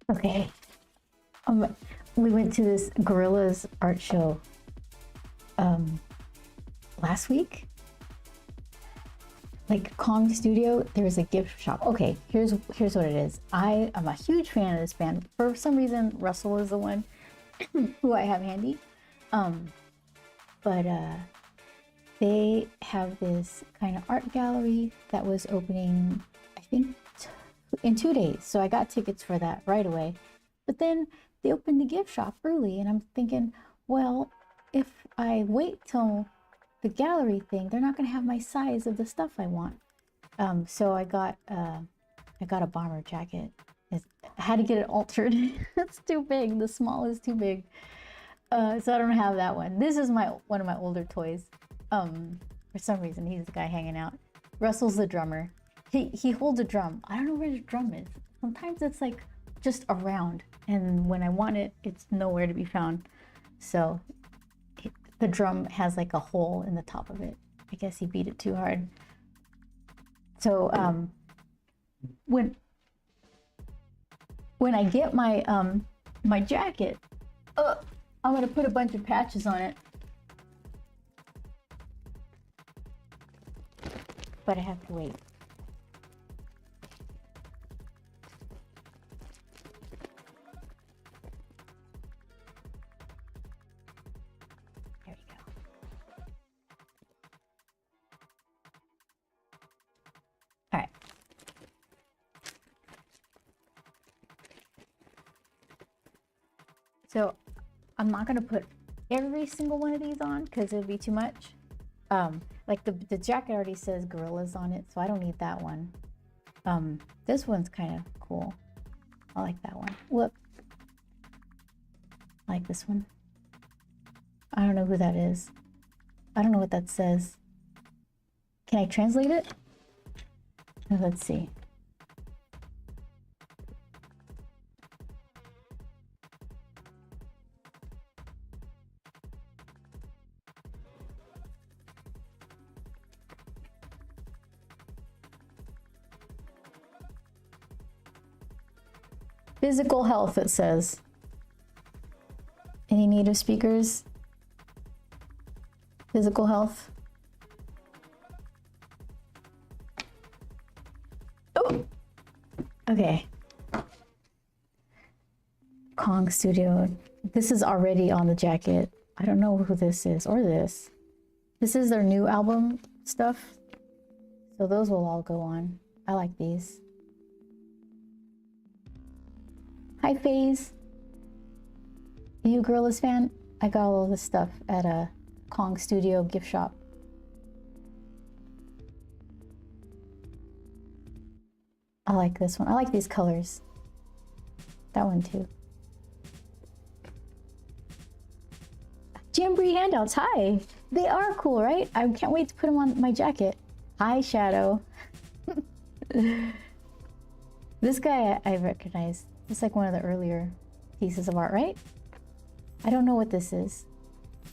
Okay. We went to this Gorillas art show last week. Like Kong Studio, there's a gift shop. Okay, here's what it is. I am a huge fan of this band. For some reason, Russell is the one who I have handy. But they have this kind of art gallery that was opening, I think, in 2 days. So I got tickets for that right away. But then they opened the gift shop early, and I'm thinking, well, if I wait till the gallery thing, they're not going to have my size of the stuff I want. So I got a bomber jacket. I had to get it altered. It's too big. The small is too big. So I don't have that one. This is one of my older toys. For some reason, he's the guy hanging out. Russell's the drummer. He holds a drum. I don't know where the drum is. Sometimes it's like just around, and when I want it, it's nowhere to be found. So the drum has like a hole in the top of it. I guess he beat it too hard. So when I get my my jacket, I'm gonna put a bunch of patches on it. But I have to wait. There we go. All right. So I'm not gonna put every single one of these on because it would be too much. Like the jacket already says Gorillas on it, so I don't need that one. This one's kind of cool. I like that one. Whoop. I like this one. I don't know who that is. I don't know what that says. Can I translate it? Let's see. Physical health, it says. Any native speakers? Physical health. Oh! Okay. Kong Studio. This is already on the jacket. I don't know who this is or this. This is their new album stuff. So those will all go on. I like these. Hi, FaZe. Are you a Gorillas fan? I got all this stuff at a Kong Studio gift shop. I like this one. I like these colors. That one too. Jamboree handouts. Hi. They are cool, right? I can't wait to put them on my jacket. Hi, Shadow. This guy I recognize. It's like one of the earlier pieces of art, right? I don't know what this is.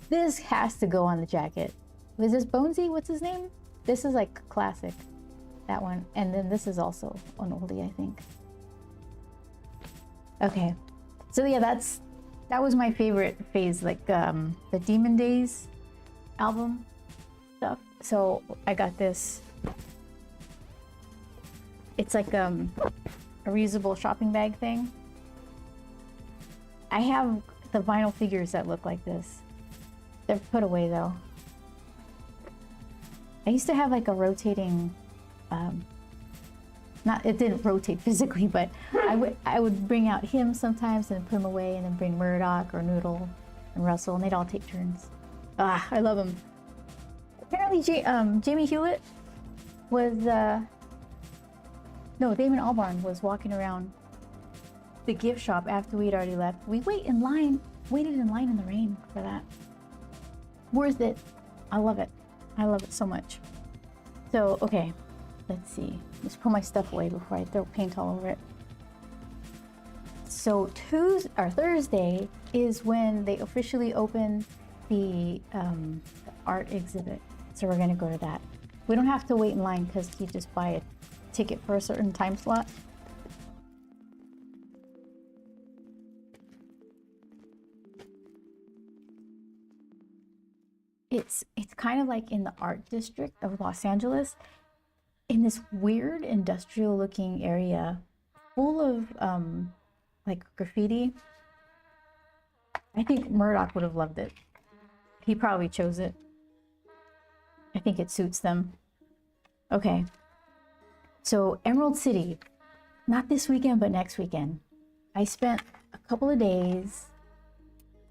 This has to go on the jacket. Was this Bonesy? What's his name? This is like classic. That one. And then this is also an oldie, I think. Okay. So yeah, that was my favorite phase, like the Demon Days album stuff. So I got this. It's like a reusable shopping bag thing. I have the vinyl figures that look like this. They're put away though. I used to have like a rotating, it didn't rotate physically, but I would bring out him sometimes and put him away, and then bring Murdoch or Noodle and Russell, and they'd all take turns. Ah, I love them. Apparently Jamie Hewlett was, no, Damon Albarn was walking around the gift shop after we'd already left. We waited in line in the rain for that. Worth it. I love it. I love it so much. So, okay, let's see. Let's put my stuff away before I throw paint all over it. So Thursday is when they officially open the art exhibit. So we're gonna go to that. We don't have to wait in line because you just buy a ticket for a certain time slot. it's kind of like in the art district of Los Angeles, in this weird industrial looking area full of like graffiti. I think Murdoch would have loved it. He probably chose it. I think it suits them. Okay. So Emerald City, not this weekend, but next weekend. I spent a couple of days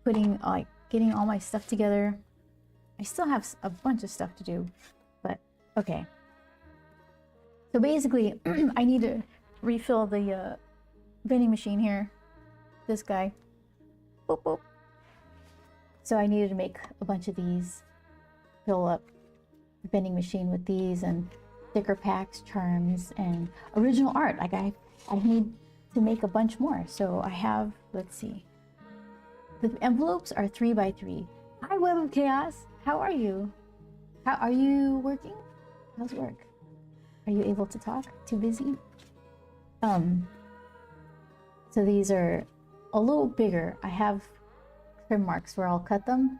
putting, like, getting all my stuff together. I still have a bunch of stuff to do, but okay. So basically, I need to refill the vending machine here. This guy. Boop, boop. So I needed to make a bunch of these, fill up the vending machine with these and sticker packs, charms, and original art. Like I need to make a bunch more. So I have, let's see. The envelopes are 3 by 3. Hi, Web of Chaos. How are you? How are you working? How's work? Are you able to talk? Too busy? So these are a little bigger. I have trim marks where I'll cut them,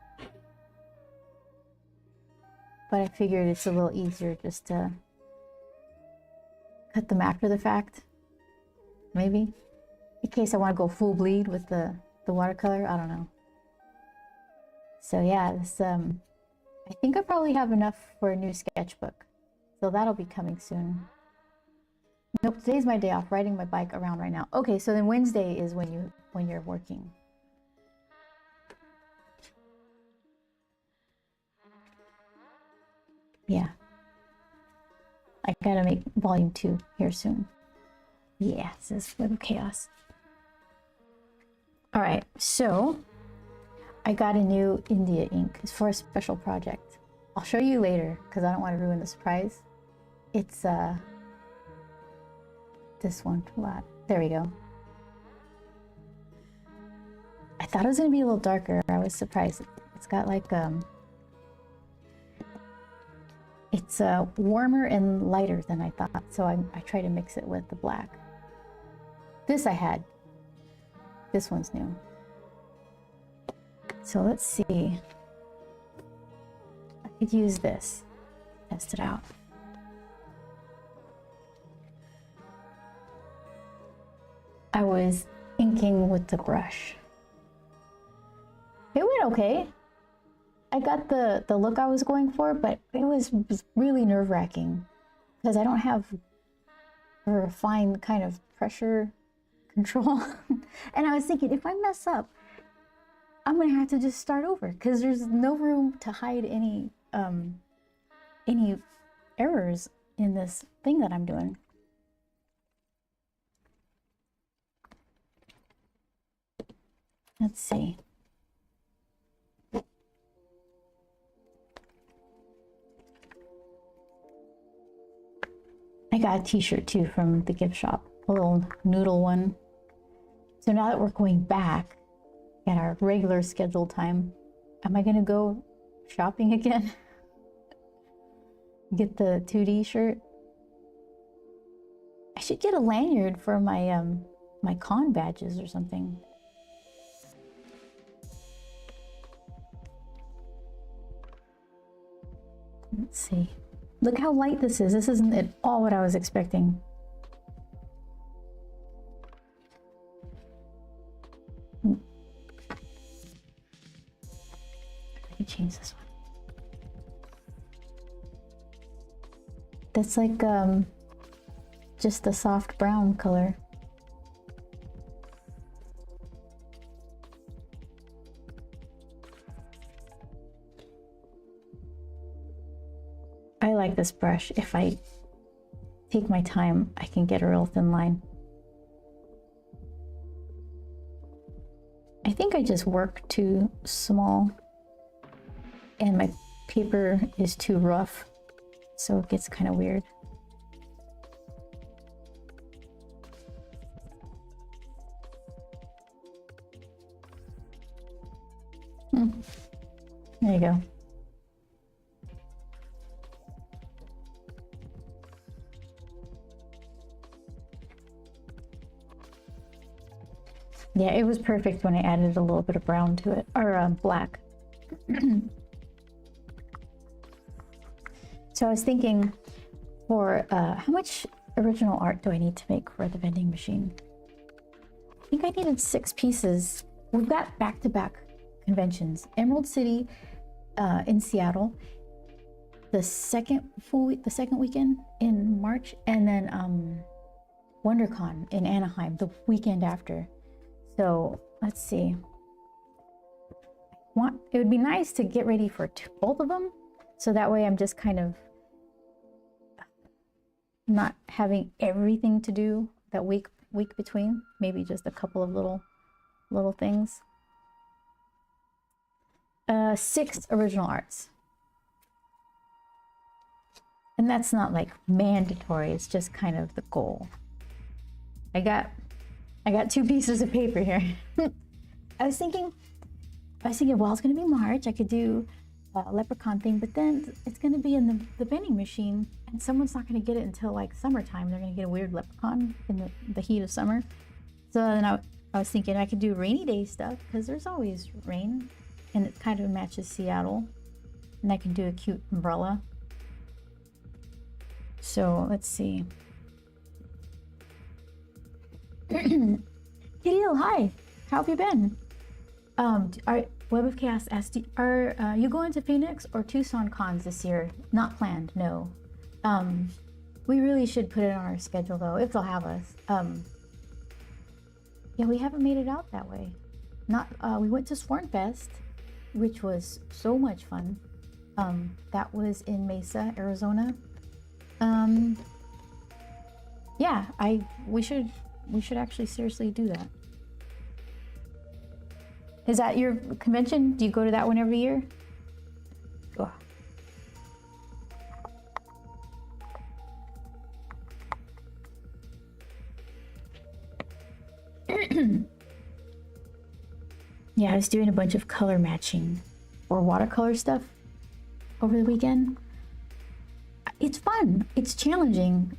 but I figured it's a little easier just to cut them after the fact, maybe, in case I want to go full bleed with the watercolor. I don't know. So yeah, this I think I probably have enough for a new sketchbook, so that'll be coming soon. Nope, today's my day off, riding my bike around right now. Okay, so then Wednesday is when you're working. Yeah. I gotta make volume 2 here soon. Yeah, this is Web of Chaos. Alright, so I got a new India ink. It's for a special project. I'll show you later because I don't want to ruin the surprise. It's this one. There we go. I thought it was gonna be a little darker. I was surprised. It's got like it's warmer and lighter than I thought, so I try to mix it with the black. This I had. This one's new. So let's see. I could use this. Test it out. I was inking with the brush. It went okay. I got the look I was going for, but it was really nerve-wracking because I don't have a refined kind of pressure control. And I was thinking, if I mess up, I'm gonna have to just start over because there's no room to hide any errors in this thing that I'm doing. Let's see. I got a t-shirt too from the gift shop, a little noodle one. So now that we're going back at our regular scheduled time, am I gonna go shopping again? Get the 2D shirt? I should get a lanyard for my my con badges or something. Let's see. Look how light this is. This isn't at all what I was expecting. I can change this one. That's like just the soft brown color. I like this brush. If I take my time, I can get a real thin line. I think I just work too small and my paper is too rough, so it gets kind of weird. There you go. Yeah, it was perfect when I added a little bit of brown to it, or black. So I was thinking for how much original art do I need to make for the vending machine? I think I needed 6 pieces. We've got back-to-back conventions. Emerald City in Seattle, the second weekend in March, and then WonderCon in Anaheim the weekend after. So let's see. It would be nice to get ready for both of them, so that way I'm just kind of not having everything to do that week between. Maybe just a couple of little things. 6 original arts, and that's not like mandatory, it's just kind of the goal. I got 2 pieces of paper here. I was thinking, well, it's gonna be March, I could do a leprechaun thing, but then it's gonna be in the vending machine, and someone's not gonna get it until like summertime. They're gonna get a weird leprechaun in the heat of summer. So then I was thinking I could do rainy day stuff, because there's always rain, and it kind of matches Seattle, and I can do a cute umbrella. So let's see. Kitty, hi, how have you been? Our Web of Chaos asked, are you going to Phoenix or Tucson cons this year? Not planned, no. We really should put it on our schedule though, if they'll have us. Yeah, we haven't made it out that way. We went to Swornfest, which was so much fun. That was in Mesa, Arizona. Yeah, we should actually seriously do that. Is that your convention? Do you go to that one every year? Oh. Yeah, I was doing a bunch of color matching or watercolor stuff over the weekend. It's fun. It's challenging.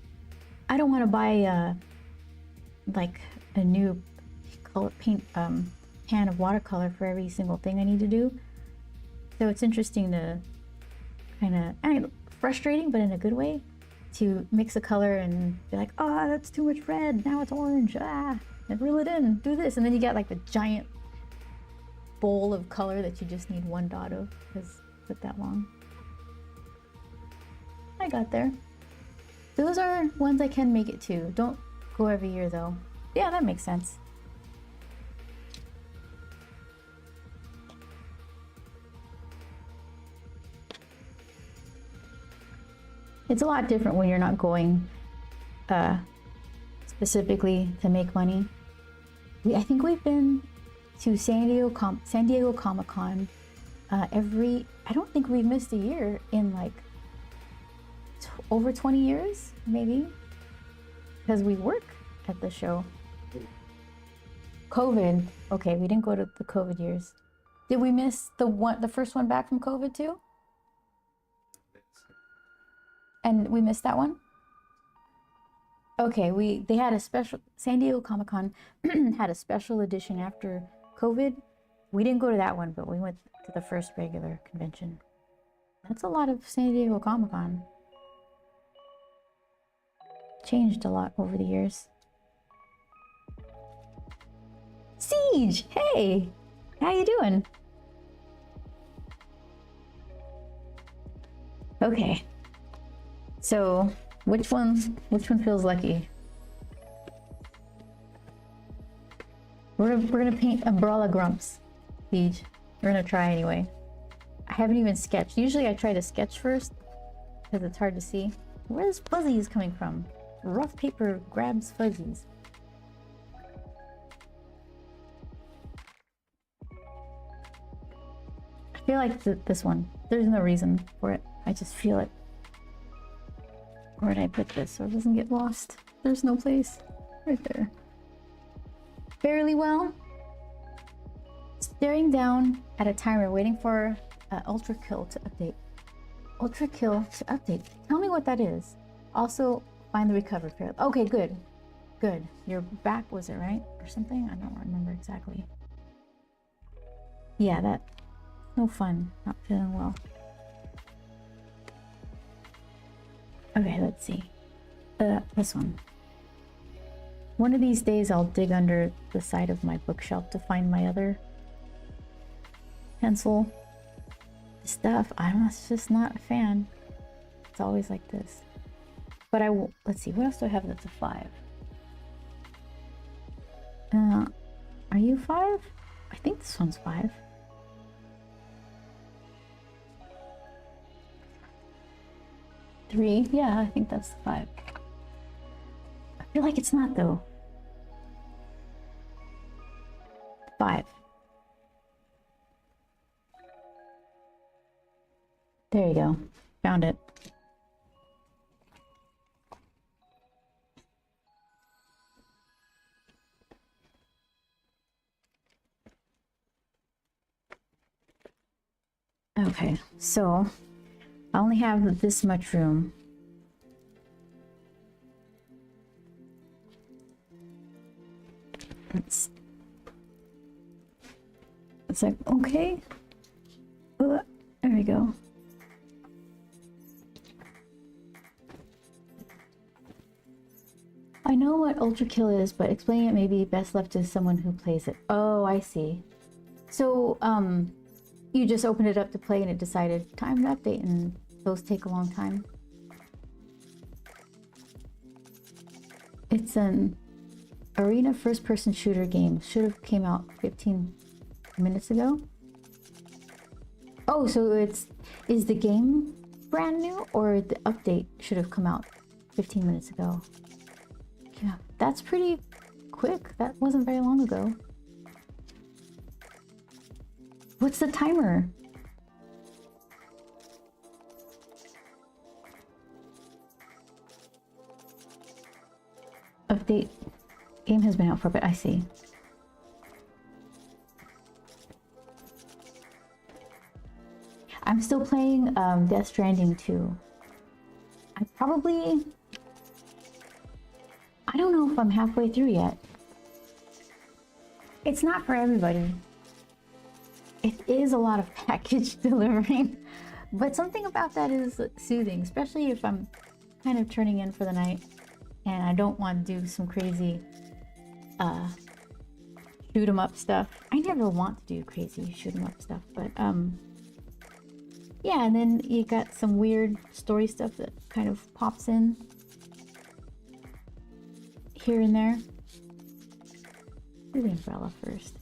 I don't want to buy like a new color paint can of watercolor for every single thing I need to do. So it's interesting to kind of, frustrating, but in a good way, to mix a color and be like, oh, that's too much red, now it's orange, and reel it in, do this. And then you get like the giant bowl of color that you just need 1 dot of, because it took that long. I got there. Those are ones I can make it to. Don't go every year though. Yeah, that makes sense. It's a lot different when you're not going specifically to make money. I think we've been to San Diego Comic-Con I don't think we've missed a year in like over 20 years, maybe, because we work at the show. COVID, okay, we didn't go to the COVID years. Did we miss the first one back from COVID too? And we missed that one? Okay, they had a special, San Diego Comic-Con had a special edition after COVID. We didn't go to that one, but we went to the first regular convention. That's a lot of San Diego Comic-Con. Changed a lot over the years. Siege, hey, how you doing? Okay. So, which one feels lucky? We're gonna paint Umbrella Grumps, Siege. We're gonna try anyway. I haven't even sketched. Usually I try to sketch first, because it's hard to see. Where's fuzzies coming from? Rough paper grabs fuzzies. I feel like this one. There's no reason for it. I just feel it. Where did I put this so it doesn't get lost? There's no place. Right there. Fairly well. Staring down at a timer, waiting for Ultra Kill to update. Ultra Kill to update. Tell me what that is. Also, find the recovered fair. Okay, good. Good. Your back, was it right? Or something? I don't remember exactly. Yeah, that. No fun. Not feeling well. Okay, let's see. This one. One of these days I'll dig under the side of my bookshelf to find my other pencil stuff. I'm just not a fan. It's always like this. But I will, let's see, what else do I have that's a 5? Are you 5? I think this one's 5. Three, yeah, I think that's 5. I feel like it's not though. 5. There you go. Found it. Okay, so I only have this much room. It's like, okay. There we go. I know what ultra kill is, but explaining it may be best left to someone who plays it. Oh, I see. So, you just opened it up to play and it decided time to update, and those take a long time. It's an arena first-person shooter game. Should have came out 15 minutes ago. Oh, so is the game brand new, or the update should have come out 15 minutes ago? Yeah, that's pretty quick. That wasn't very long ago. What's the timer? Update. Game has been out for a bit. I see. I'm still playing Death Stranding 2. I don't know if I'm halfway through yet. It's not for everybody. It is a lot of package delivering, but something about that is soothing, especially if I'm kind of turning in for the night and I don't want to do some crazy shoot 'em up stuff. I never want to do crazy shoot 'em up stuff, but yeah, and then you got some weird story stuff that kind of pops in here and there. Do the umbrella first.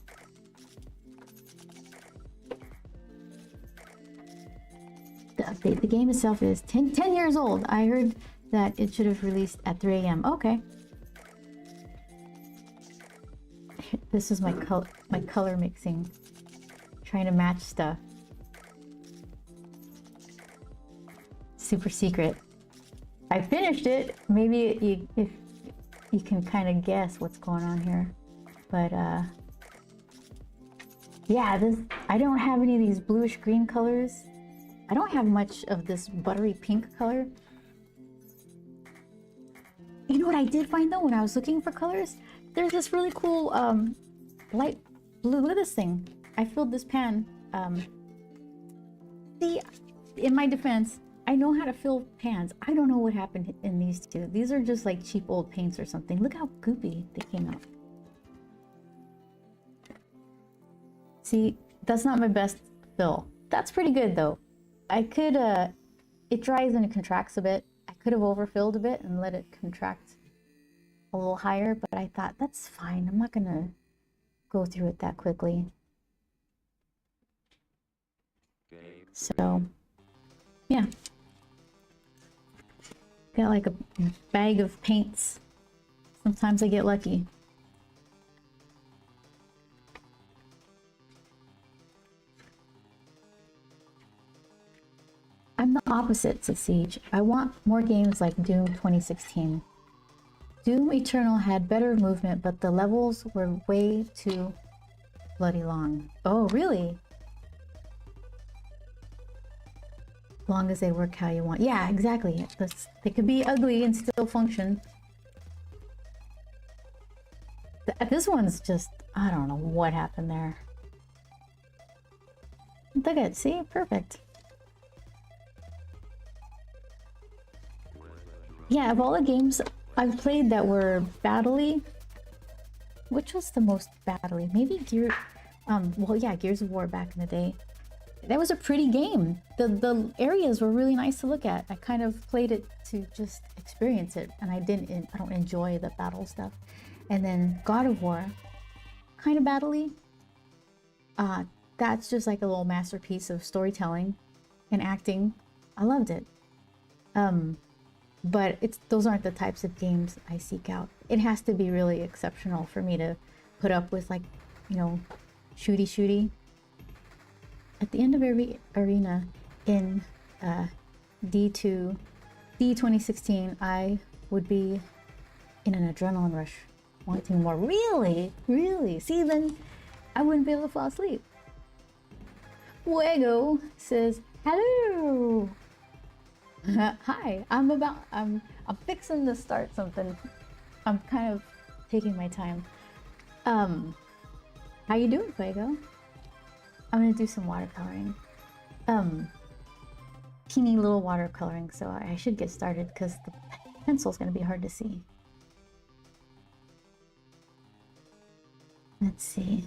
The update. The game itself is 10 years old. I heard that it should have released at 3 a.m. Okay. This is my color mixing. Trying to match stuff. Super secret. I finished it. Maybe if you can kind of guess what's going on here. But yeah, I don't have any of these bluish green colors. I don't have much of this buttery pink color. You know what I did find though when I was looking for colors? There's this really cool light blue. Look at this thing. I filled this pan. See, in my defense, I know how to fill pans. I don't know what happened in these two. These are just like cheap old paints or something. Look how goopy they came out. See, that's not my best fill. That's pretty good though. I could, it dries and it contracts a bit. I could have overfilled a bit and let it contract a little higher, but I thought that's fine. I'm not gonna go through it that quickly. So, yeah. Got like a bag of paints. Sometimes I get lucky. I'm the opposite, says Siege. I want more games like Doom 2016. Doom Eternal had better movement, but the levels were way too bloody long. Oh, really? Long as they work how you want. Yeah, exactly. They could be ugly and still function. This one's just, I don't know what happened there. Look at it. See? Perfect. Yeah, of all the games I've played that were battle-y, which was the most battle-y? Maybe well, yeah, Gears of War back in the day. That was a pretty game. The areas were really nice to look at. I kind of played it to just experience it, and I don't enjoy the battle stuff. And then God of War, kind of battle-y. That's just like a little masterpiece of storytelling and acting. I loved it. But those aren't the types of games I seek out. It has to be really exceptional for me to put up with, like, you know, shooty. At the end of every arena in D2, D 2016, I would be in an adrenaline rush, wanting more. Really? See, then I wouldn't be able to fall asleep. Fuego says, hello. Hi, I'm fixing to start something. I'm kind of taking my time. How you doing, Fuego? I'm gonna do some watercoloring. Teeny little watercoloring, so I should get started because the pencil's gonna be hard to see. Let's see.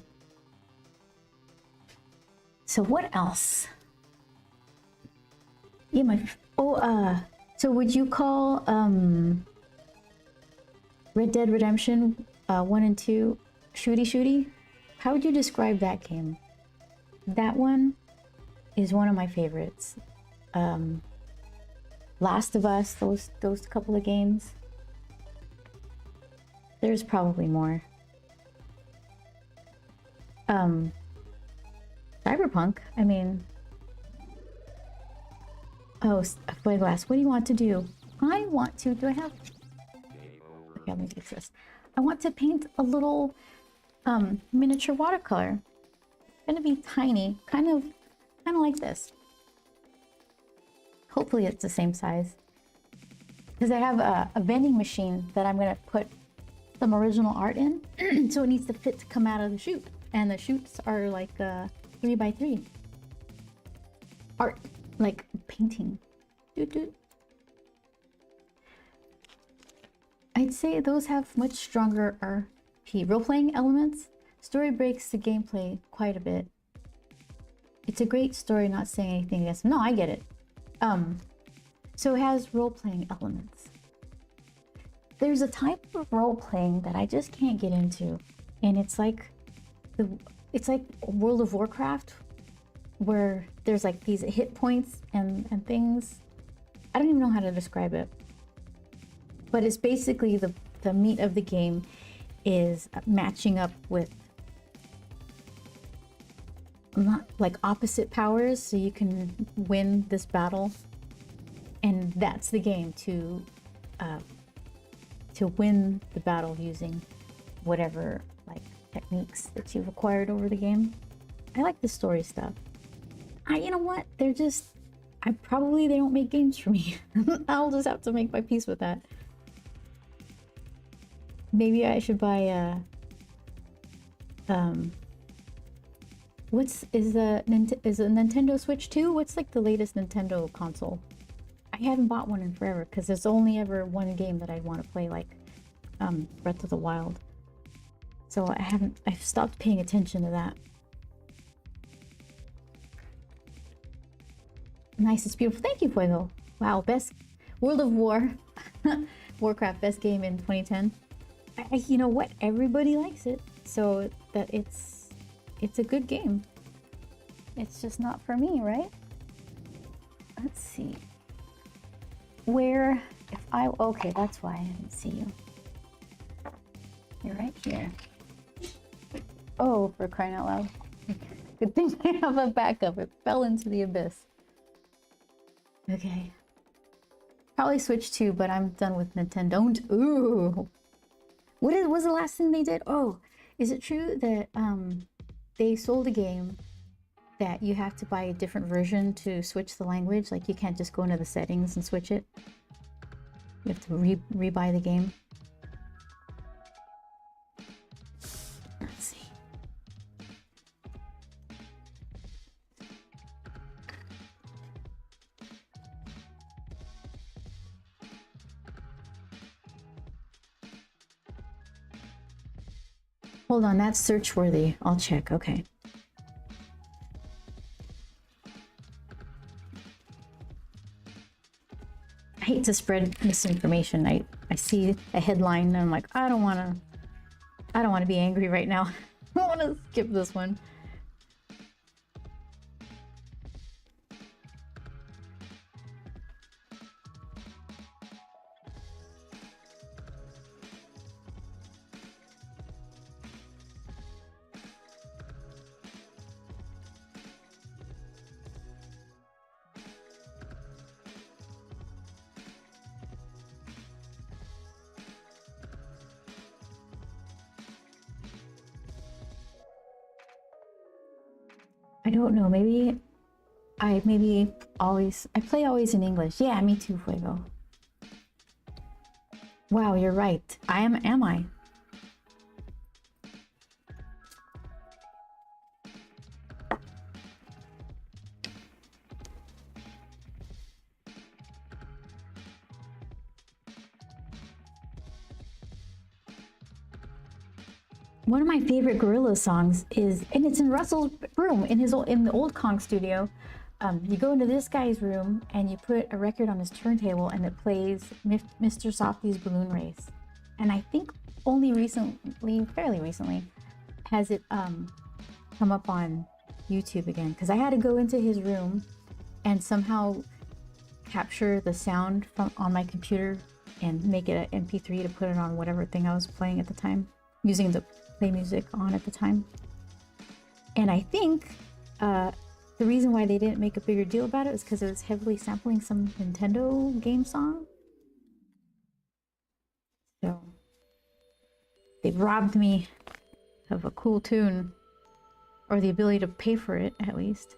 So what else? Yeah, so would you call Red Dead Redemption 1 and 2 shooty? How would you describe that game? That one is one of my favorites. Last of Us, those couple of games. There's probably more. Cyberpunk, I mean... Oh, Fuego asks, what do you want to do? Do I have... Okay, let me fix this. I want to paint a little miniature watercolor. Gonna be tiny, kind of like this. Hopefully it's the same size. Because I have a vending machine that I'm gonna put some original art in. So it needs to fit to come out of the chute. And the chutes are like 3x3. Art, like painting. I'd say those have much stronger RP. Role-playing elements. Story breaks the gameplay quite a bit. It's a great story, not saying anything against them. No, I get it. So it has role-playing elements. There's a type of role-playing that I just can't get into. And it's like World of Warcraft, where there's like these hit points and things. I don't even know how to describe it. But it's basically the meat of the game is matching up with not like opposite powers, so you can win this battle, and that's the game to win the battle using whatever like techniques that you've acquired over the game. I like the story stuff. You know what? They don't make games for me. I'll just have to make my peace with that. Maybe I should buy is a Nintendo Switch 2? What's like the latest Nintendo console? I haven't bought one in forever because there's only ever one game that I want to play, like Breath of the Wild. So I've stopped paying attention to that. Nice, it's beautiful. Thank you, Fuego. Wow, best World of Warcraft best game in 2010. You know what? Everybody likes it, so that it's a good game. It's just not for me, right? Let's see. Okay, that's why I didn't see you. You're right here. Oh, for crying out loud. Good thing I have a backup. It fell into the abyss. Okay. Probably Switch 2, but I'm done with Nintendo. Ooh. What was the last thing they did? Oh, is it true that they sold a game that you have to buy a different version to switch the language? Like you can't just go into the settings and switch it. You have to rebuy the game. Let's see. Hold on, that's search worthy. I'll check. Okay. I hate to spread misinformation. I see a headline and I'm like, I don't want to be angry right now. I want to skip this one. I don't know, maybe I play always in English. Yeah, me too, Fuego. Wow, you're right. Am I? One of my favorite Gorilla songs is, and it's in Russell's room in the old Kong studio. You go into this guy's room and you put a record on his turntable and it plays Mr. Softly's Balloon Race. And I think only recently, fairly recently, has it come up on YouTube again. Because I had to go into his room and somehow capture the sound from on my computer and make it an MP3 to put it on whatever thing I was playing at the time, using the play music on at the time. And I think the reason why they didn't make a bigger deal about it is because it was heavily sampling some Nintendo game song. So they robbed me of a cool tune, or the ability to pay for it at least.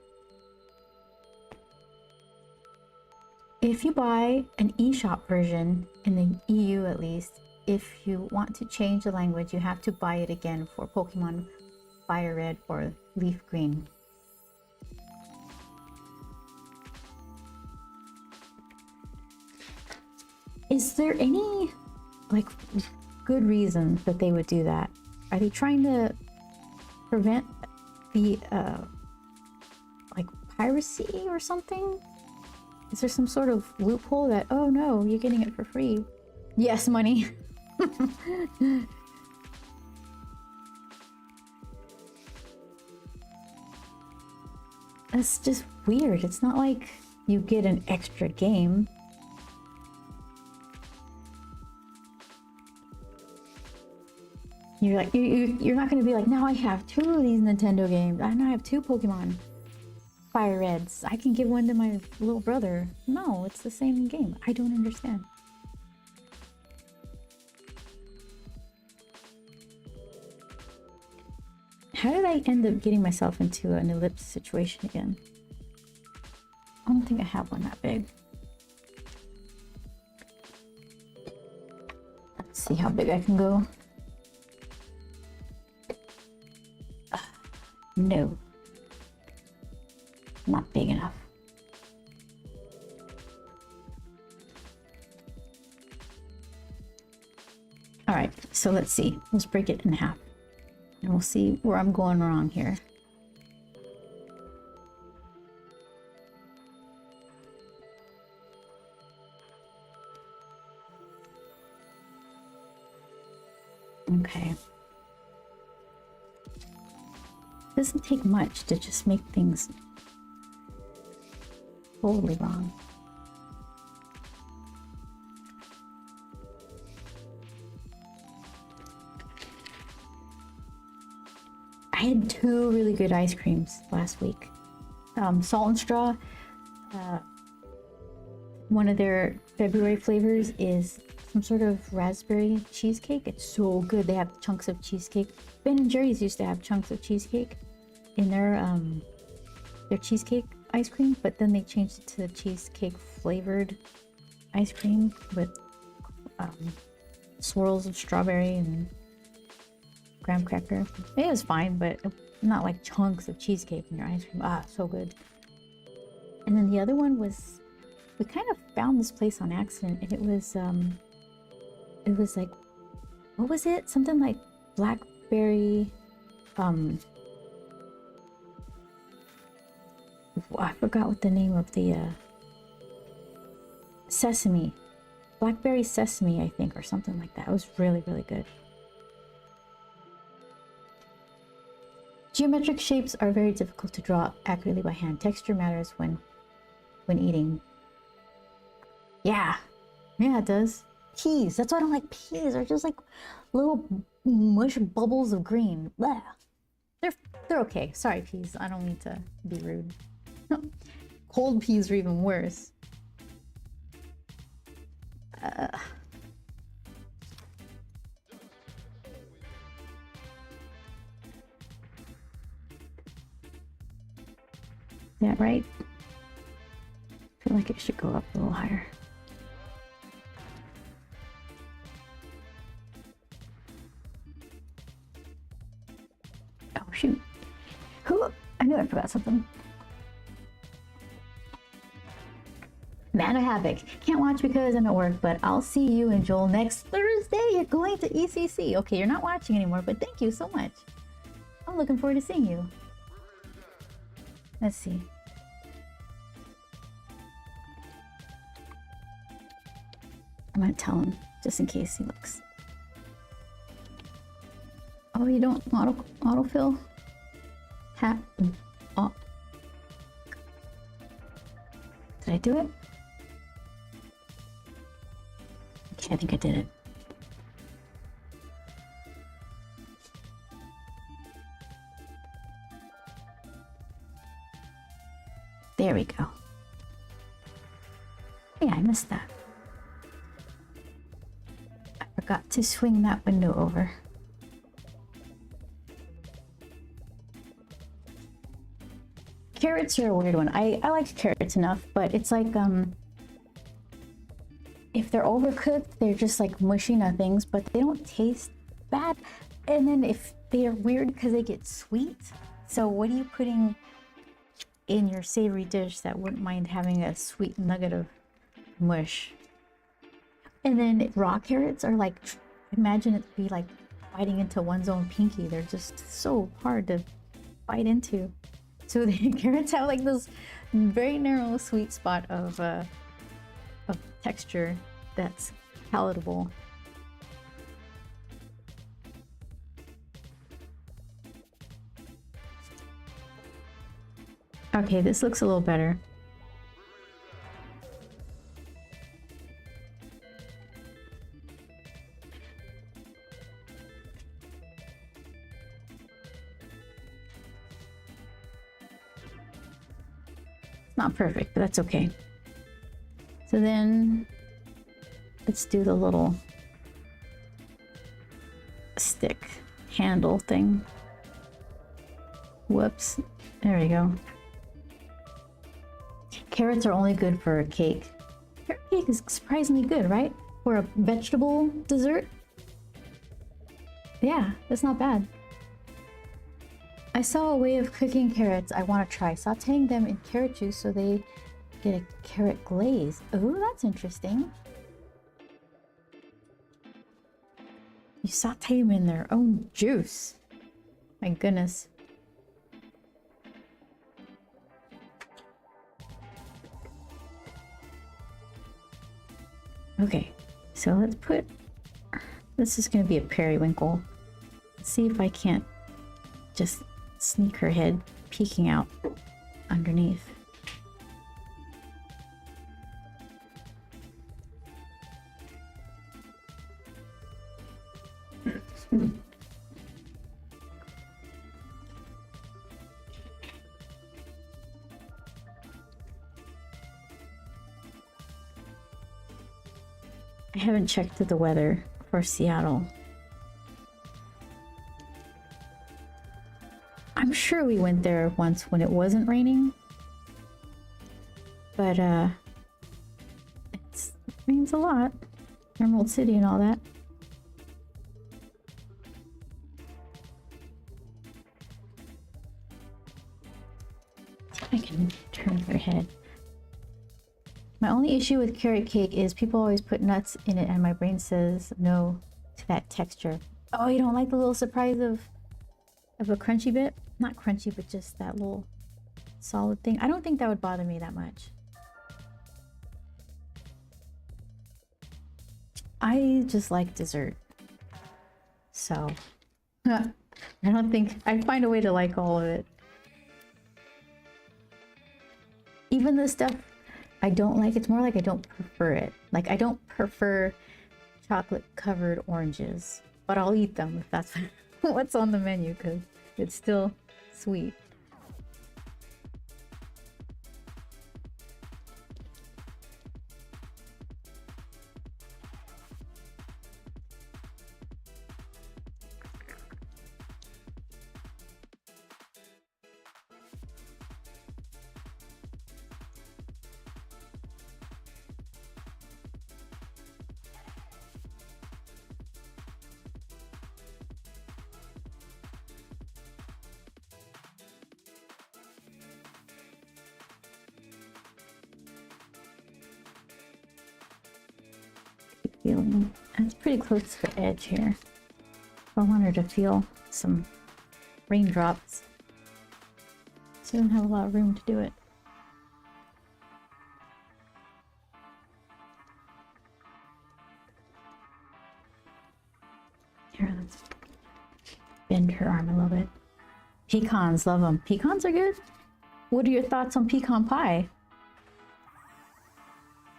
If you buy an eShop version, in the EU at least, if you want to change the language, you have to buy it again for Pokemon Fire Red or Leaf Green. Is there any, like, good reason that they would do that? Are they trying to prevent the, like, piracy or something? Is there some sort of loophole that, oh no, you're getting it for free? Yes, money. That's just weird. It's not like you get an extra game. You're like, you're not going to be like, now I have 2 of these Nintendo games. I now have 2 Pokemon Fire Reds. I can give one to my little brother. No, it's the same game. I don't understand. How did I end up getting myself into an ellipse situation again? I don't think I have one that big. Let's see how big I can go. No. Not big enough. All right, so let's see. Let's break it in half. And we'll see where I'm going wrong here. Okay. Doesn't take much to just make things totally wrong. I had 2 really good ice creams last week. Salt and Straw, one of their February flavors is some sort of raspberry cheesecake. It's so good. They have chunks of cheesecake. Ben & Jerry's used to have chunks of cheesecake in their cheesecake ice cream, but then they changed it to the cheesecake flavored ice cream with swirls of strawberry and graham cracker. It was fine, but not like chunks of cheesecake in your ice cream. Ah, so good. And then the other one was, we kind of found this place on accident, and it was like, what was it? Something like blackberry, I forgot what the name of the sesame, blackberry sesame, I think, or something like that. It was really, really good. Geometric shapes are very difficult to draw accurately by hand. Texture matters when eating. Yeah, it does. Peas. That's why I don't like peas. They're just like little mush bubbles of green. Blah. They're okay. Sorry, peas. I don't mean to be rude. Cold peas are even worse. Yeah, right? I feel like it should go up a little higher. Oh, shoot. I knew I forgot something. Man of Havoc. Can't watch because I'm at work, but I'll see you and Joel next Thursday. You're going to ECCC. Okay, you're not watching anymore, but thank you so much. I'm looking forward to seeing you. Let's see. I'm gonna tell him just in case he looks. Oh, you don't autofill? Oh. Did I do it? Okay, I think I did it. There we go. Yeah, I missed that. I forgot to swing that window over. Carrots are a weird one. I like carrots enough, but it's like, if they're overcooked, they're just like mushy nothings, but they don't taste bad. And then if they're weird because they get sweet. So what are you putting in your savory dish that wouldn't mind having a sweet nugget of mush? And then raw carrots are like, imagine it be like biting into one's own pinky. They're just so hard to bite into. So the carrots have like this very narrow sweet spot of texture that's palatable. Okay, this looks a little better. It's not perfect, but that's okay. So then let's do the little stick handle thing. Whoops. There we go. Carrots are only good for a cake. Carrot cake is surprisingly good, right? For a vegetable dessert? Yeah, that's not bad. I saw a way of cooking carrots I want to try. Sauteing them in carrot juice so they get a carrot glaze. Oh, that's interesting. You saute them in their own juice. My goodness. Okay, so let's put, this is going to be a periwinkle. Let's see if I can't just sneak her head peeking out underneath. I haven't checked the weather for Seattle. I'm sure we went there once when it wasn't raining, but it rains a lot. Emerald City and all that. I can turn her head. My only issue with carrot cake is people always put nuts in it and my brain says no to that texture. Oh, you don't like the little surprise of a crunchy bit? Not crunchy, but just that little solid thing. I don't think that would bother me that much. I just like dessert. So I don't think I'd find a way to like all of it. Even the stuff I don't like, it's more like I don't prefer it. Like I don't prefer chocolate covered oranges, but I'll eat them if that's what's on the menu because it's still sweet. Feeling it's pretty close to the edge here. I want her to feel some raindrops. She doesn't have a lot of room to do it. Here, let's bend her arm a little bit. Pecans, love them. Pecans are good. What are your thoughts on pecan pie?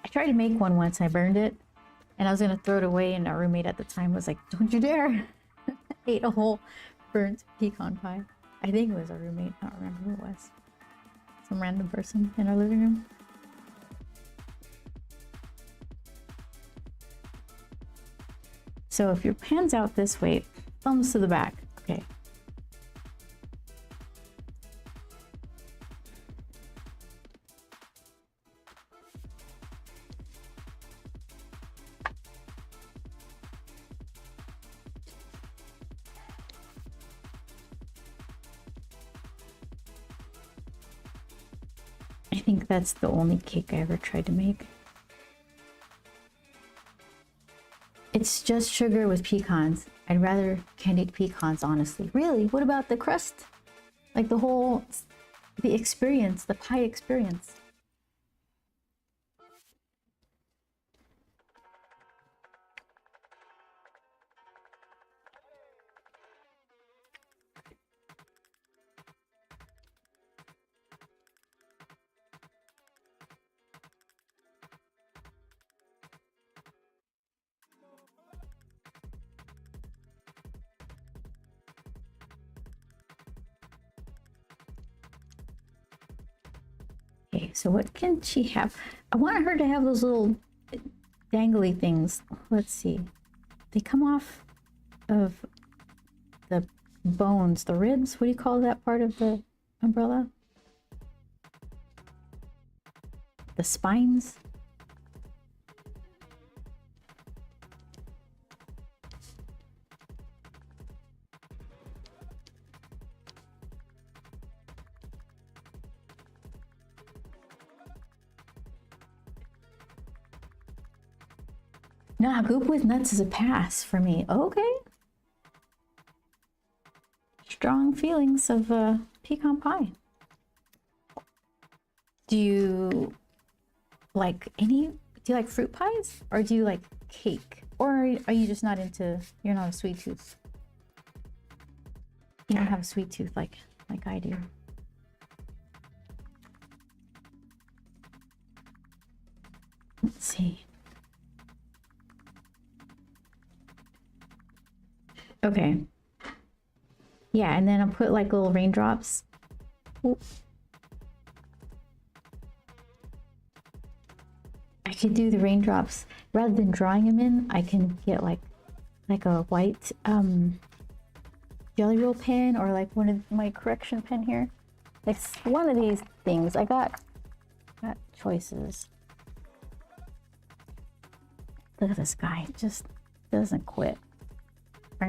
I tried to make one once, I burned it, and I was gonna throw it away, and our roommate at the time was like, "Don't you dare!" Ate a whole burnt pecan pie. I think it was our roommate. I don't remember who it was. Some random person in our living room. So if your pan's out this way, thumbs to the back. Okay. I think that's the only cake I ever tried to make. It's just sugar with pecans. I'd rather candied pecans, honestly. Really? What about the crust? Like the experience, the pie experience. Okay, so what can she have? I want her to have those little dangly things. Let's see. They come off of the bones, the ribs. What do you call that part of the umbrella? The spines? Nah, goop with nuts is a pass for me. Okay. Strong feelings of pecan pie. Do you like fruit pies? Or do you like cake? Or are you just not into, you're not a sweet tooth? You don't have a sweet tooth like I do. Let's see. Okay. Yeah, and then I'll put like little raindrops. Oop. I could do the raindrops rather than drawing them in. I can get like a white jelly roll pen, or like one of my correction pen here. Like one of these things. I got choices. Look at this guy, just doesn't quit.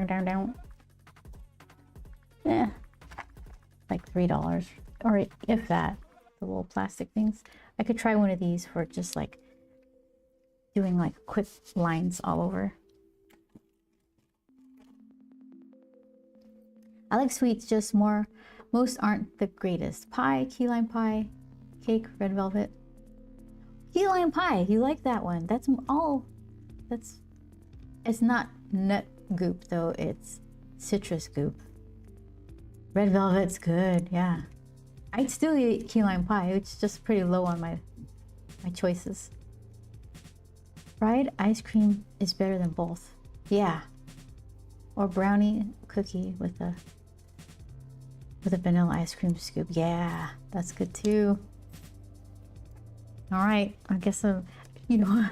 Down. Yeah, like $3, or if that. The little plastic things. I could try one of these for just like doing like quick lines all over. I like sweets, just more. Most aren't the greatest. Pie, key lime pie, cake, red velvet. Key lime pie, you like that one. That's all. It's not nut goop though, it's citrus goop. Red velvet's good, yeah. I'd still eat key lime pie. It's just pretty low on my choices. Fried ice cream is better than both. Yeah. Or brownie cookie with a vanilla ice cream scoop. Yeah, that's good too. All right, I guess you know.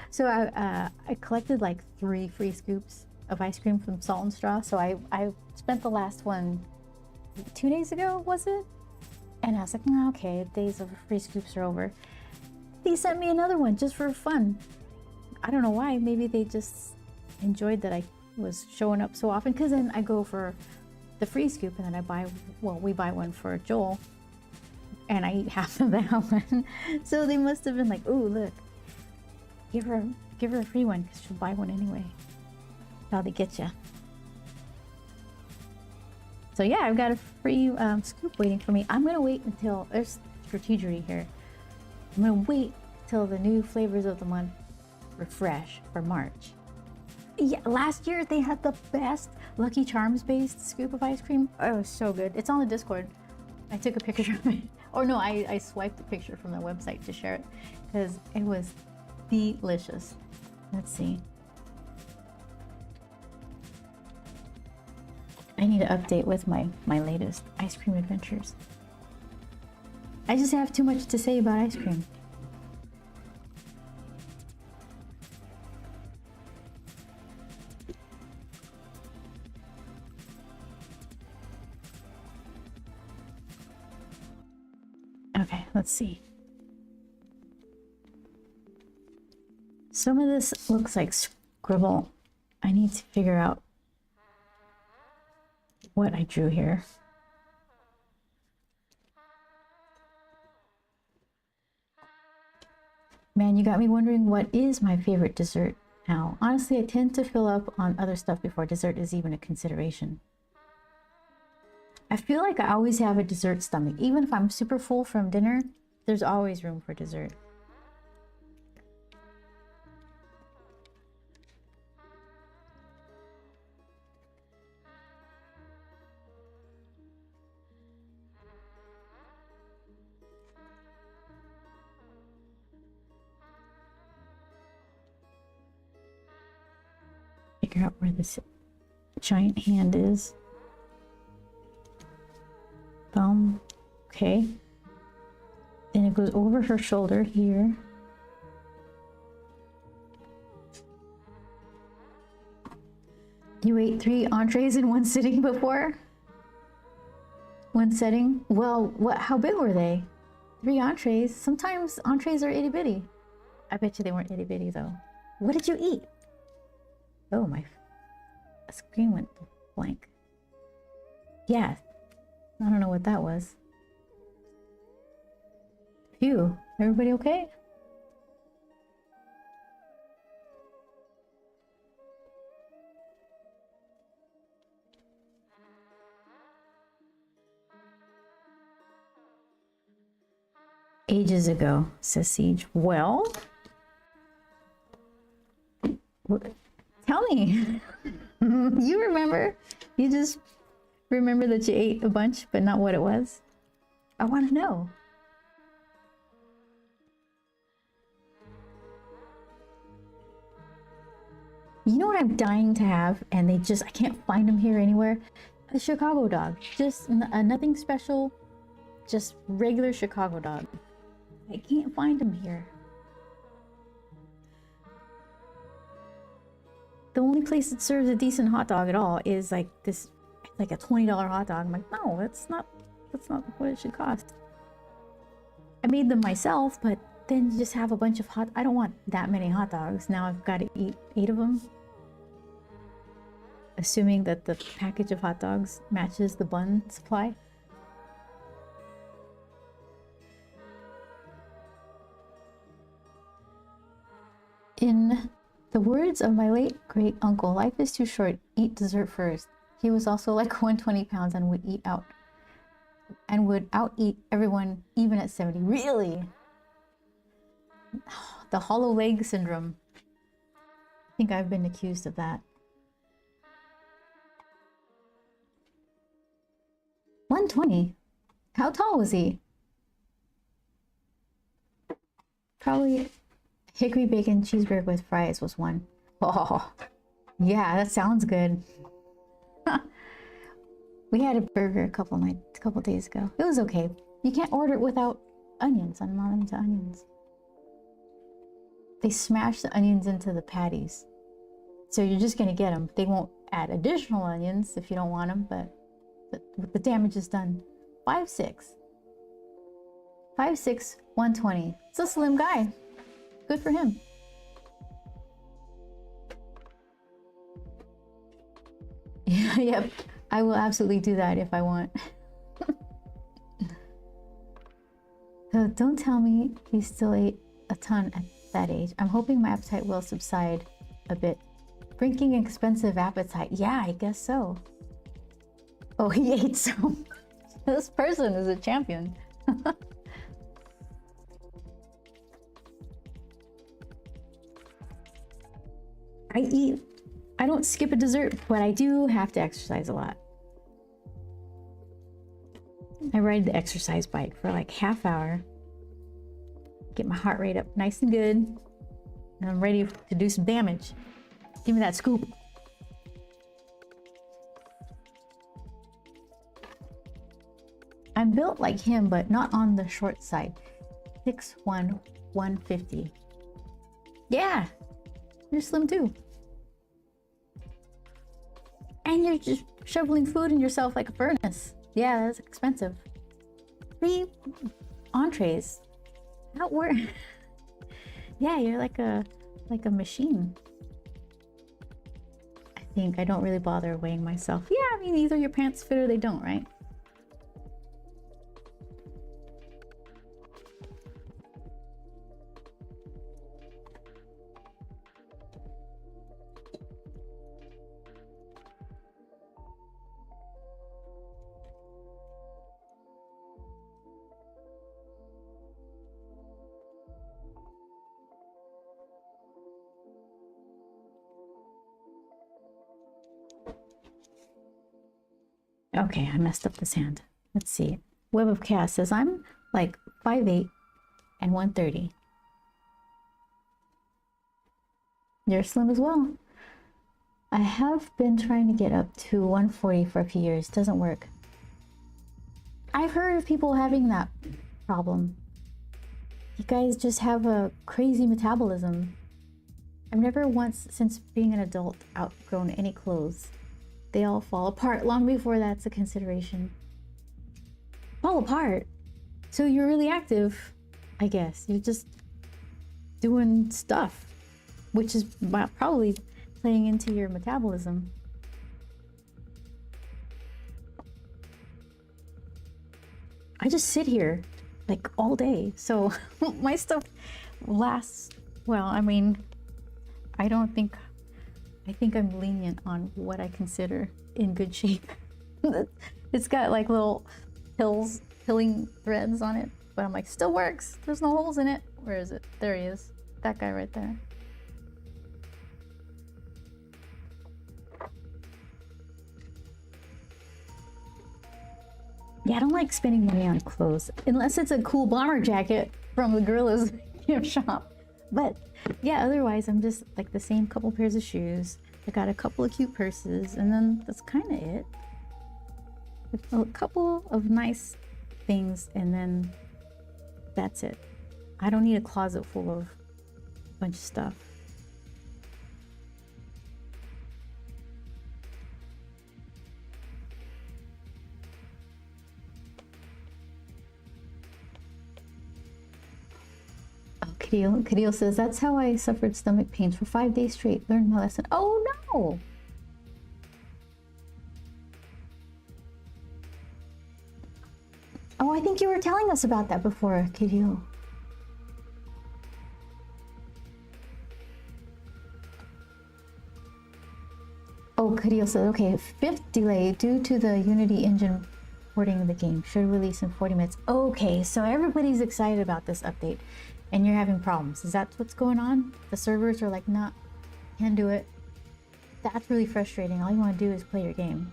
So I collected like 3 free scoops of ice cream from Salt and Straw. So I spent the last one 2 days ago, was it? And I was like, oh, okay, days of free scoops are over. They sent me another one just for fun. I don't know why. Maybe they just enjoyed that I was showing up so often. Because then I go for the free scoop and then we buy one for Joel. And I eat half of that one. So they must have been like, oh, look, give her a free one because she'll buy one anyway. How they get you. So yeah, I've got a free scoop waiting for me. I'm gonna wait until there's strategery here. I'm gonna wait till the new flavors of the month refresh for March. Yeah, last year they had the best Lucky Charms based scoop of ice cream. Oh, it was so good. It's on the Discord. I took a picture of it. Or no, I swiped the picture from the website to share it because it was delicious. Let's see. I need to update with my latest ice cream adventures. I just have too much to say about ice cream. Okay, let's see. Some of this looks like scribble. I need to figure out what I drew here. Man, you got me wondering what is my favorite dessert now. Honestly, I tend to fill up on other stuff before dessert is even a consideration. I feel like I always have a dessert stomach. Even if I'm super full from dinner, there's always room for dessert. Figure out where this giant hand is. Thumb. Okay. Then it goes over her shoulder here. You ate 3 entrees in one sitting before? One setting? Well, how big were they? 3 entrees? Sometimes entrees are itty bitty. I bet you they weren't itty bitty though. What did you eat? Oh, my screen went blank. Yeah, I don't know what that was. Phew, everybody okay? Ages ago, says Siege. Well, tell me. You remember? You just remember that you ate a bunch, but not what it was? I want to know. You know what I'm dying to have, and I can't find them here anywhere? A Chicago dog. Just nothing special, just regular Chicago dog. I can't find them here. The only place that serves a decent hot dog at all is like this, like a $20 hot dog. I'm like, no, that's not what it should cost. I made them myself, but then you just have a bunch of I don't want that many hot dogs. Now I've got to eat 8 of them. Assuming that the package of hot dogs matches the bun supply. In the words of my late great uncle, life is too short, eat dessert first. He was also like 120 pounds and would out eat everyone even at 70. Really? The hollow leg syndrome. I think I've been accused of that. 120? How tall was he? Probably hickory bacon cheeseburger with fries was one. Oh, yeah, that sounds good. We had a burger a couple days ago. It was okay. You can't order it without onions. I'm not into onions. They smash the onions into the patties. So you're just gonna get them. They won't add additional onions if you don't want them, but the damage is done. 5'6". 5'6", 120. It's a slim guy. Good for him. Yeah, yep. I will absolutely do that if I want. So don't tell me he still ate a ton at that age. I'm hoping my appetite will subside a bit. Drinking expensive appetite. Yeah, I guess so. Oh, he ate some. This person is a champion. I don't skip a dessert, but I do have to exercise a lot. I ride the exercise bike for like half hour. Get my heart rate up nice and good. And I'm ready to do some damage. Give me that scoop. I'm built like him, but not on the short side. 6'1", 150. Yeah, you're slim too. And you're just shoveling food in yourself like a furnace. Yeah, that's expensive. 3 entrees. That work. Yeah, you're like a machine. I think I don't really bother weighing myself. Yeah, I mean, either your pants fit or they don't, right? Okay, I messed up this hand. Let's see. Web of Chaos says I'm like 5'8" and 130. You're slim as well. I have been trying to get up to 140 for a few years. Doesn't work. I've heard of people having that problem. You guys just have a crazy metabolism. I've never once, since being an adult, outgrown any clothes. They all fall apart long before that's a consideration. Fall apart? So you're really active, I guess. You're just doing stuff, which is probably playing into your metabolism. I just sit here like all day, so my stuff lasts. Well, I mean, I think I'm lenient on what I consider in good shape. It's got like little pilling threads on it, but I'm like, still works. There's no holes in it. Where is it? There he is. That guy right there. Yeah, I don't like spending money on clothes unless it's a cool bomber jacket from the Gorillas gift shop. But yeah, otherwise I'm just like the same couple pairs of shoes. I got a couple of cute purses, and then that's kind of it. A couple of nice things, and then that's it. I don't need a closet full of a bunch of stuff. Cadil says, that's how I suffered stomach pains for 5 days straight. Learned my lesson. Oh no! Oh, I think you were telling us about that before, Cadil. Oh, Cadillo says, okay, 5th delay due to the Unity engine porting of the game. Should release in 40 minutes. Okay, so everybody's excited about this update and you're having problems. Is that what's going on? The servers are like, nah, can't do it. That's really frustrating. All you want to do is play your game.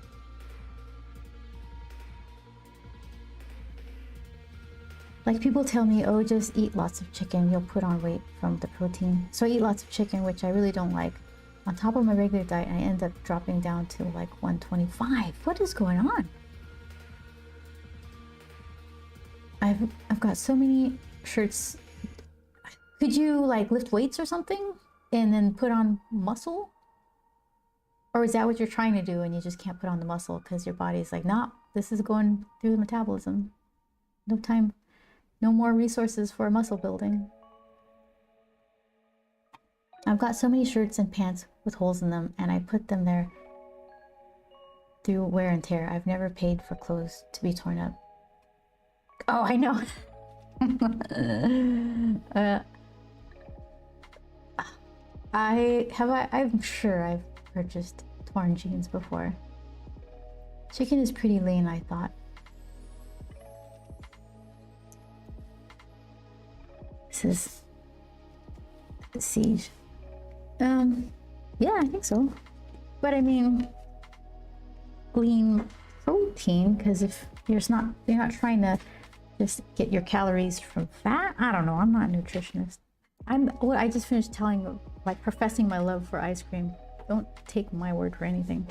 Like people tell me, oh, just eat lots of chicken. You'll put on weight from the protein. So I eat lots of chicken, which I really don't like. On top of my regular diet, I end up dropping down to like 125. What is going on? I've got so many shirts. Could you like lift weights or something and then put on muscle? Or is that what you're trying to do and you just can't put on the muscle because your body's like, nah, this is going through the metabolism. No time, no more resources for muscle building. I've got so many shirts and pants with holes in them and I put them there through wear and tear. I've never paid for clothes to be torn up. Oh, I know. I'm sure I've purchased torn jeans before. Chicken is pretty lean, I thought. This is Siege. Yeah, I think so. But I mean, lean protein, because if you're not trying to just get your calories from fat. I don't know. I'm not a nutritionist. I just finished professing my love for ice cream. Don't take my word for anything.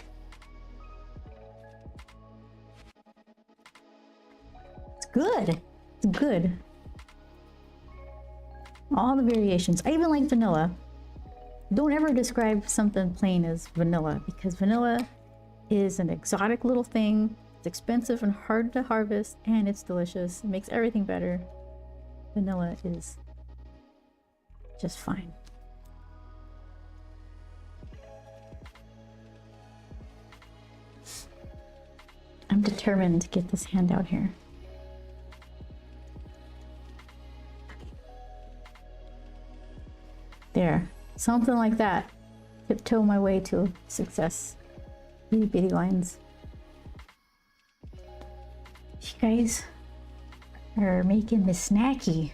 It's good. It's good. All the variations. I even like vanilla. Don't ever describe something plain as vanilla, because vanilla is an exotic little thing. It's expensive and hard to harvest, and it's delicious. It makes everything better. Vanilla is just fine. I'm determined to get this handout here. There. Something like that. Tiptoe my way to success. Itty bitty lines. You guys are making me snacky.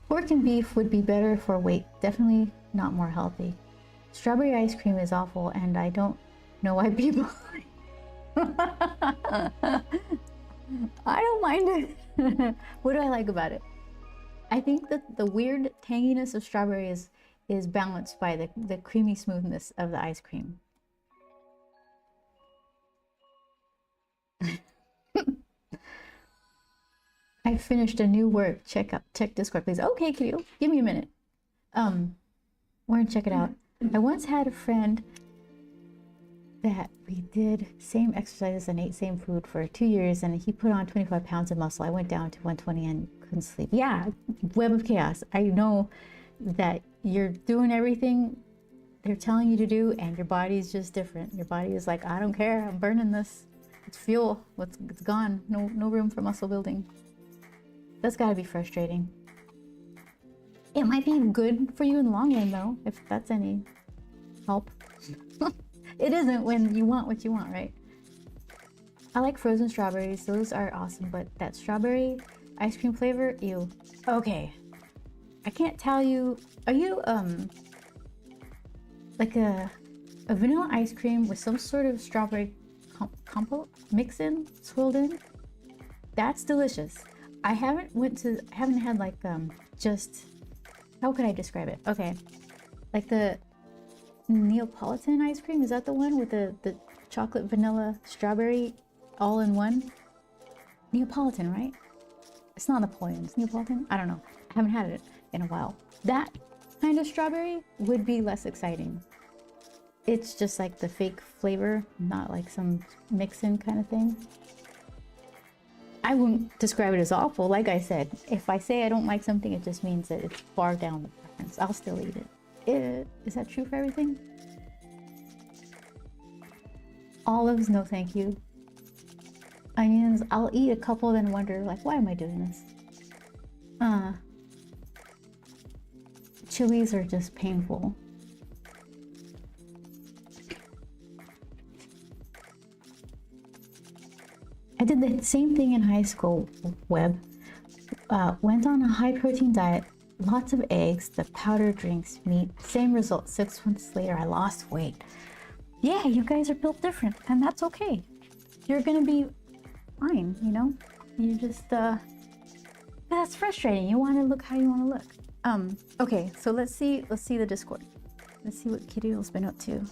Pork and beef would be better for weight. Definitely not more healthy. Strawberry ice cream is awful, and I don't know why people... I don't mind it. What do I like about it? I think that the weird tanginess of strawberry is balanced by the creamy smoothness of the ice cream. I finished a new work. Check Discord, please. Okay, Kirill, give me a minute. We're gonna check it out. I once had a friend that we did same exercises and ate same food for 2 years, and he put on 25 pounds of muscle. I went down to 120 and couldn't sleep. Yeah, web of chaos. I know that you're doing everything they're telling you to do, and your body's just different. Your body is like, I don't care, I'm burning this. It's fuel. It's gone. No room for muscle building. That's gotta be frustrating. It might be good for you in the long run though, if that's any help. It isn't when you want what you want, right? I like frozen strawberries. Those are awesome, but that strawberry ice cream flavor, ew. Okay. I can't tell you, are you like a vanilla ice cream with some sort of strawberry compote mix in, swirled in? That's delicious. I haven't had like just, how could I describe it? Okay, like the Neapolitan ice cream, is that the one with the chocolate, vanilla, strawberry all in one? Neapolitan, right? It's not Napoleon, it's Neapolitan? I don't know. I haven't had it in a while. That kind of strawberry would be less exciting. It's just like the fake flavor, not like some mix-in kind of thing. I wouldn't describe it as awful. Like I said, if I say I don't like something, it just means that it's far down the preference. I'll still eat it. Is that true for everything? Olives, no thank you. Onions, I'll eat a couple then wonder, like, why am I doing this? Chilies are just painful. did the same thing in high school, Web. Went on a high protein diet, lots of eggs, the powdered drinks, meat. Same result. 6 months later, I lost weight. Yeah, you guys are built different, and that's okay. You're gonna be fine, you know? You just, that's frustrating. You want to look how you want to look. Okay, so let's see the Discord. Let's see what Kirill's been up to.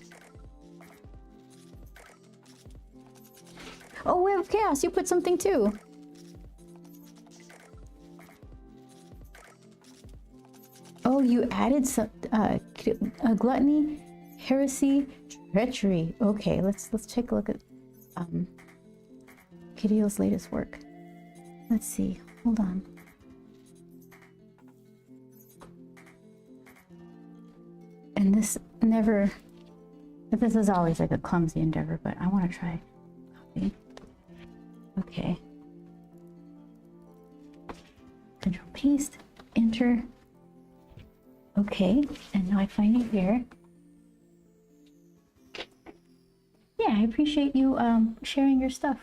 Oh, we have Chaos. You put something too. Oh, you added some gluttony, heresy, treachery. Okay, let's take a look at Kirill's latest work. Let's see. Hold on. And this is always like a clumsy endeavor, but I want to try. Copy. Okay. Control paste, enter. Okay, and now I find it here. Yeah, I appreciate you sharing your stuff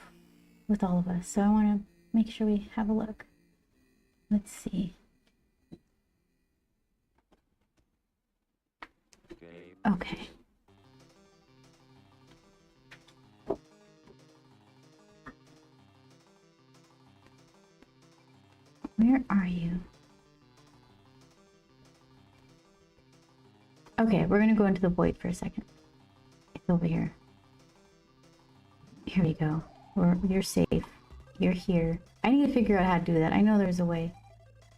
with all of us. So I want to make sure we have a look. Let's see. Okay. Where are you? Okay, we're gonna go into the void for a second. It's over here. Here we go. You're safe. You're here. I need to figure out how to do that. I know there's a way.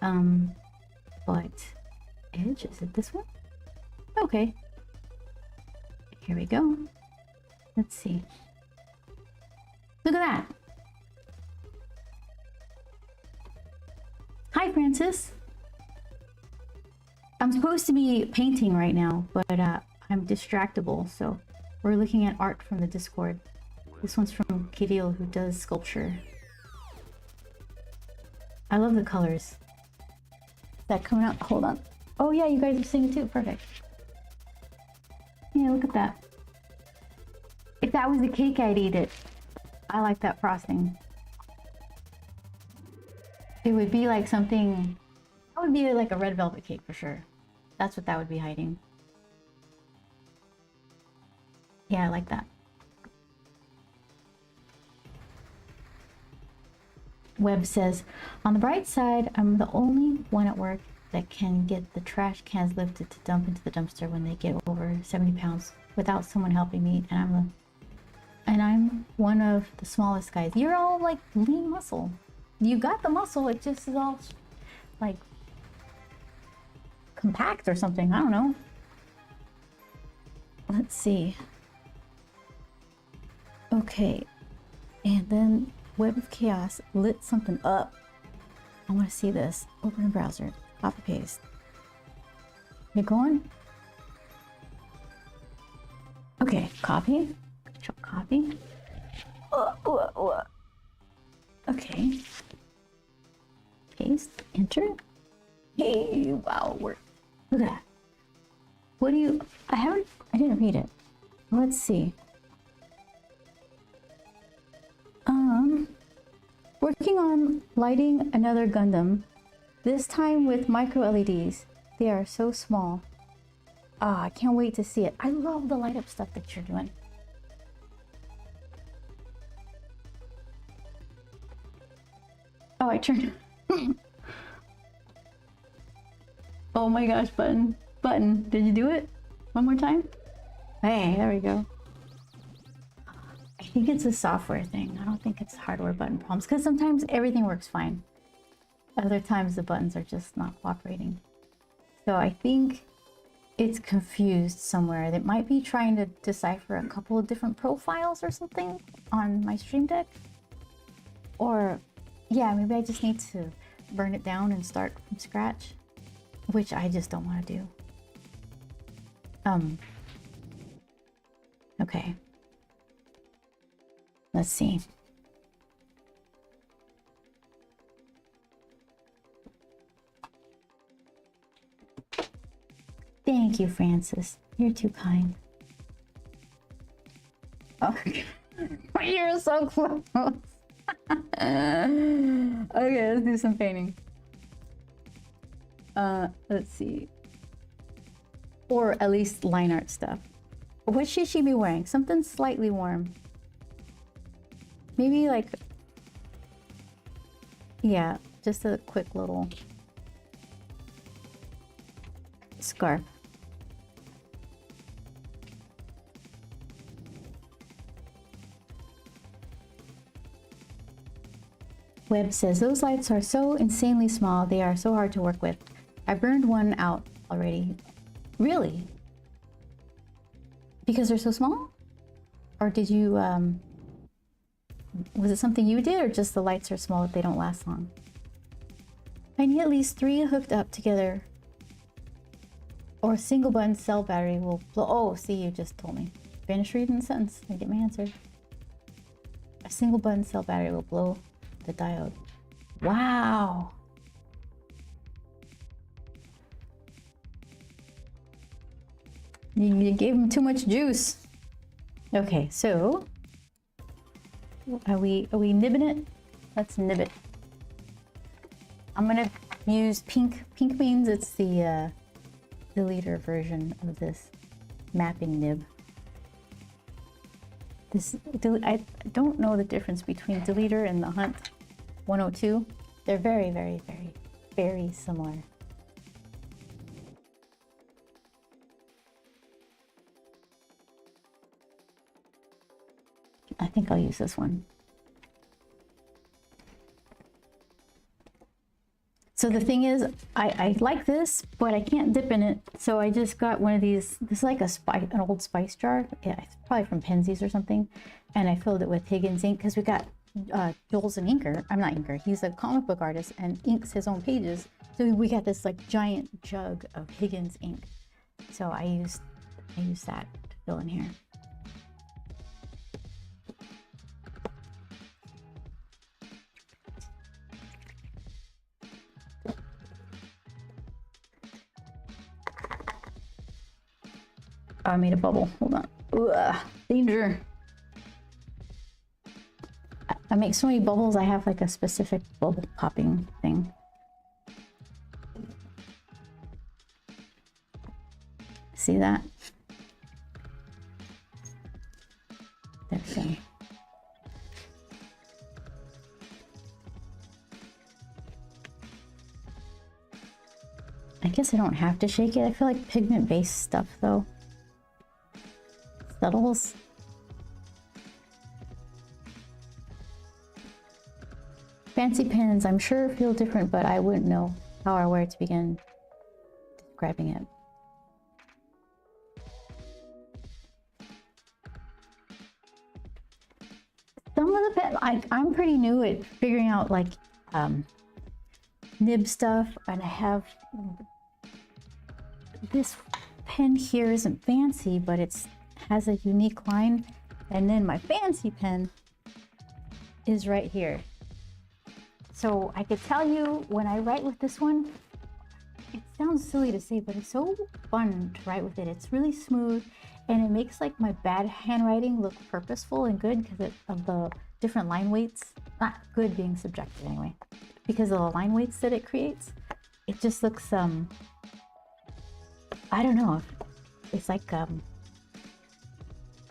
But edge, is it this one? Okay. Here we go. Let's see. Look at that. Hi, Francis. I'm supposed to be painting right now, but I'm distractible, so we're looking at art from the Discord. This one's from Kirill, who does sculpture. I love the colors. Is that coming out? Hold on. Oh yeah, you guys are singing too. Perfect. Yeah, look at that. If that was a cake, I'd eat it. I like that frosting. It would be like something... That would be like a red velvet cake for sure. That's what that would be hiding. Yeah, I like that. Webb says, on the bright side, I'm the only one at work that can get the trash cans lifted to dump into the dumpster when they get over 70 pounds without someone helping me, and I'm one of the smallest guys. You're all like lean muscle. You got the muscle, it just is all like compact or something. I don't know. Let's see. Okay, and then Web of Chaos lit something up. I want to see this. Open a browser. Copy paste. You're going? Okay, copy. Control copy. Okay. Paste. Enter. Hey, wow, work. Look at that. What do you... I didn't read it. Let's see. Working on lighting another Gundam. This time with micro LEDs. They are so small. Ah, I can't wait to see it. I love the light up stuff that you're doing. Oh, I turned... Oh my gosh, button. Button, did you do it? One more time? Hey, there we go. I think it's a software thing. I don't think it's hardware button problems, because sometimes everything works fine. Other times the buttons are just not cooperating. So I think it's confused somewhere. That might be trying to decipher a couple of different profiles or something on my Stream Deck. Or, yeah, maybe I just need to burn it down and start from scratch, which I just don't want to do. Okay. Let's see. Thank you, Francis. You're too kind. Oh, you're so close. Okay, let's do some painting. Let's see. Or at least line art stuff. What should she be wearing? Something slightly warm. Maybe like, yeah, just a quick little scarf. Webb says, those lights are so insanely small. They are so hard to work with. I burned one out already. Really? Because they're so small? Or did you, was it something you did, or just the lights are small, they don't last long? I need at least 3 hooked up together, or a single button cell battery will blow. Oh, see, you just told me. Finish reading the sentence. I get my answer. A single button cell battery will blow the diode. Wow. You gave him too much juice. Okay, so are we nibbing it? Let's nib it. I'm gonna use pink. Pink means it's the deleter version of this mapping nib. I don't know the difference between deleter and the Hunt 102. They're very, very, very, very similar. I think I'll use this one. So the thing is, I like this, but I can't dip in it. So I just got one of these. This is like an old spice jar. Yeah, it's probably from Penzies or something. And I filled it with Higgins ink because we got Joel's an inker. I'm not inker. He's a comic book artist and inks his own pages. So we got this like giant jug of Higgins ink. So I used that to fill in here. Oh, I made a bubble. Hold on. Ugh, danger. I make so many bubbles, I have like a specific bubble popping thing. See that? There we go. I guess I don't have to shake it. I feel like pigment-based stuff though settles. Fancy pens, I'm sure feel different, but I wouldn't know how or where to begin describing it. Some of the pen, I'm pretty new at figuring out like nib stuff, and I have this pen here isn't fancy, but it's has a unique line, and then my fancy pen is right here. So I could tell you when I write with this one, it sounds silly to say, but it's so fun to write with it. It's really smooth, and it makes like my bad handwriting look purposeful and good because of the different line weights. Not good being subjective anyway, because of the line weights that it creates. It just looks I don't know, it's like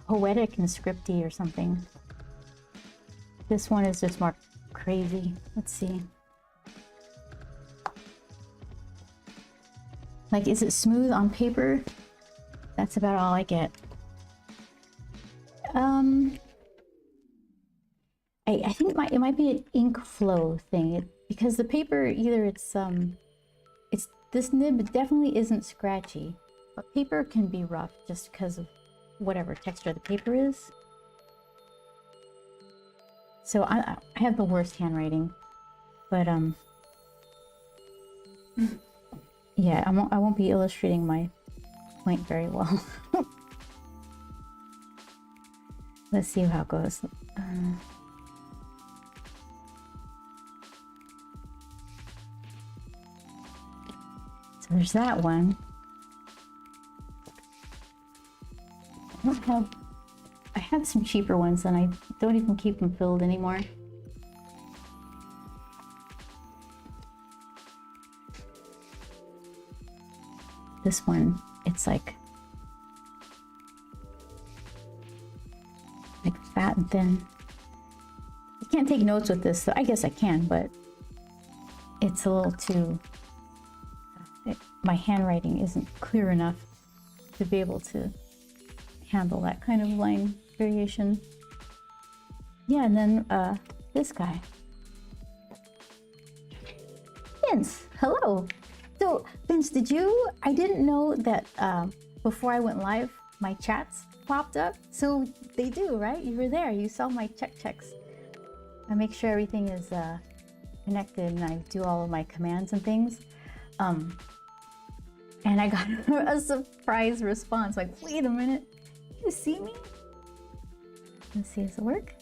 poetic and scripty or something. This one is just more crazy. Let's see. Like, is it smooth on paper? That's about all I get. I think it might be an ink flow thing, because the paper, either it's this nib definitely isn't scratchy, but paper can be rough just because of whatever texture the paper is. So I have the worst handwriting, but yeah, I won't be illustrating my point very well. Let's see how it goes. So there's that one. I don't have. I had some cheaper ones, and I don't even keep them filled anymore. This one, it's like fat and thin. You can't take notes with this, so I guess I can, but it's a little too, my handwriting isn't clear enough to be able to handle that kind of line variation. Yeah, and then this guy. Vince, hello. So Vince, I didn't know that before I went live, my chats popped up. So they do, right? You were there, you saw my checks. I make sure everything is connected and I do all of my commands and things. And I got a surprise response, like, wait a minute, you see me? Let's see, does it work?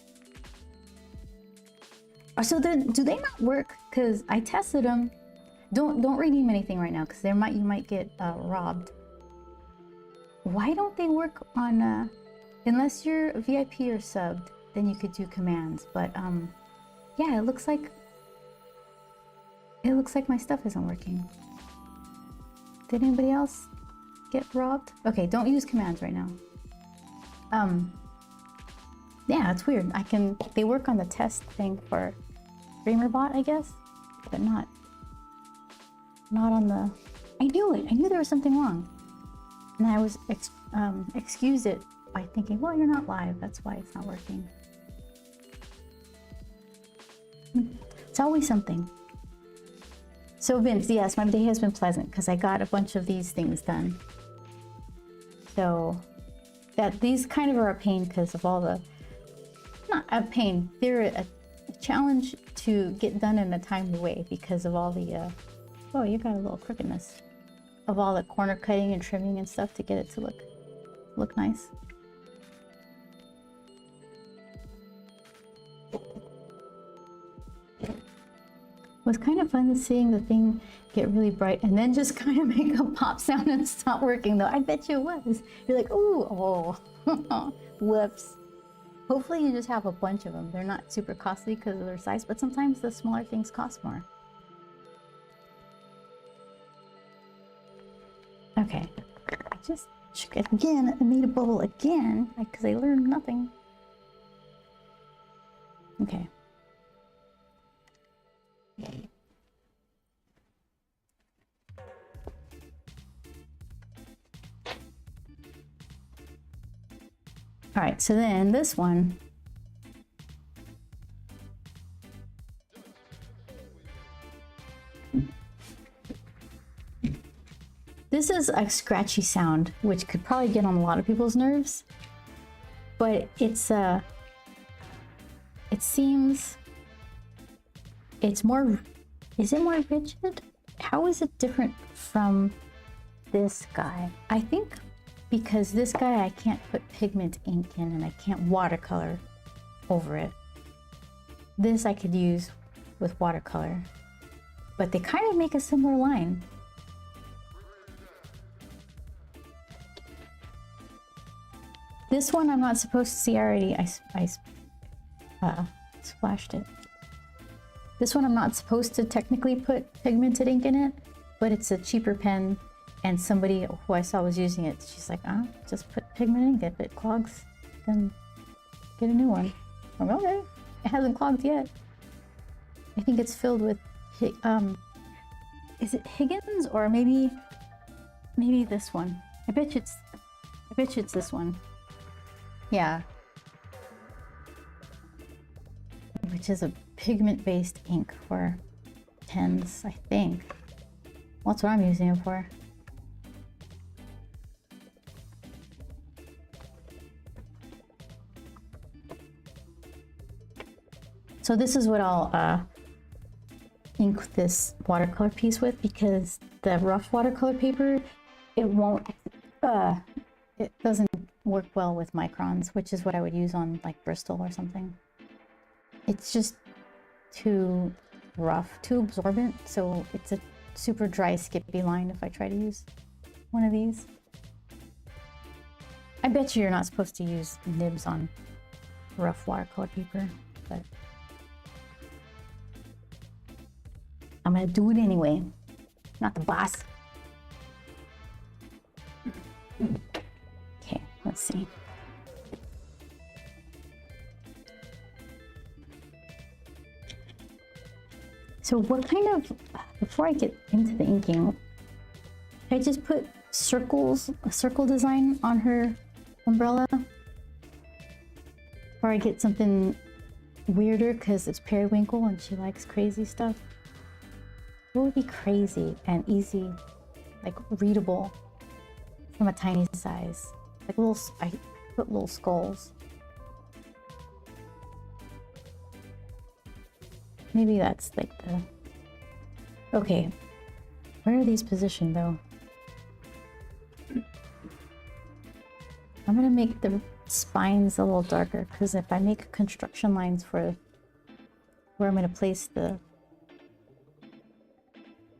So then, do they not work? Because I tested them. Don't redeem anything right now, because you might get robbed. Why don't they work on unless you're VIP or subbed, then you could do commands. But yeah, it looks like my stuff isn't working. Did anybody else get robbed? Okay, don't use commands right now. Yeah, it's weird. They work on the test thing for StreamerBot, I guess, but not on the. I knew it. I knew there was something wrong, and I was excused it by thinking, well, you're not live. That's why it's not working. It's always something. So Vince, yes, my day has been pleasant because I got a bunch of these things done. So these kind of are a pain because of all the, not a pain, they're a challenge to get done in a timely way because of all the, oh, you got a little crookedness of all the corner cutting and trimming and stuff to get it to look nice. It was kind of fun seeing the thing get really bright and then just kind of make a pop sound and stop working, though. I bet you it was. You're like, ooh, oh, whoops. Hopefully you just have a bunch of them. They're not super costly because of their size, but sometimes the smaller things cost more. Okay, I just shook it again. I made a bubble again because I learned nothing. Okay. All right, so then this one, this is a scratchy sound, which could probably get on a lot of people's nerves, but it seems it's more, is it more rigid? How is it different from this guy? I think because this guy I can't put pigment ink in and I can't watercolor over it. This I could use with watercolor, but they kind of make a similar line. This one I'm not supposed to see already. I splashed it. This one I'm not supposed to technically put pigmented ink in it, but it's a cheaper pen, and somebody who I saw was using it, she's like, oh, just put pigment ink. If it clogs, then get a new one. I'm like, okay, it hasn't clogged yet. I think it's filled with, is it Higgins or maybe this one? I bet you it's this one. Yeah. Which is a pigment-based ink for pens, I think. Well, that's what I'm using it for. So this is what I'll ink this watercolor piece with, because the rough watercolor paper, it doesn't work well with microns, which is what I would use on like Bristol or something. It's just too rough, too absorbent, so it's a super dry skippy line if I try to use one of these. I bet you're not supposed to use nibs on rough watercolor paper, but I'm gonna do it anyway. Not the boss. Okay, let's see. So what kind of, before I get into the inking, I just put circles, a circle design on her umbrella? Or I get something weirder because it's periwinkle and she likes crazy stuff? What would be crazy and easy, like readable from a tiny size? Like little, I put little skulls. Maybe that's like the, okay. Where are these positioned though? I'm gonna make the spines a little darker because if I make construction lines for where I'm gonna place the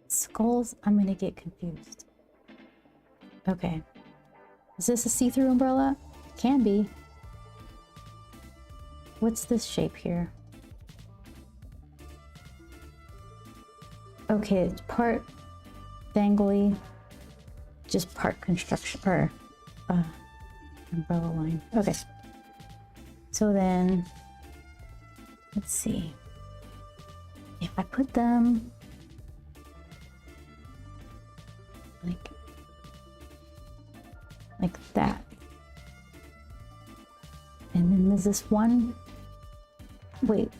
skulls, I'm gonna get confused. Okay. Is this a see-through umbrella? It can be. What's this shape here? Okay, it's part dangly, just part construction, or umbrella line. Okay. So then, let's see. If I put them like that. And then there's this one, wait.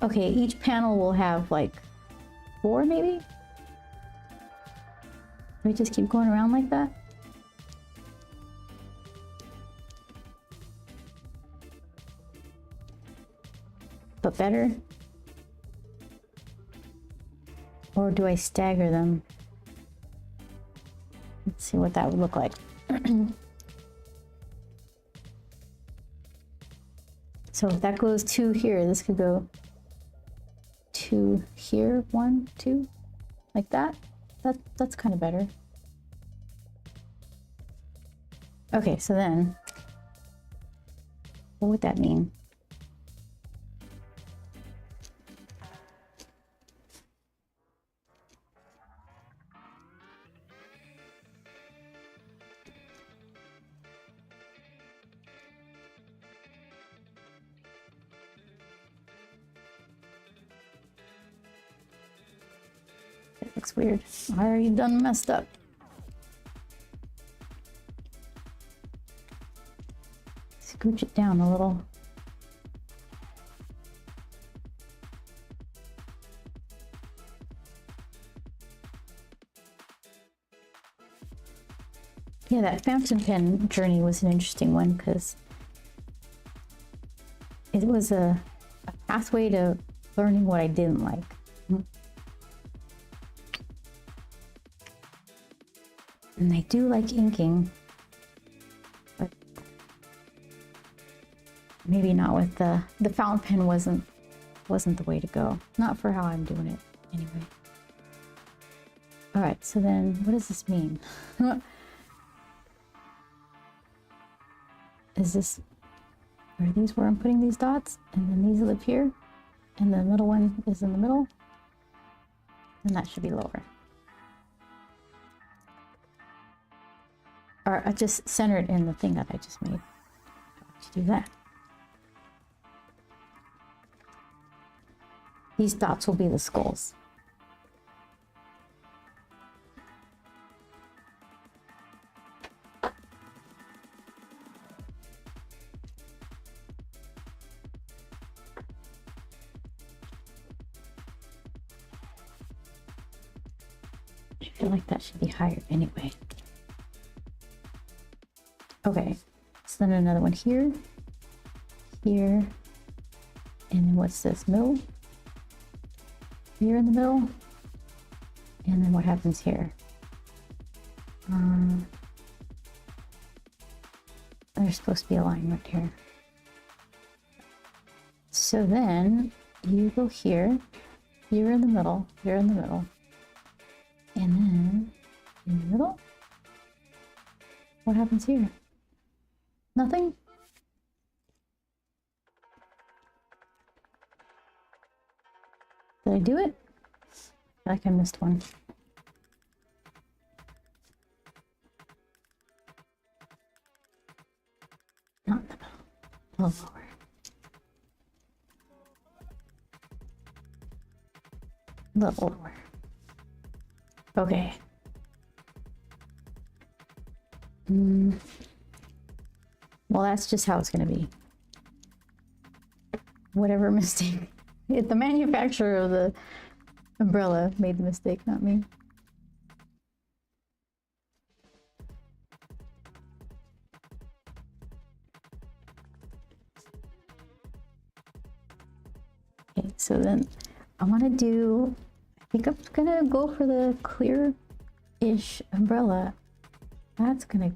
Okay, each panel will have like 4 maybe? We just keep going around like that? But better? Or do I stagger them? Let's see what that would look like. So if that goes 2 here, this could go 2 here, 1, 2, like that. That's kind of better. Okay, so then, what would that mean? Looks weird. I already done messed up. Scooch it down a little. Yeah, that fountain pen journey was an interesting one because it was a pathway to learning what I didn't like. And I do like inking, but maybe not with the fountain pen wasn't the way to go. Not for how I'm doing it anyway. All right, so then what does this mean? Is this, are these where I'm putting these dots? And then these live here, and the middle one is in the middle, and that should be lower. Or I just center it in the thing that I just made. To do that. These dots will be the skulls. I feel like that should be higher anyway. Okay, so then another one here, here, and then what's this, middle? Here in the middle, and then what happens here? There's supposed to be a line right here. So then you go here, here in the middle, here in the middle, and then in the middle, what happens here? Nothing? Did I do it? I feel like I missed one. Not in the middle. A little lower. A little lower. Okay. Well, that's just how it's gonna be. Whatever mistake. The manufacturer of the umbrella made the mistake, not me. Okay, so then I want to do, I think I'm gonna go for the clear-ish umbrella. That's gonna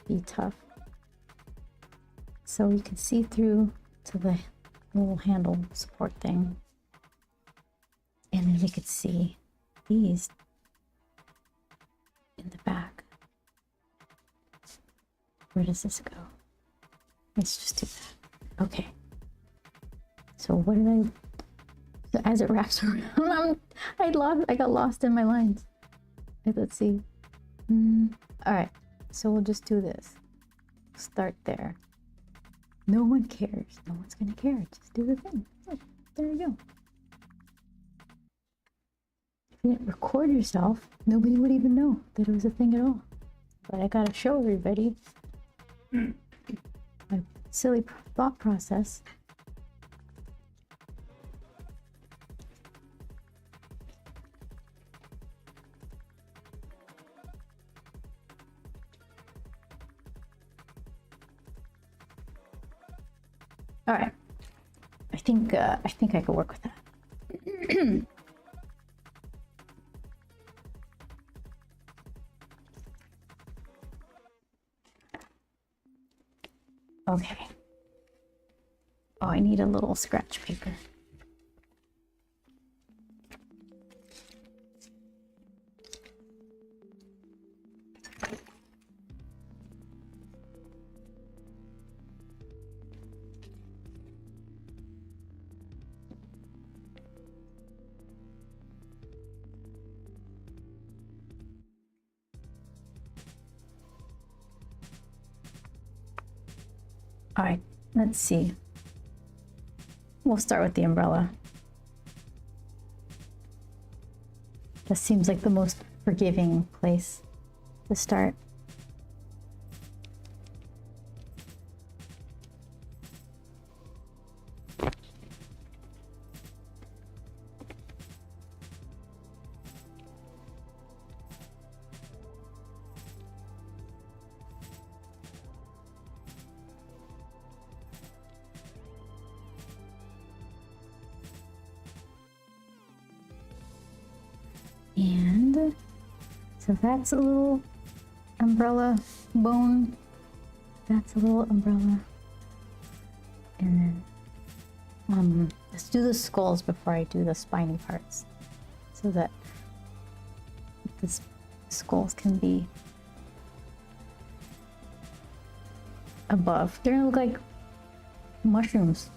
be tough. So you can see through to the little handle support thing. And then we could see these in the back. Where does this go? Let's just do that. Okay. So what did I... So as it wraps around, I got lost in my lines. Let's see. All right. So we'll just do this. Start there. No one cares. No one's gonna care. Just do the thing. Look, there you go. If you didn't record yourself, nobody would even know that it was a thing at all. But I gotta show everybody my silly thought process. All right, I think I could work with that. Okay. Oh, I need a little scratch paper. All right, let's see. We'll start with the umbrella. This seems like the most forgiving place to start. And so that's a little umbrella bone. That's a little umbrella. And then let's do the skulls before I do the spiny parts, so that the skulls can be above. They're gonna look like mushrooms.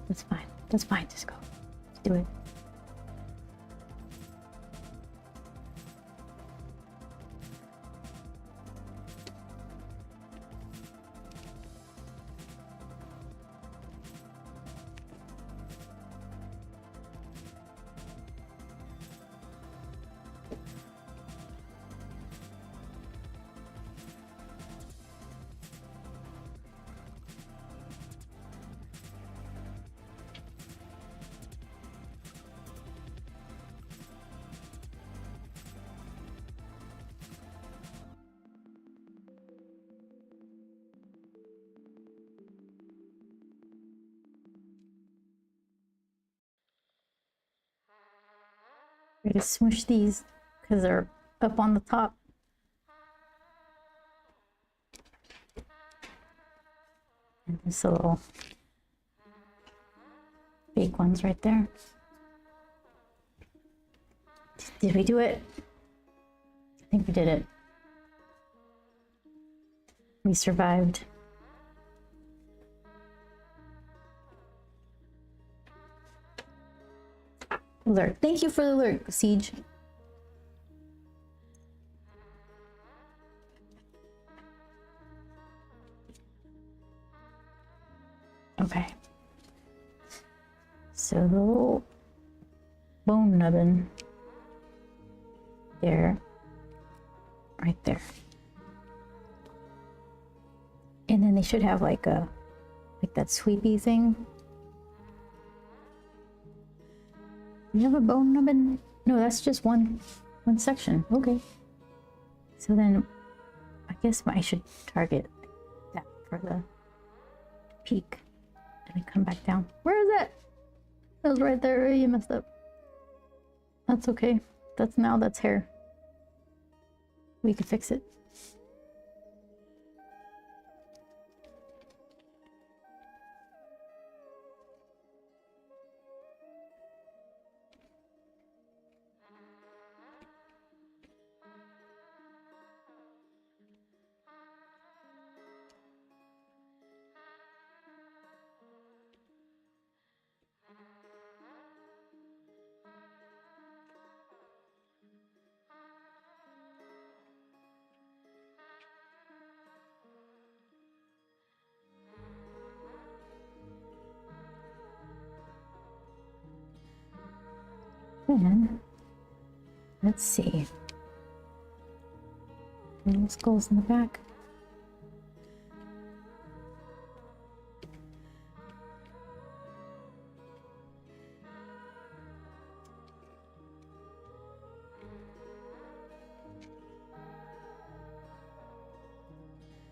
That's fine. That's fine. Just go. Just do it. We're gonna smoosh these because they're up on the top. And there's a little fake ones right there. Did we do it? I think we did it. We survived. Alert. Thank you for the alert, Siege. Okay. So the little bone nubbin there, right there. And then they should have like that sweepy thing. You have a bone nubbin? No, that's just one section. Okay. So then I guess I should target that for the peak and then come back down. Where is it? It was right there. You messed up. That's okay. That's hair. We could fix it. Then, let's see. Little skulls in the back.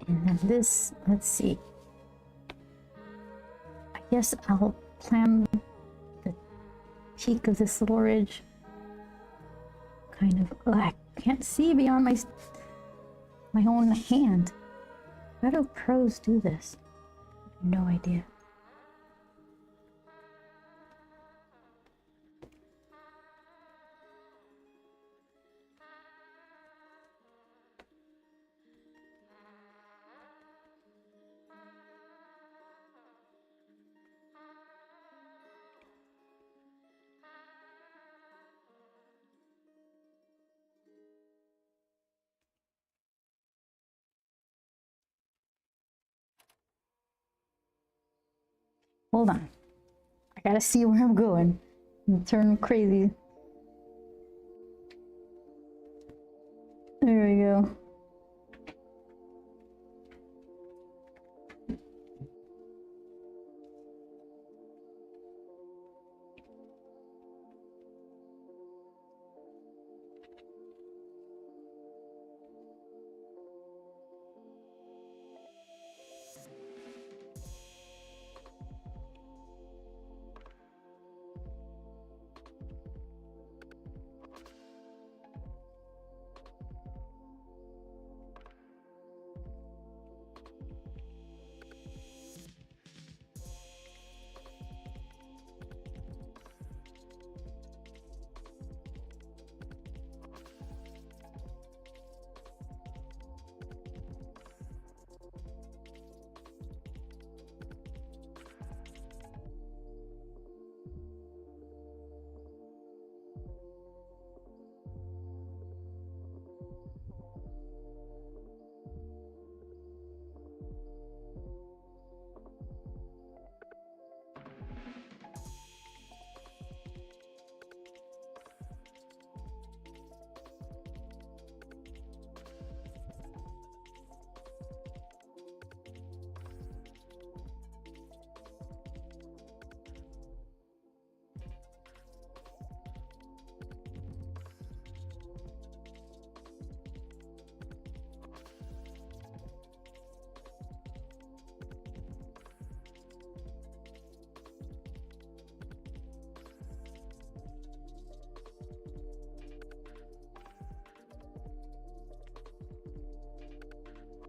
And then this, let's see. I guess I'll plan the peak of this little ridge. Kind of, I can't see beyond my own hand. How do pros do this? No idea. Hold on. I gotta see where I'm going. I'm turning crazy. There we go.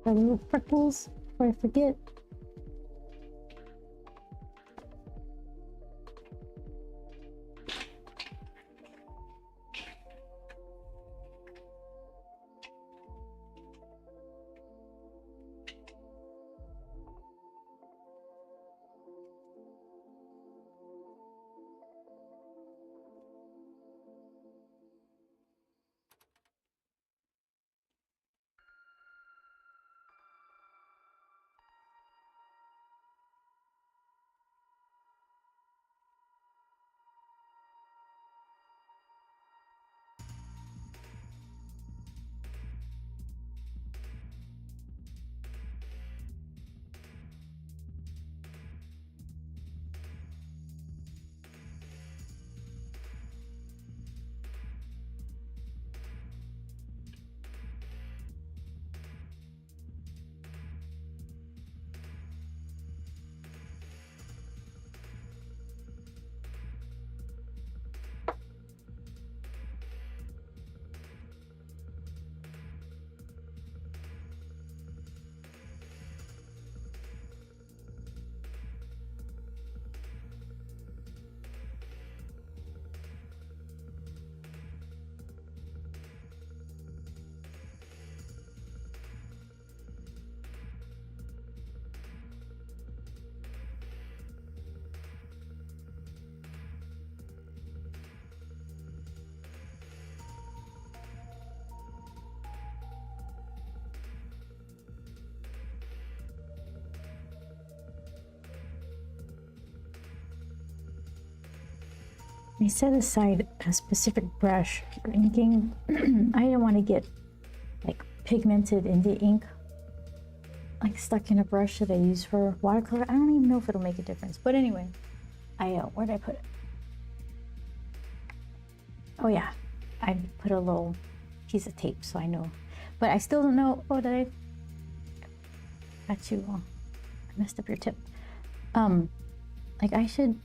The little freckles before I forget. I set aside a specific brush for inking. I didn't want to get like pigmented in the ink, like stuck in a brush that I use for watercolor. I don't even know if it'll make a difference. But anyway, where did I put it? Oh yeah, I put a little piece of tape so I know. But I still don't know. Oh, did I? Got you. I messed up your tip. Like I should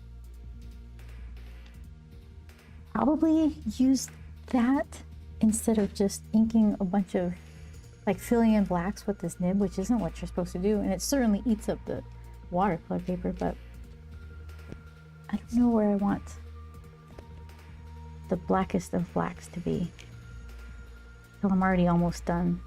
probably use that instead of just inking a bunch of, like filling in blacks with this nib, which isn't what you're supposed to do. And it certainly eats up the watercolor paper, but I don't know where I want the blackest of blacks to be. So I'm already almost done.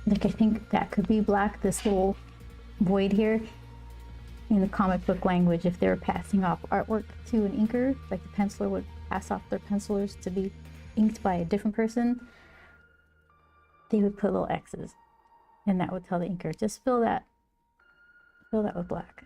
Like I think that could be black, this little void here. In the comic book language, if they were passing off artwork to an inker, like the penciler would pass off their pencilers to be inked by a different person, they would put little X's, and that would tell the inker, just fill that with black.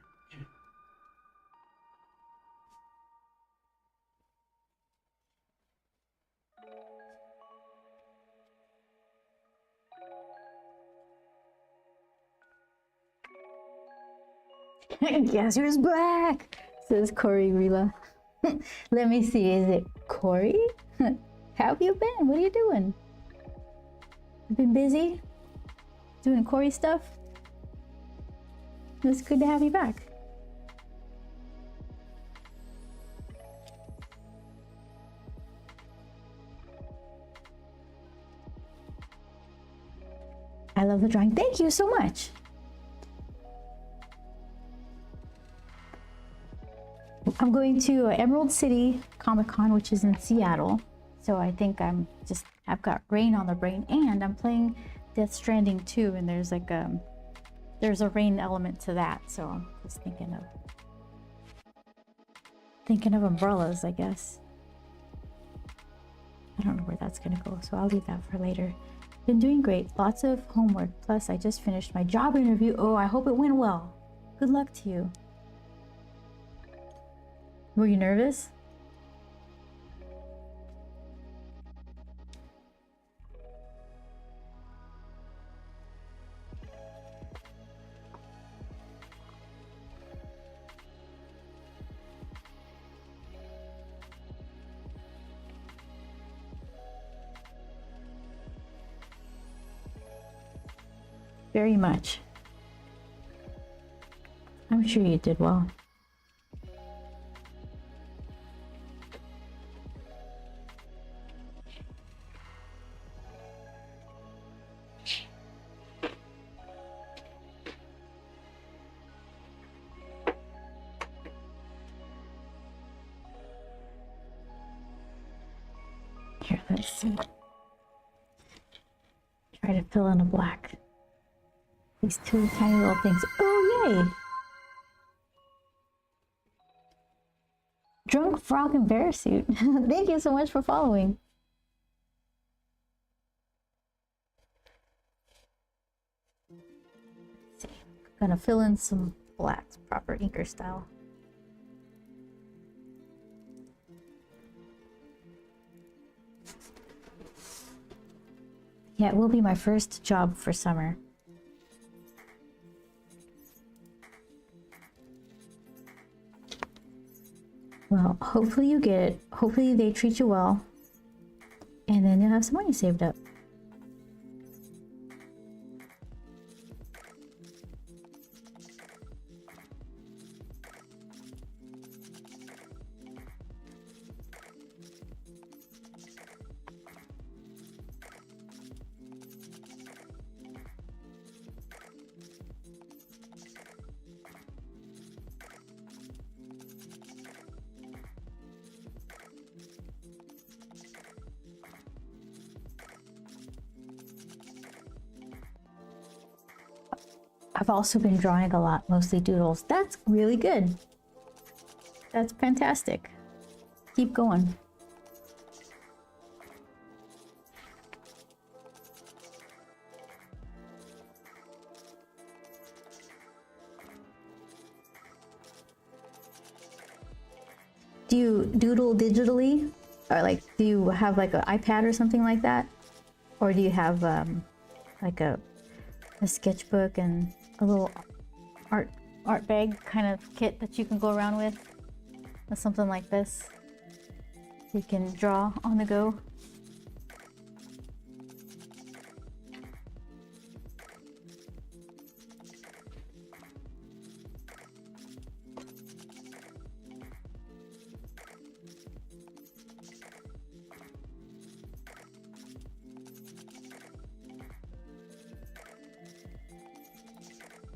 Guess who's back? Says Corey Rila. Let me see, is it Corey? How have you been? What are you doing? You've been busy? Doing Corey stuff? It's good to have you back. I love the drawing. Thank you so much. I'm going to Emerald City Comic Con, which is in Seattle. So I think I've got rain on the brain, and I'm playing Death Stranding 2, and there's like there's a rain element to that. So I'm just thinking of umbrellas, I guess. I don't know where that's gonna go, so I'll leave that for later. Been doing great, lots of homework. Plus I just finished my job interview. Oh, I hope it went well. Good luck to you. Were you nervous? Very much. I'm sure you did well. Here, let's see. Try to fill in a black. These two tiny little things. Oh, yay! Drunk Frog and Bear Suit. Thank you so much for following. Let's see. I'm gonna fill in some blacks, proper inker style. Yeah, it will be my first job for summer. Well, hopefully you get it. Hopefully they treat you well. And then you'll have some money saved up. I've also been drawing a lot, mostly doodles. That's really good. That's fantastic. Keep going. Do you doodle digitally? Or like, do you have like an iPad or something like that? Or do you have like a sketchbook and a little art bag kind of kit that you can go around with? Or something like this. You can draw on the go.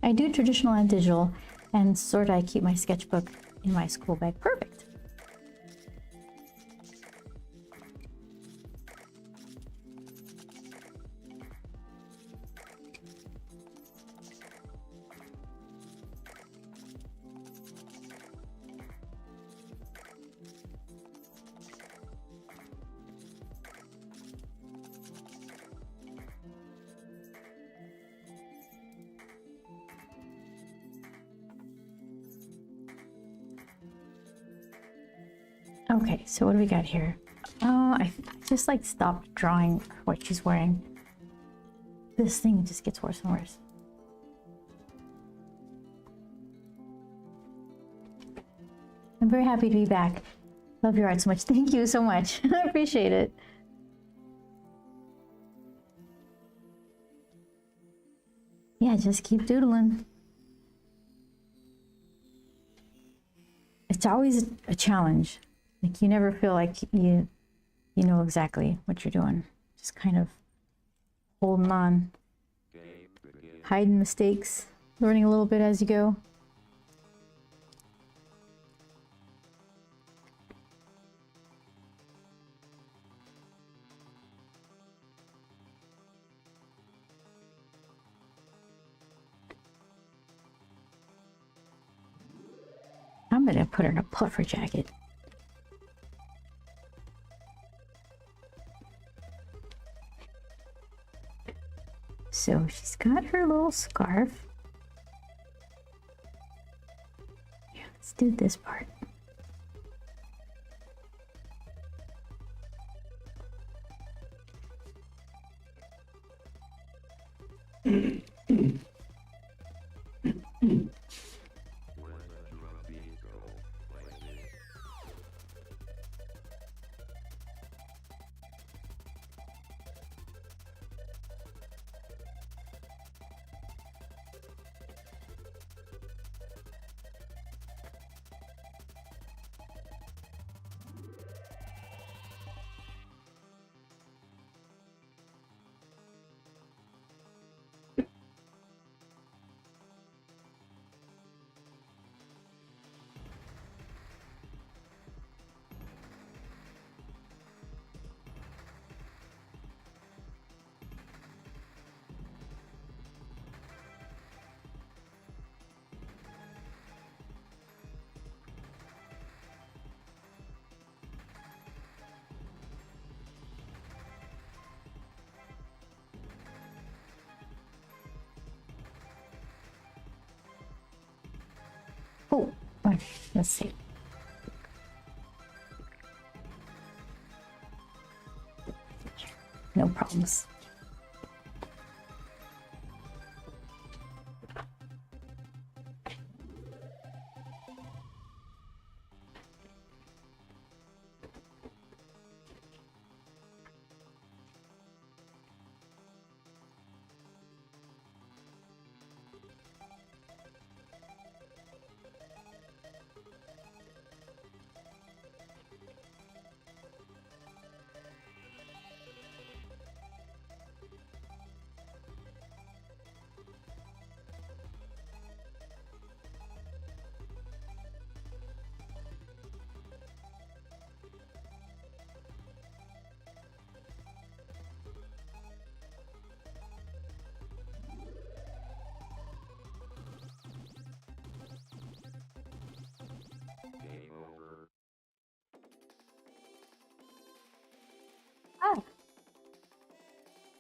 I do traditional and digital, and sort of I keep my sketchbook in my school bag. Perfect. Okay, so what do we got here? I just like stopped drawing what she's wearing. This thing just gets worse and worse. I'm very happy to be back. Love your art so much. Thank you so much. I appreciate it. Yeah, just keep doodling. It's always a challenge. Like you never feel like you know exactly what you're doing. Just kind of holding on, hiding mistakes, learning a little bit as you go. I'm gonna put her in a puffer jacket. So she's got her little scarf. Yeah, let's do this part. Oh, let's see. No problems.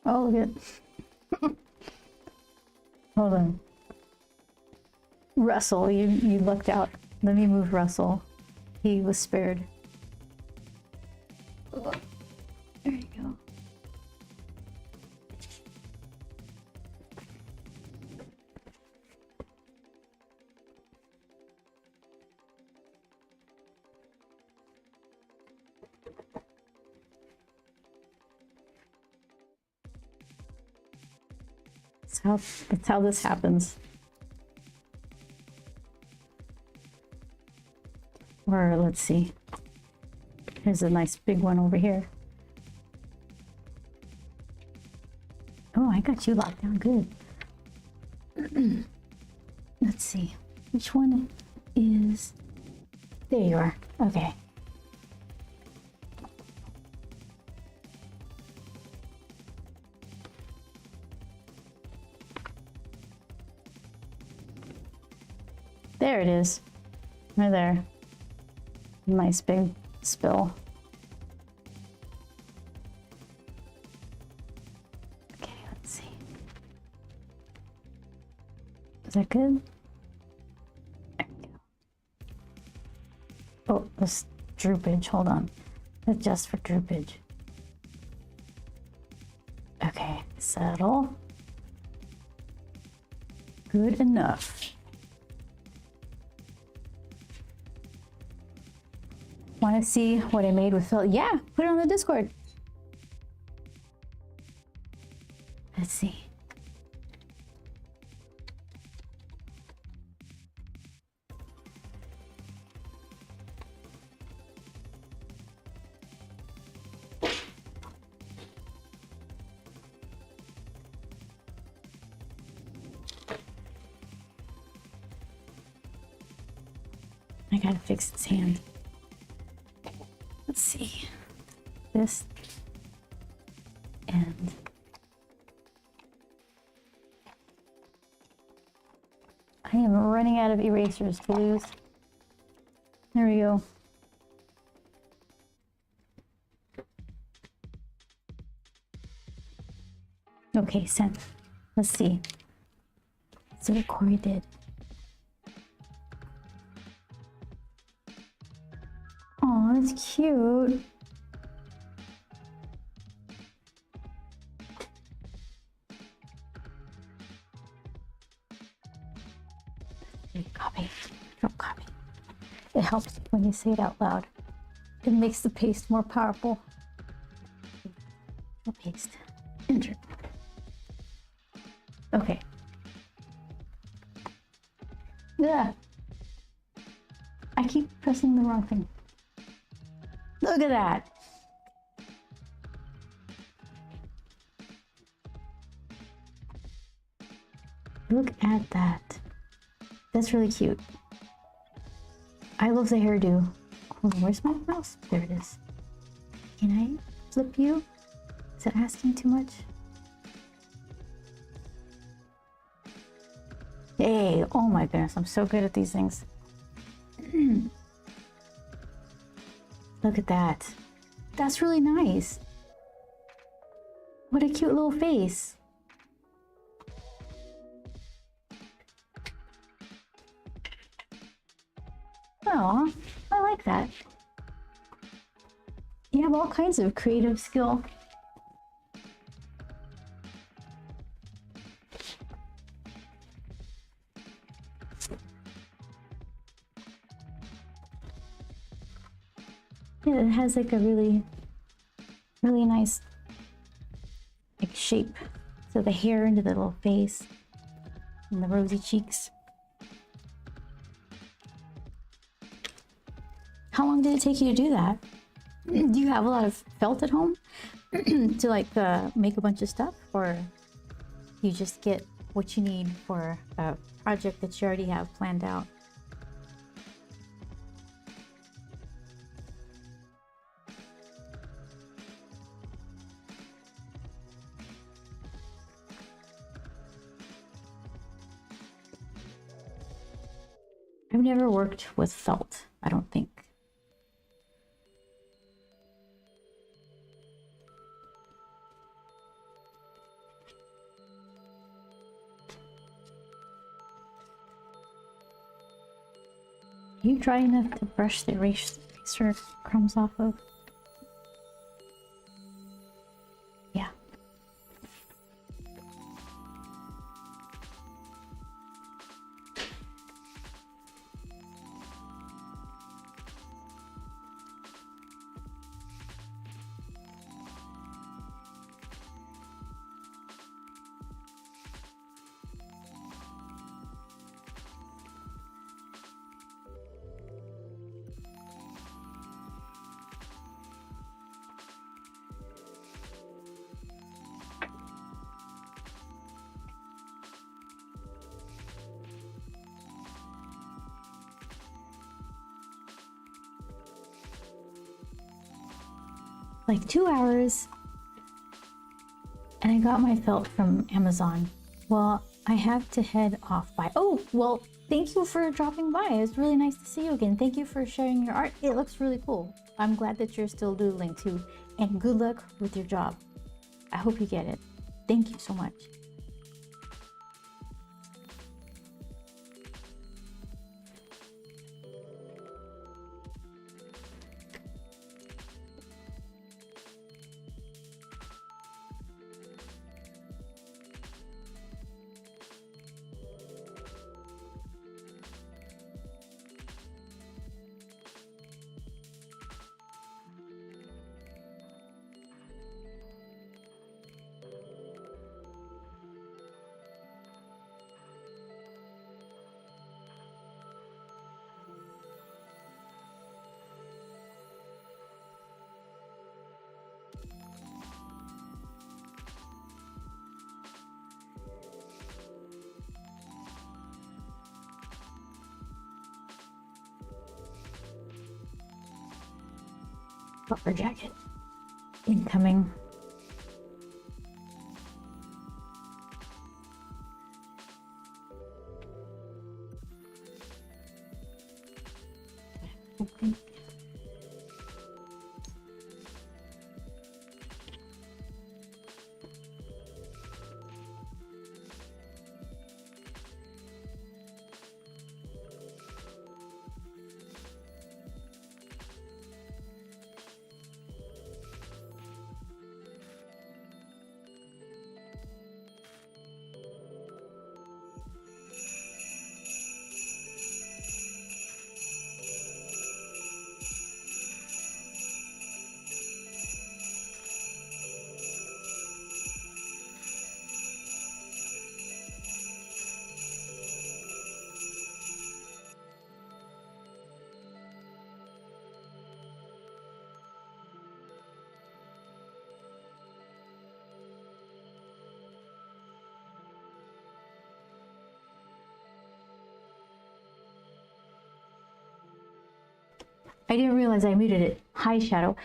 Oh, good. Hold on. Russell, you lucked out. Let me move Russell. He was spared. There you go. That's how this happens. Or let's see. Here's a nice big one over here. Oh, I got you locked down good. Let's see. Which one is... There you are. Okay. There it is. Right there. Nice big spill. Okay, let's see. Is that good? There we go. Oh, this droopage. Hold on. Adjust for droopage. Okay, settle. Good enough. Want to see what I made with Phil? Yeah, put it on the Discord. Let's see. I gotta fix his hand. Let's see. This and I am running out of erasers to lose. There we go. Okay, sent. Let's see. So what Corey did. Oh, that's cute. Copy. Don't copy. It helps when you say it out loud. It makes the paste more powerful. No paste. Enter. Okay. Yeah. I keep pressing the wrong thing. Look at that. Look at that. That's really cute. I love the hairdo. Hold on, where's my mouse? There it is. Can I flip you? Is it asking too much? Hey, oh my goodness, I'm so good at these things. Look at that. That's really nice. What a cute little face. Aw, I like that. You have all kinds of creative skill. Yeah, it has like a really nice like shape. So the hair into the little face and the rosy cheeks. How long did it take you to do that? Do you have a lot of felt at home to like make a bunch of stuff, or you just get what you need for a project that you already have planned out? I've never worked with felt, I don't think. you dry enough to brush the eraser crumbs off of? Yeah. Like 2 hours, and I got my felt from Amazon. Well, I have to head off by. Oh, well, thank you for dropping by. It's really nice to see you again. Thank you for sharing your art. It looks really cool. I'm glad that you're still doodling too, and good luck with your job. I hope you get it. Thank you so much. Puffer jacket incoming. Okay. I didn't realize I muted it. Hi, Shadow.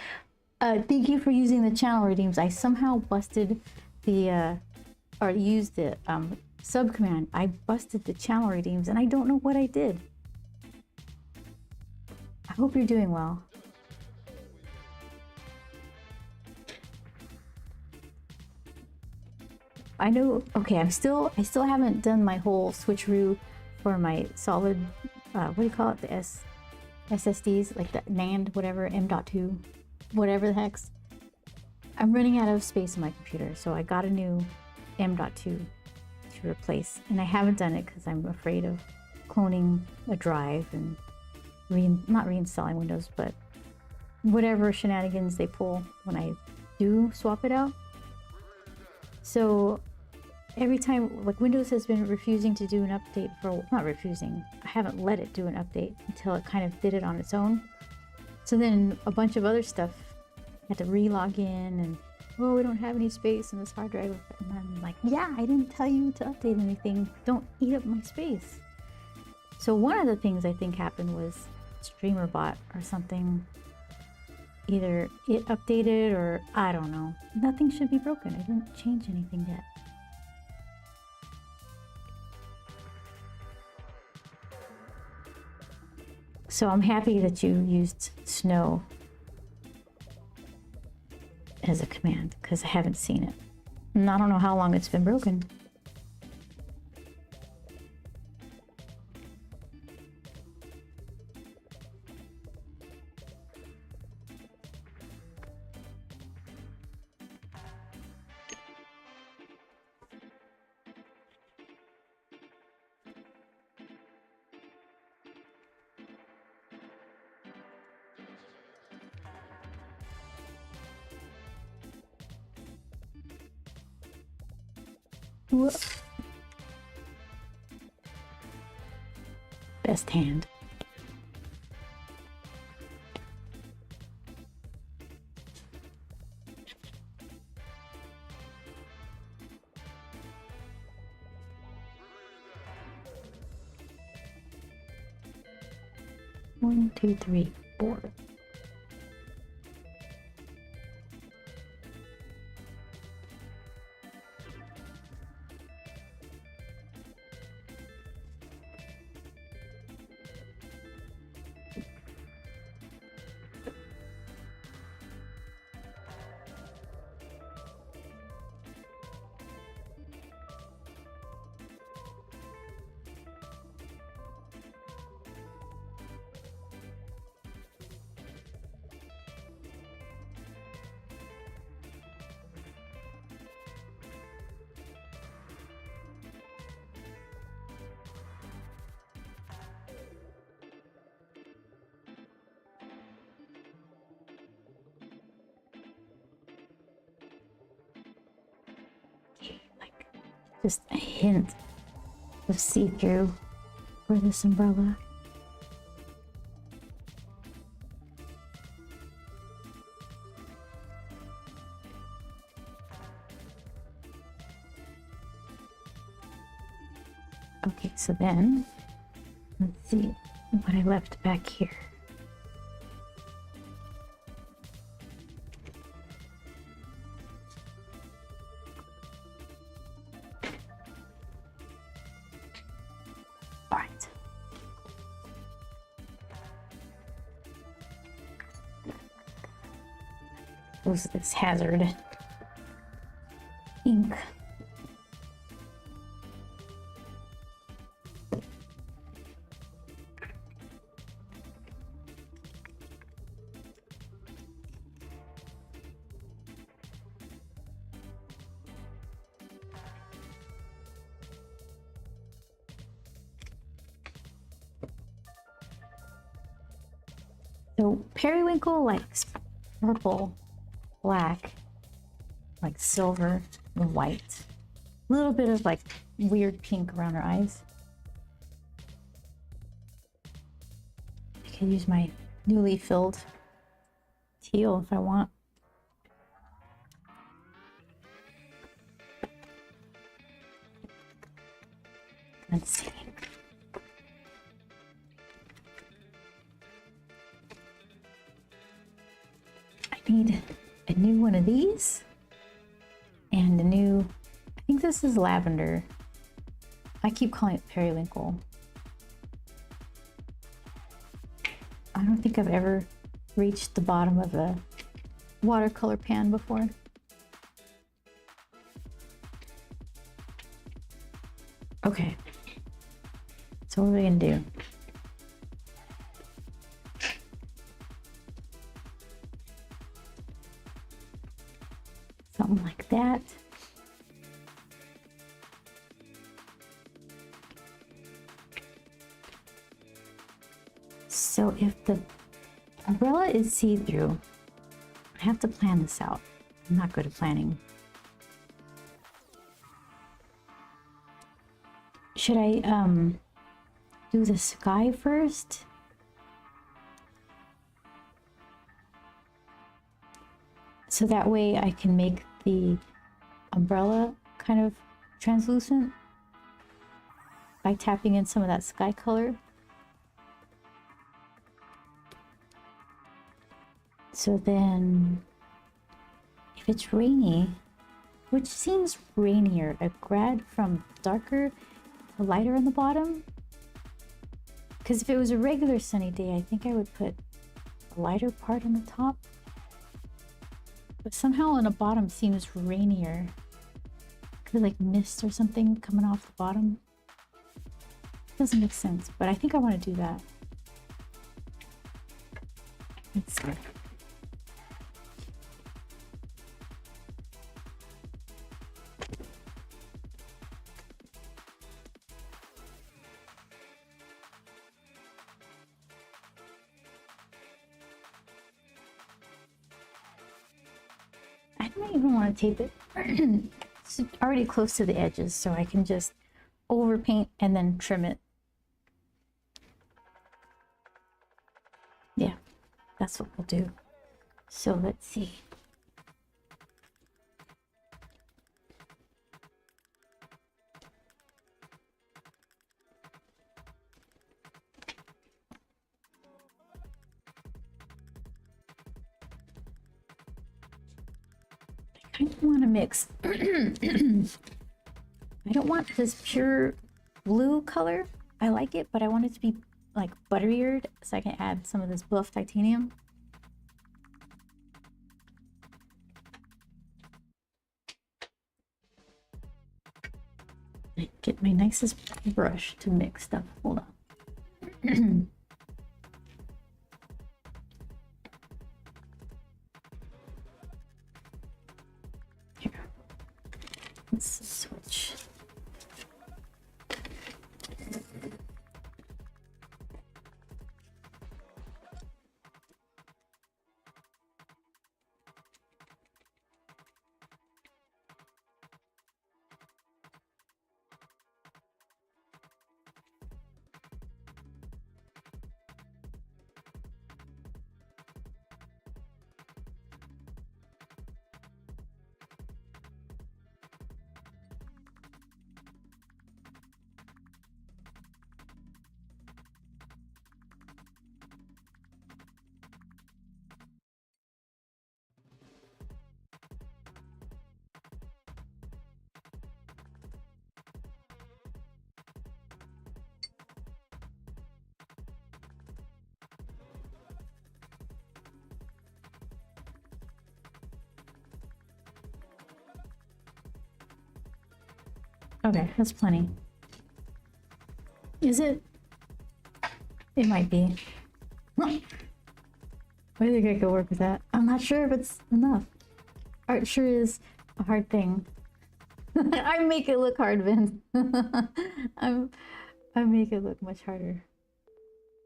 Thank you for using the channel redeems. I somehow busted the, or used the sub command. I busted the channel redeems and I don't know what I did. I hope you're doing well. I know, okay, I still haven't done my whole switcheroo for my solid, what do you call it? The SSDs, like the NAND, whatever, M.2, whatever the hex. I'm running out of space on my computer, so I got a new M.2 to replace, and I haven't done it because I'm afraid of cloning a drive and not reinstalling Windows, but whatever shenanigans they pull when I do swap it out. So every time, like, Windows has been refusing to do an update for, not refusing, I haven't let it do an update until it kind of did it on its own. So then a bunch of other stuff had to re-log in and, oh, we don't have any space in this hard drive. And I'm like, yeah, I didn't tell you to update anything. Don't eat up my space. So one of the things I think happened was StreamerBot or something. Either it updated or I don't know. Nothing should be broken. I didn't change anything yet. So I'm happy that you used snow as a command because I haven't seen it. And I don't know how long it's been broken. Whoa. Best hand. One, two, three, four. Like just a hint of see-through for this umbrella. Okay, so then let's see what I left back here. All right. This hazard ink. So periwinkle likes purple, black, like silver and white. A little bit of like weird pink around her eyes. I can use my newly filled teal if I want. Let's see. I need a new one of these and a new, I think this is lavender. I keep calling it periwinkle. I don't think I've ever reached the bottom of a watercolor pan before. Okay, so what are we gonna do? Something like that. So if the umbrella is see-through, I have to plan this out. I'm not good at planning. Should I do the sky first? So that way I can make the umbrella kind of translucent by tapping in some of that sky color. So then if it's rainy, which seems rainier, a grad from darker to lighter on the bottom. Because if it was a regular sunny day, I think I would put a lighter part on the top. But somehow on the bottom seems rainier. Could be like mist or something coming off the bottom. Doesn't make sense, but I think I want to do that. Let's see. I don't even want to tape it It's already close to the edges, so I can just overpaint and then trim it. Yeah, that's what we'll do. So let's see. I kind of want to mix. I don't want this pure blue color. I like it, but I want it to be like buttery-eared so I can add some of this buff titanium. Get my nicest brush to mix stuff. Hold on. Here. Let's switch. Okay, that's plenty. Is it? It might be. I think I could work with that. I'm not sure if it's enough. Art sure is a hard thing. I make it look hard, Vince. I make it look much harder.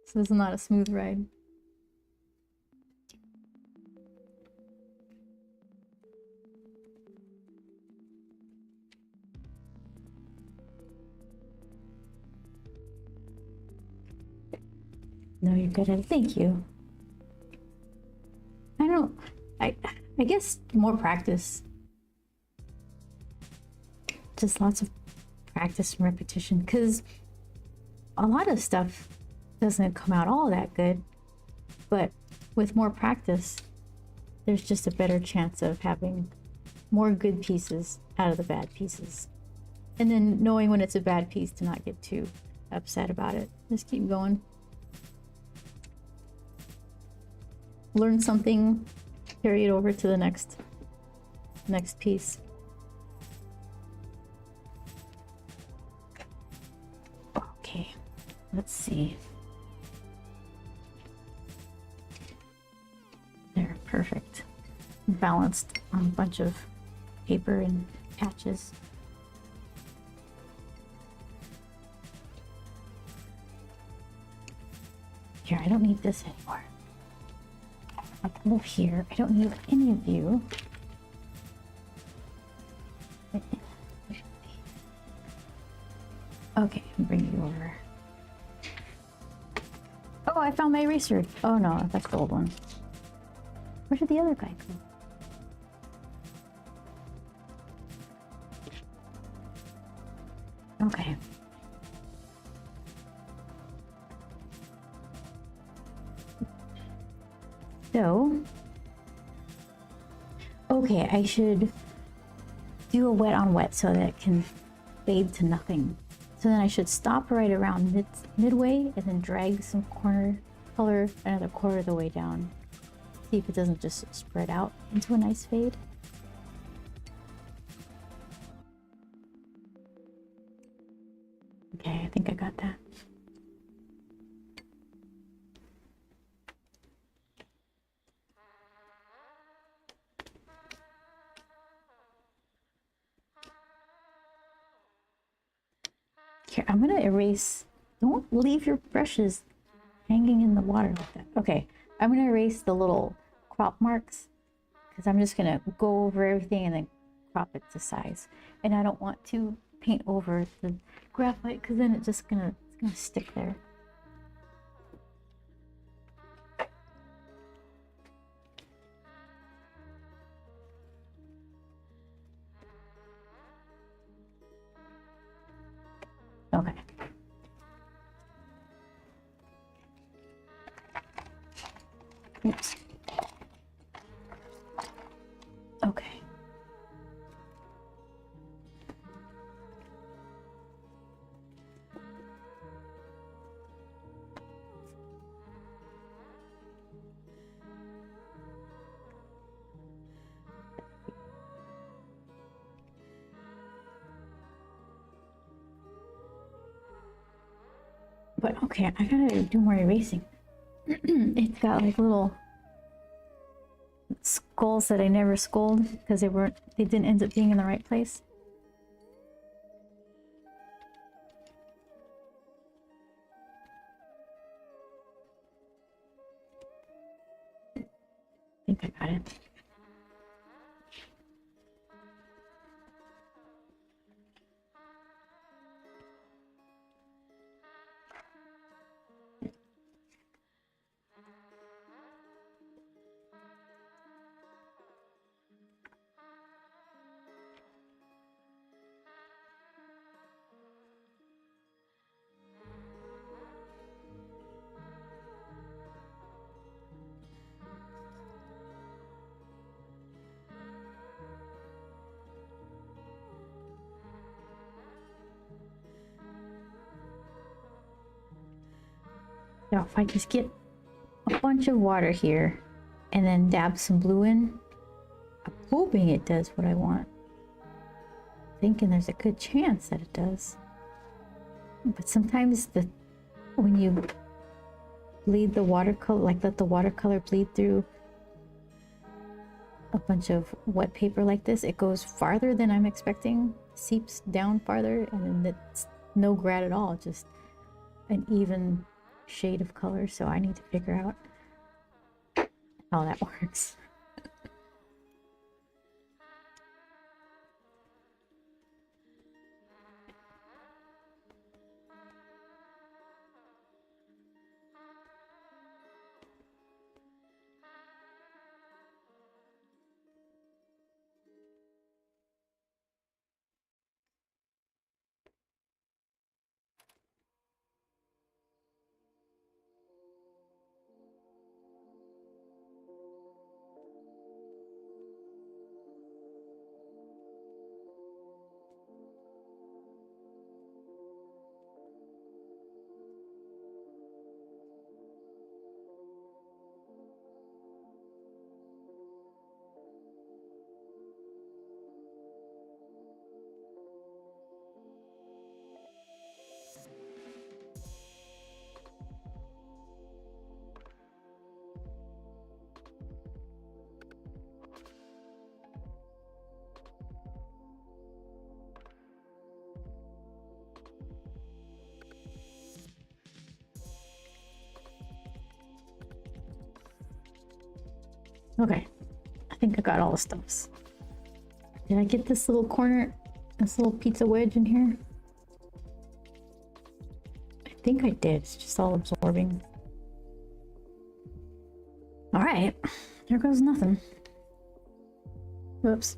So it's not a smooth ride. No, you're good at it. Thank you. I guess more practice. Just lots of practice and repetition, because a lot of stuff doesn't come out all that good, but with more practice, there's just a better chance of having more good pieces out of the bad pieces. And then knowing when it's a bad piece to not get too upset about it. Just keep going. Learn something, carry it over to the next piece. Okay, let's see. There, perfect. Balanced on a bunch of paper and patches. Here, I don't need this anymore. I'll move here. I don't need any of you. Okay, bring you over. Oh, I found my eraser. Oh no, that's the old one. Where did the other guy go? Okay. So, okay, I should do a wet on wet so that it can fade to nothing. So then I should stop right around midway and then drag some corner color another quarter of the way down. See if it doesn't just spread out into a nice fade. Okay, I think I got that. Here, I'm gonna erase. Don't leave your brushes hanging in the water like that. Okay, I'm gonna erase the little crop marks because I'm just gonna go over everything and then crop it to size. And I don't want to paint over the graphite because then it's gonna stick there. Okay. Oops. Okay. But okay, I gotta do more erasing. It's got like little skulls that I never skulled because they didn't end up being in the right place. I think I got it. Now, if I just get a bunch of water here and then dab some blue in, I'm hoping it does what I want. Thinking there's a good chance that it does. But sometimes when you bleed the watercolor, like let the watercolor bleed through a bunch of wet paper like this, it goes farther than I'm expecting, seeps down farther, and then it's no grad at all, just an even shade of color. So I need to figure out how that works. Okay, I think I got all the stuffs. Did I get this little corner, this little pizza wedge in here? I think I did. It's just all absorbing. All right, there goes nothing. Whoops.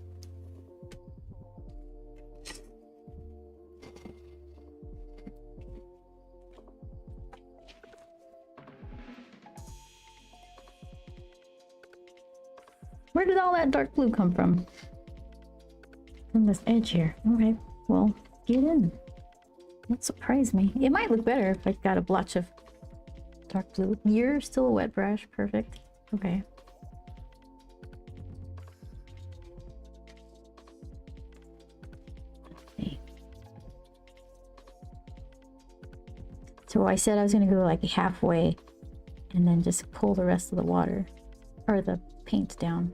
Where did all that dark blue come from? From this edge here. Okay, well, get in. Don't surprise me. It might look better if I got a blotch of dark blue. You're still a wet brush. Perfect. Okay. Let's see. So I said I was going to go like halfway and then just pull the rest of the water or the paint down.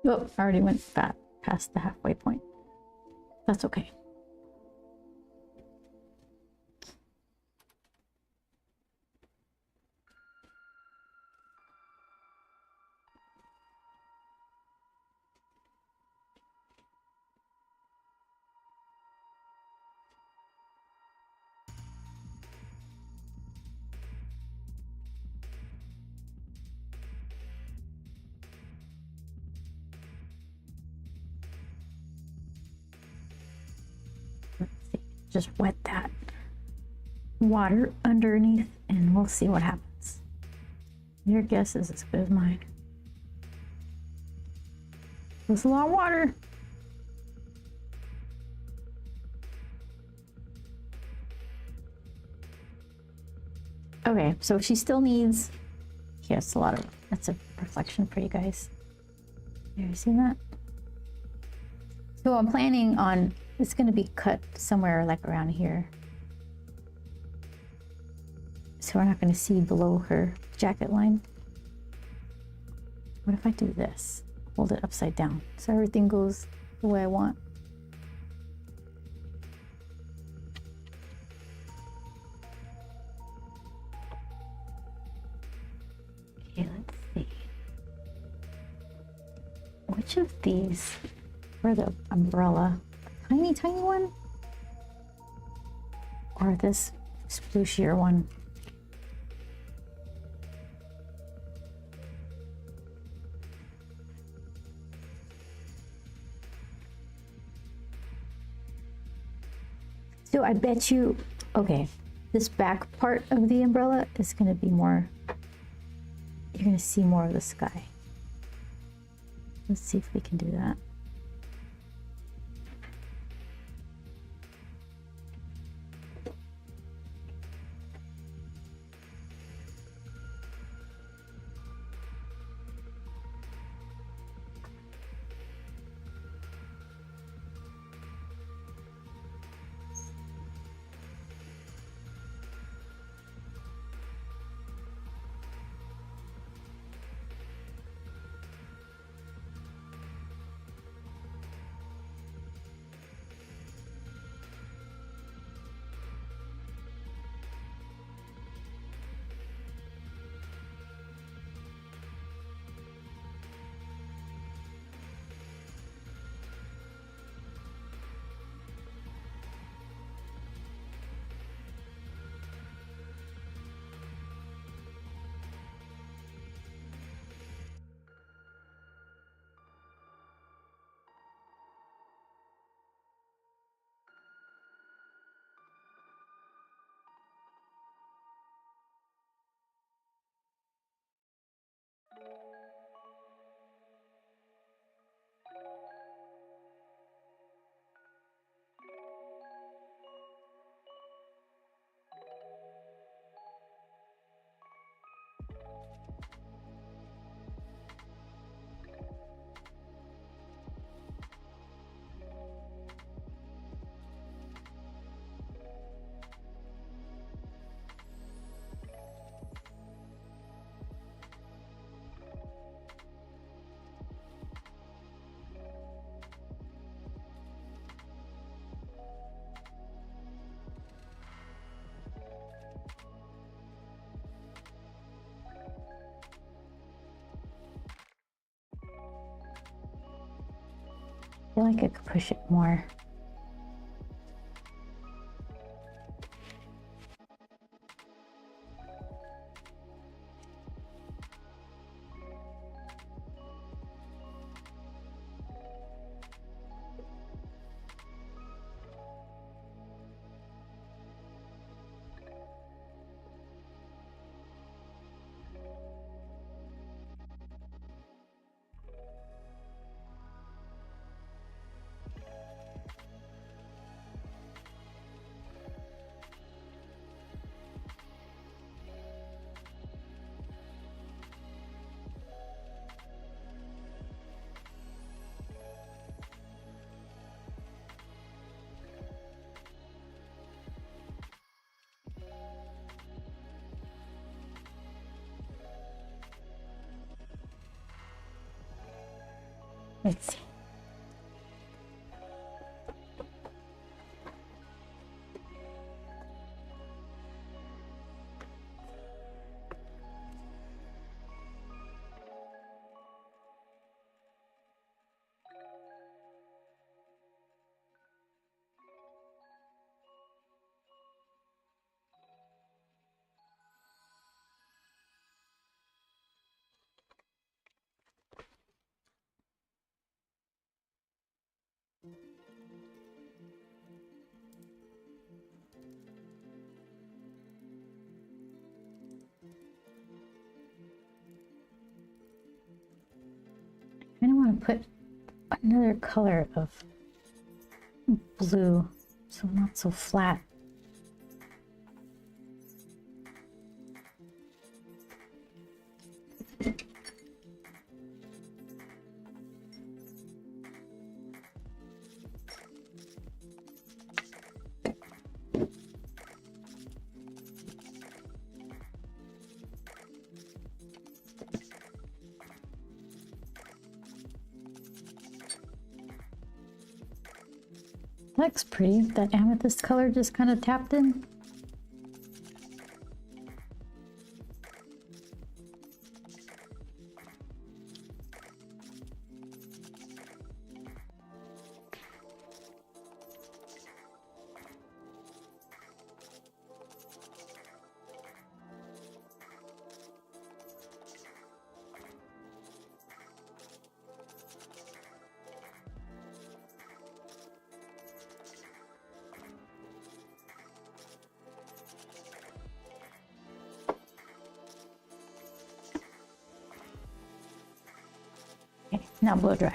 Oh, I already went past the halfway point. That's okay. Let's see. Just wet that water underneath and we'll see what happens. Your guess is as good as mine. There's a lot of water. Okay, so she still needs, yes, a lot of, that's a reflection for you guys. Have you seen that? So I'm planning on, it's gonna be cut somewhere like around here. So we're not gonna see below her jacket line. What if I do this? Hold it upside down so everything goes the way I want. Okay, let's see. Which of these for the umbrella? Tiny, tiny one? Or this splooshier one? So I bet you, okay, this back part of the umbrella is gonna be more, you're gonna see more of the sky. Let's see if we can do that. I feel like I could push it more. Let's see. I kind of want to put another color of blue, so not so flat. That looks pretty. That amethyst color just kind of tapped in. Okay, now blow dry.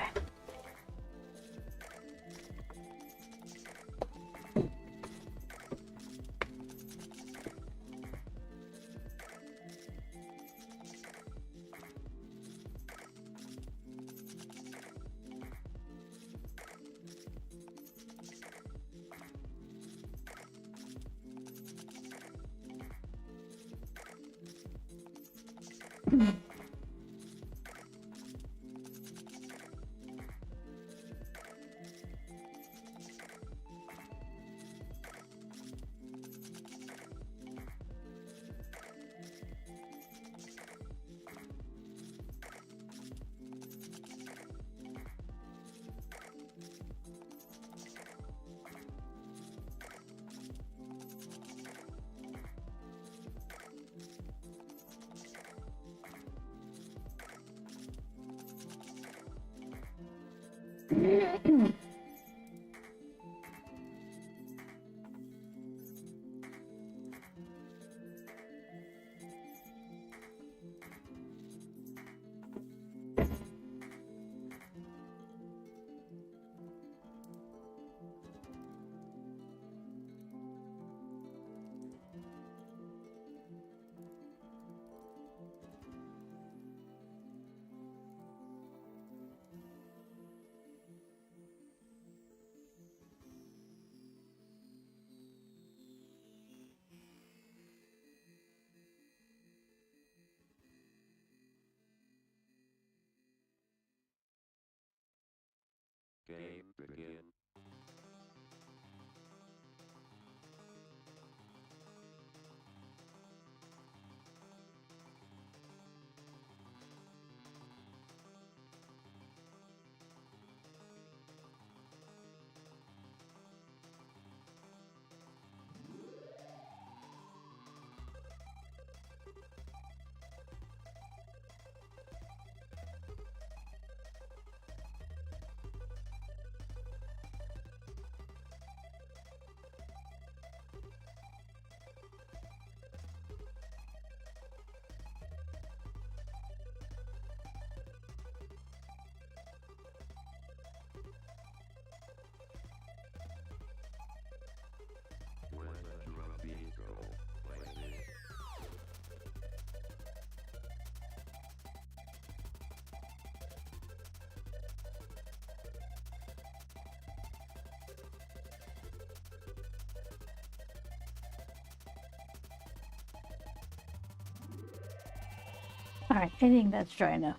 Game begin. When the drum beat go, like this. All right, I think that's dry enough.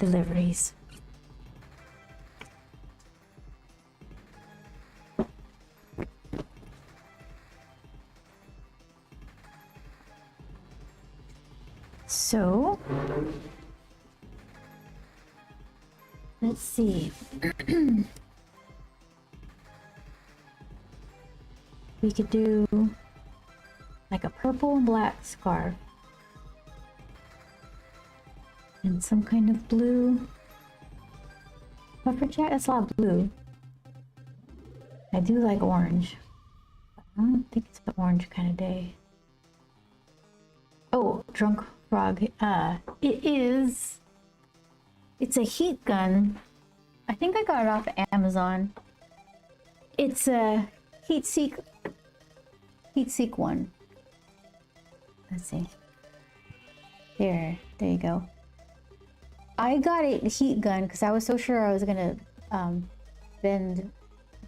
deliveries. So let's see. We could do like a purple and black scarf and some kind of blue puffer jacket. That's a lot of blue. I do like orange, but I don't think it's the orange kind of day. Oh, drunk frog. It's a heat gun. I think I got it off Amazon. It's a heat seek one. Let's see. There you go. I got a heat gun because I was so sure I was gonna bend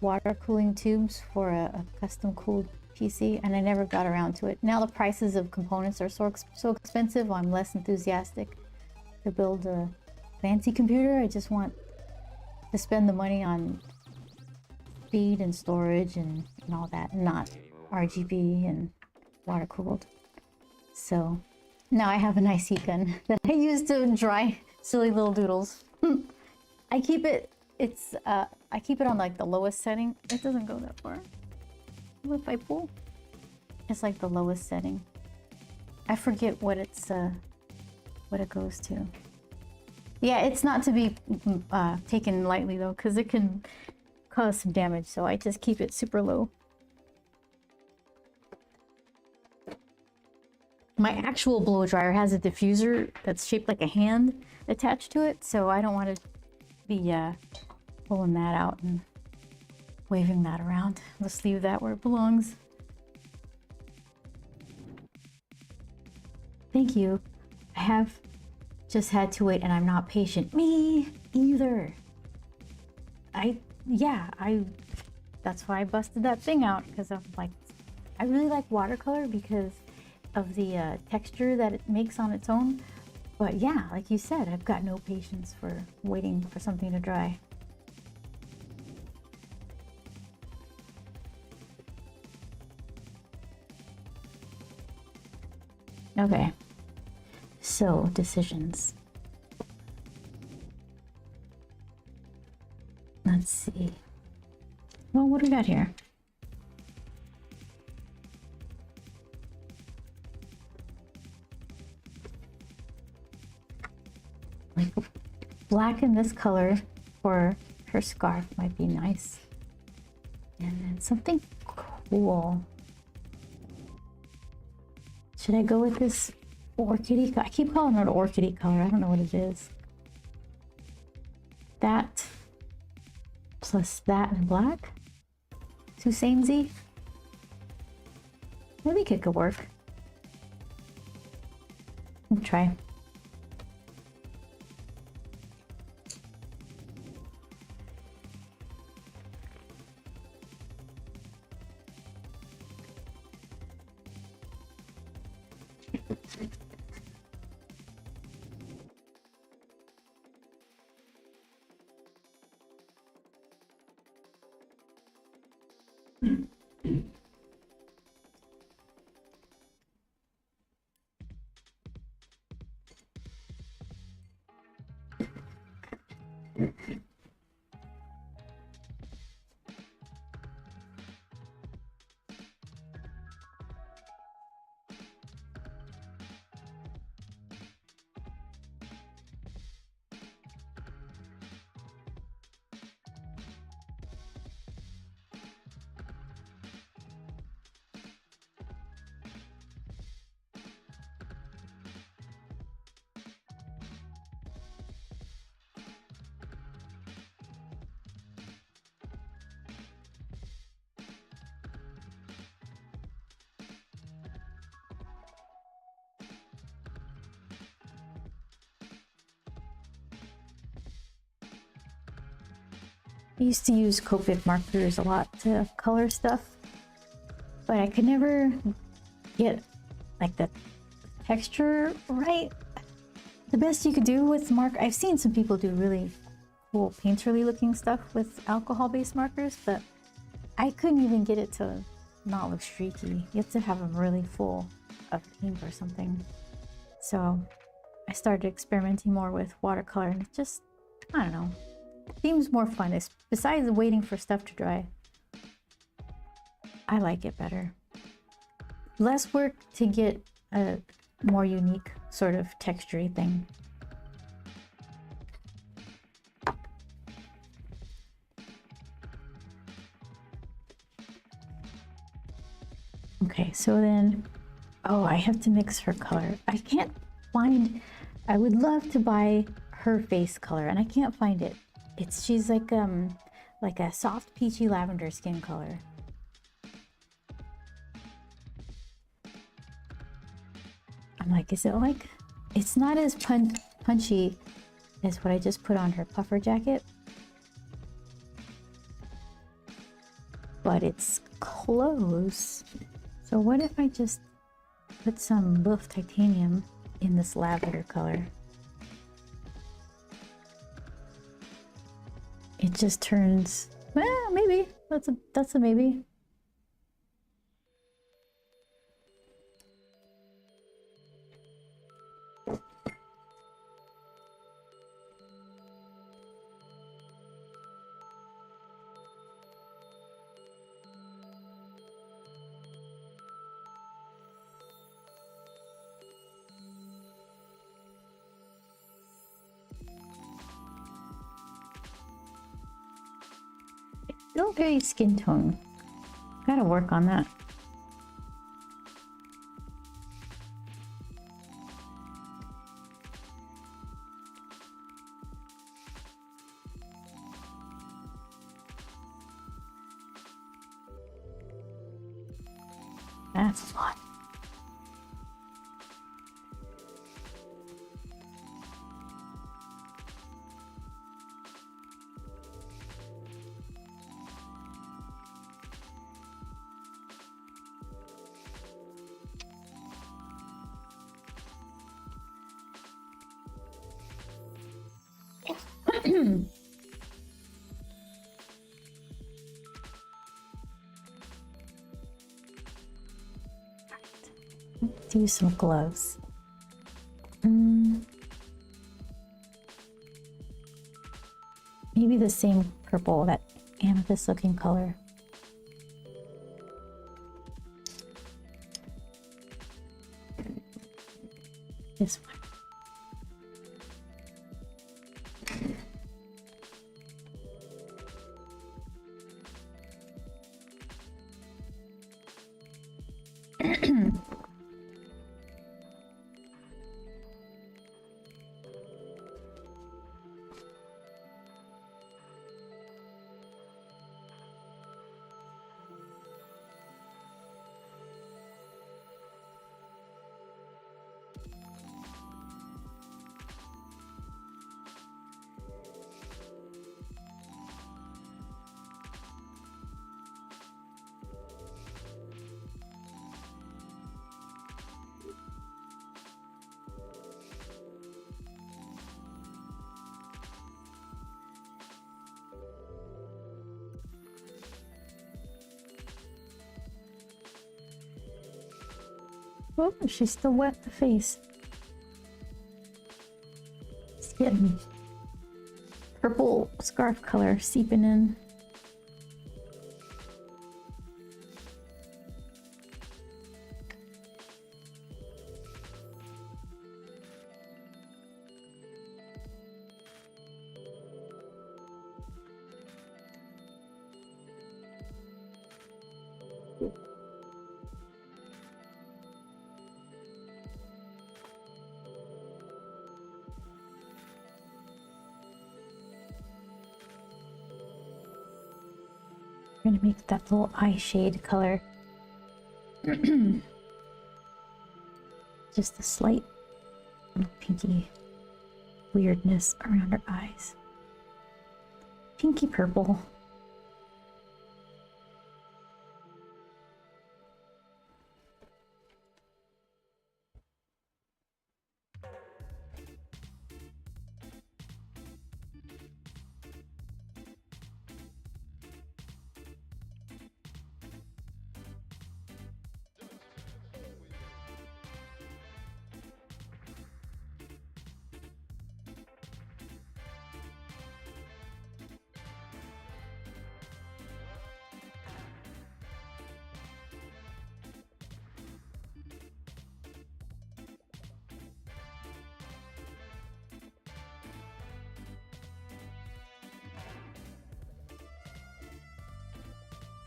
water cooling tubes for a custom cooled PC, and I never got around to it. Now the prices of components are so expensive, I'm less enthusiastic to build a fancy computer. I just want to spend the money on speed and storage and all that, not RGB and water cooled. So now I have a nice heat gun that I use to dry silly little doodles. I keep it on like the lowest setting. It doesn't go that far. What if I pull? It's like the lowest setting. I forget what it's what it goes to. Yeah, it's not to be taken lightly though, because it can cause some damage. So I just keep it super low. My actual blow dryer has a diffuser that's shaped like a hand attached to it, so I don't want to be pulling that out and waving that around. Let's leave that where it belongs. Thank you. I have just had to wait, and I'm not patient. Me either. That's why I busted that thing out, because I'm like, I really like watercolor because of the texture that it makes on its own. But yeah, like you said, I've got no patience for waiting for something to dry. Okay, so decisions. Let's see. Well, what do we got here? Like black in this color for her scarf might be nice. And then something cool. Should I go with this orchidy? I keep calling it orchidy color. I don't know what it is. That plus that in black. Too samey. Maybe it could work. Let me try. I used to use Copic markers a lot to color stuff, but I could never get like the texture right. the best you could do with I've seen some people do really cool painterly looking stuff with alcohol-based markers, but I couldn't even get it to not look streaky. You have to have them really full of ink or something. So I started experimenting more with watercolor, and it just, I don't know, seems more fun. Besides waiting for stuff to dry, I like it better. Less work to get a more unique sort of textury thing. Okay, so then, oh, I have to mix her color. I can't find, I would love to buy her face color, and I can't find it. She's like a soft peachy lavender skin color. I'm like, is it like, it's not as punchy as what I just put on her puffer jacket, but it's close. So what if I just put some buff titanium in this lavender color? It just turns, well, maybe that's a maybe. Still very skin tone. Gotta work on that. That's a lot. Do some gloves. Maybe the same purple, that amethyst looking color. This one. Oh, she's still wet, the face. It's getting purple scarf color seeping in. I'm gonna make that little eye shade color. Just a slight little pinky weirdness around her eyes. Pinky purple.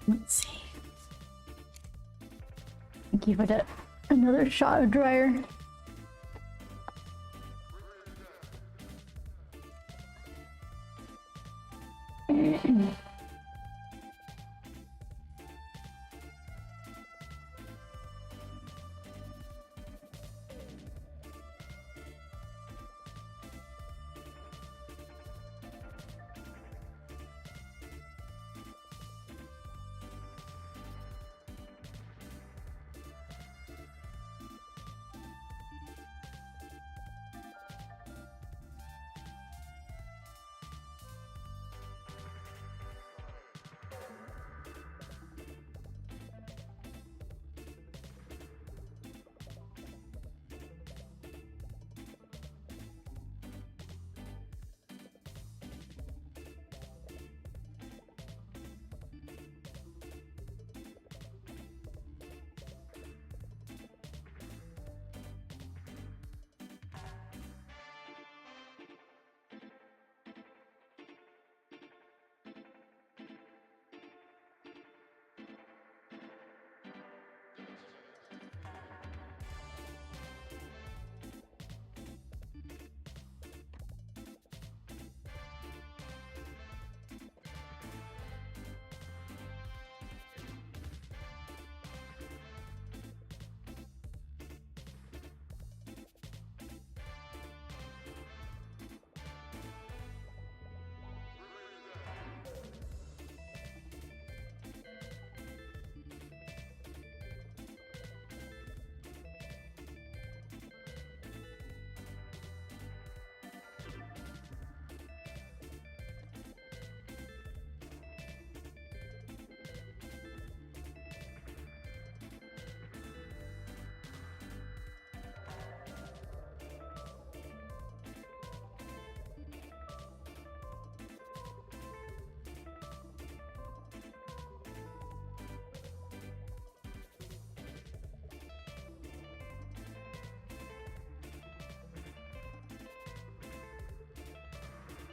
Let's see. Give it another shot of dryer.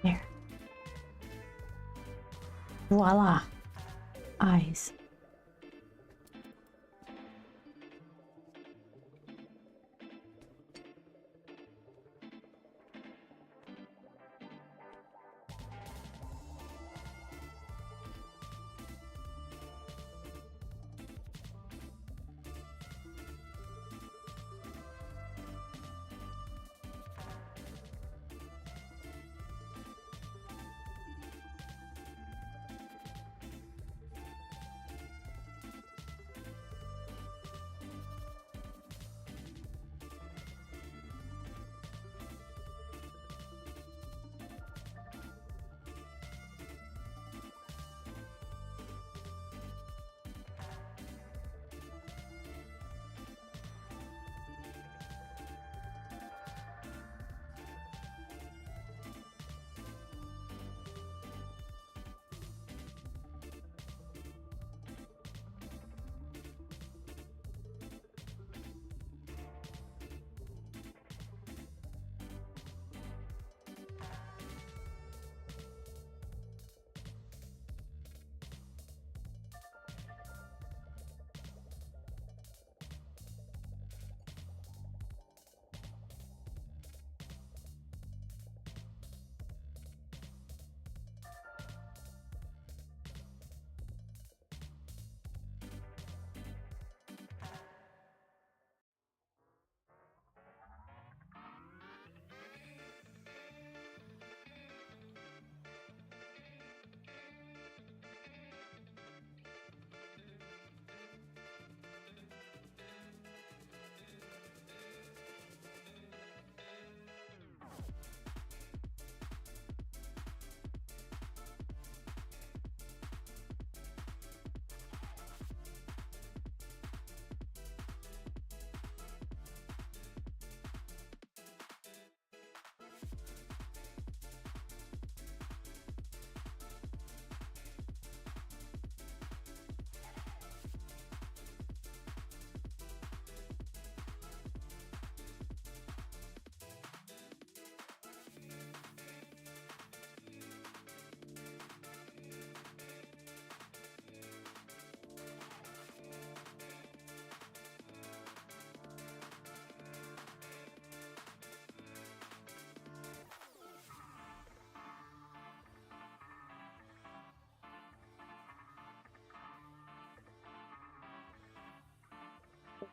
There. Voila. Eyes.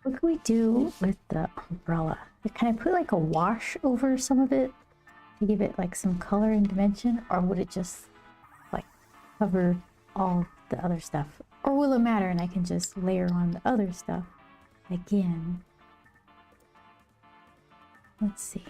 What can we do with the umbrella? Can I put like a wash over some of it to give it like some color and dimension, or would it just like cover all the other stuff? Or will it matter and I can just layer on the other stuff again? Let's see.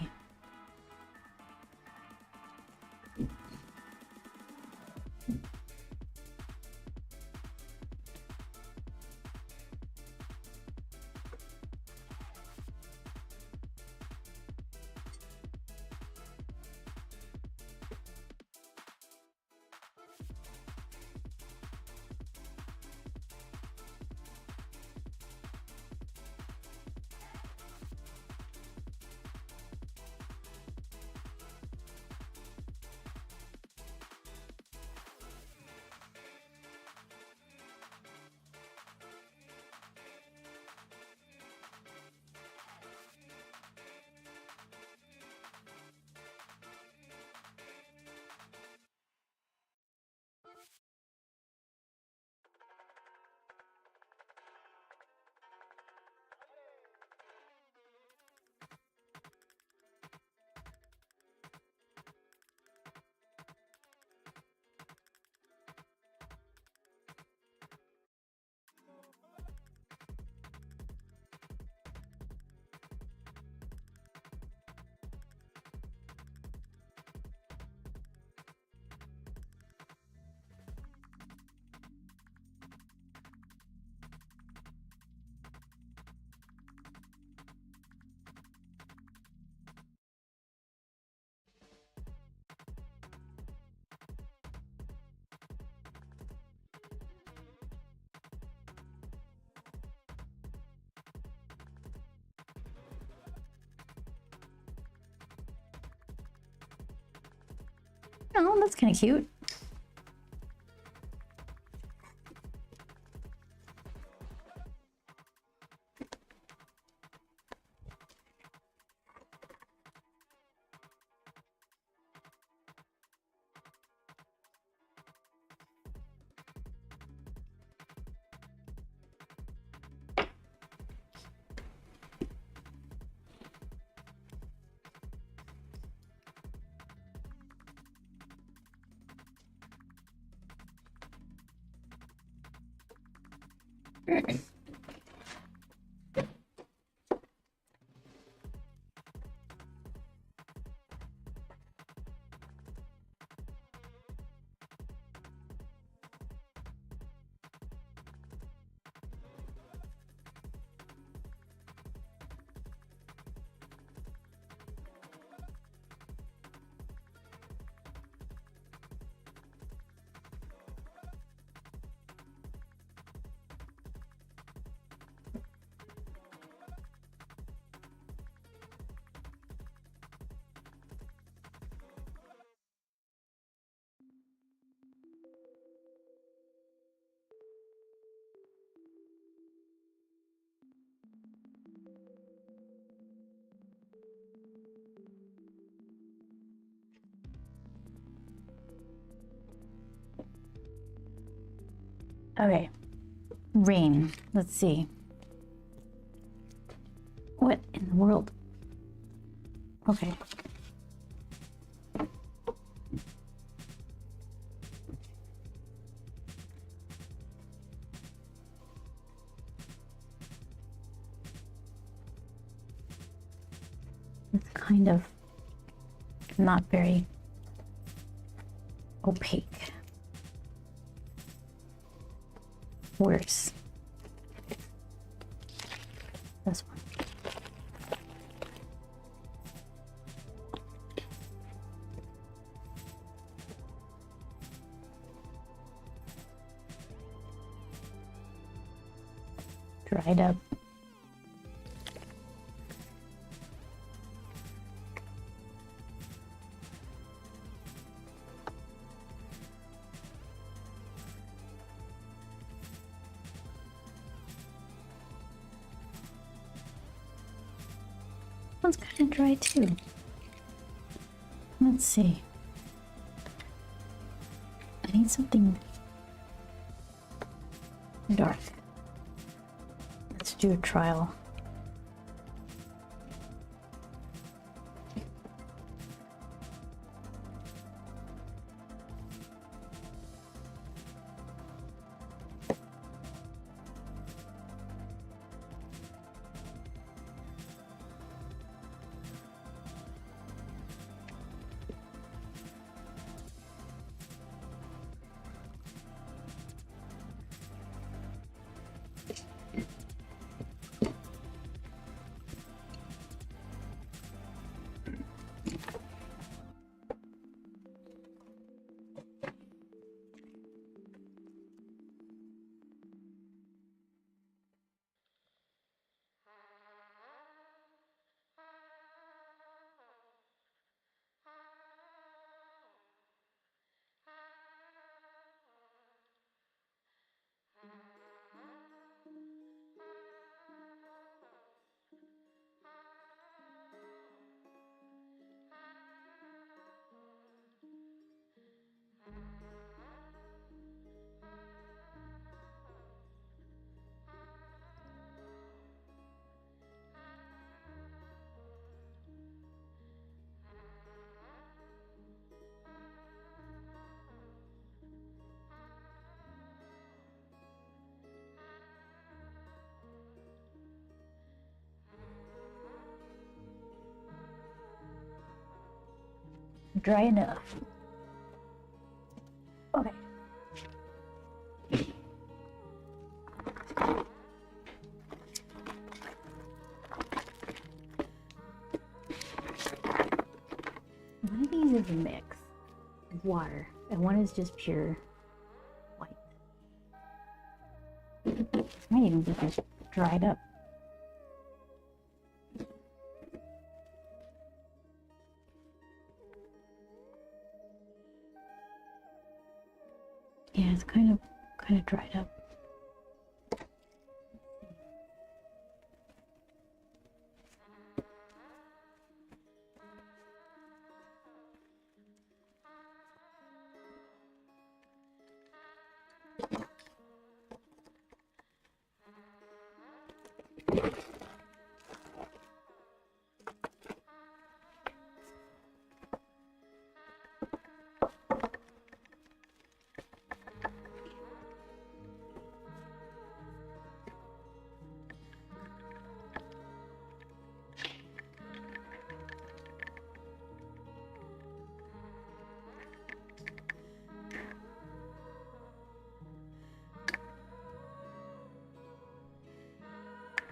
Oh, that's kind of cute. Okay, rain. Let's see. What in the world? Okay. It's kind of not very opaque. Worse. This one. Dried up. One's kind of dry too. Let's see. I need something dark. Let's do a trial. dry enough. Okay. One of these is a mix of water, and one is just pure white. This might even be just dried up. Yeah, it's kind of dried up.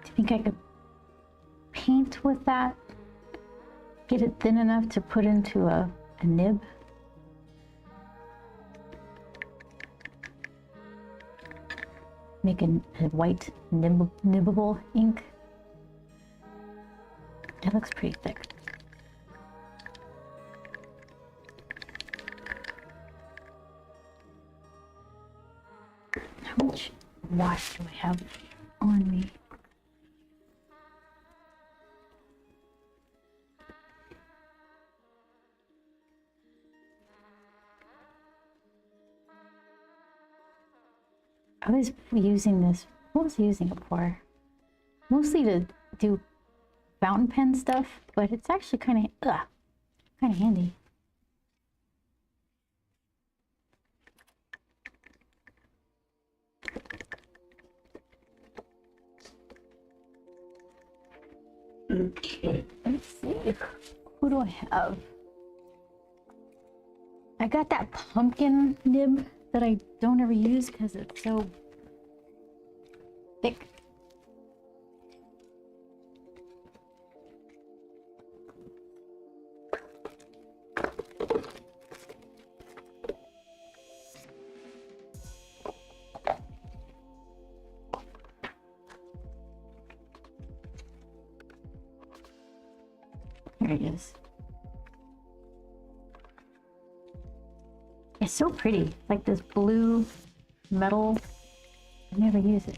I think I could paint with that, get it thin enough to put into a nib. Make a white nibbable ink. It looks pretty thick. How much wash do I have on me? I was using this, what was I using it for? Mostly to do fountain pen stuff, but it's actually kind of handy. Okay. Let's see, who do I have? I got that pumpkin nib that I don't ever use because it's so thick. Here it is. It's so pretty, like this blue metal. I never use it.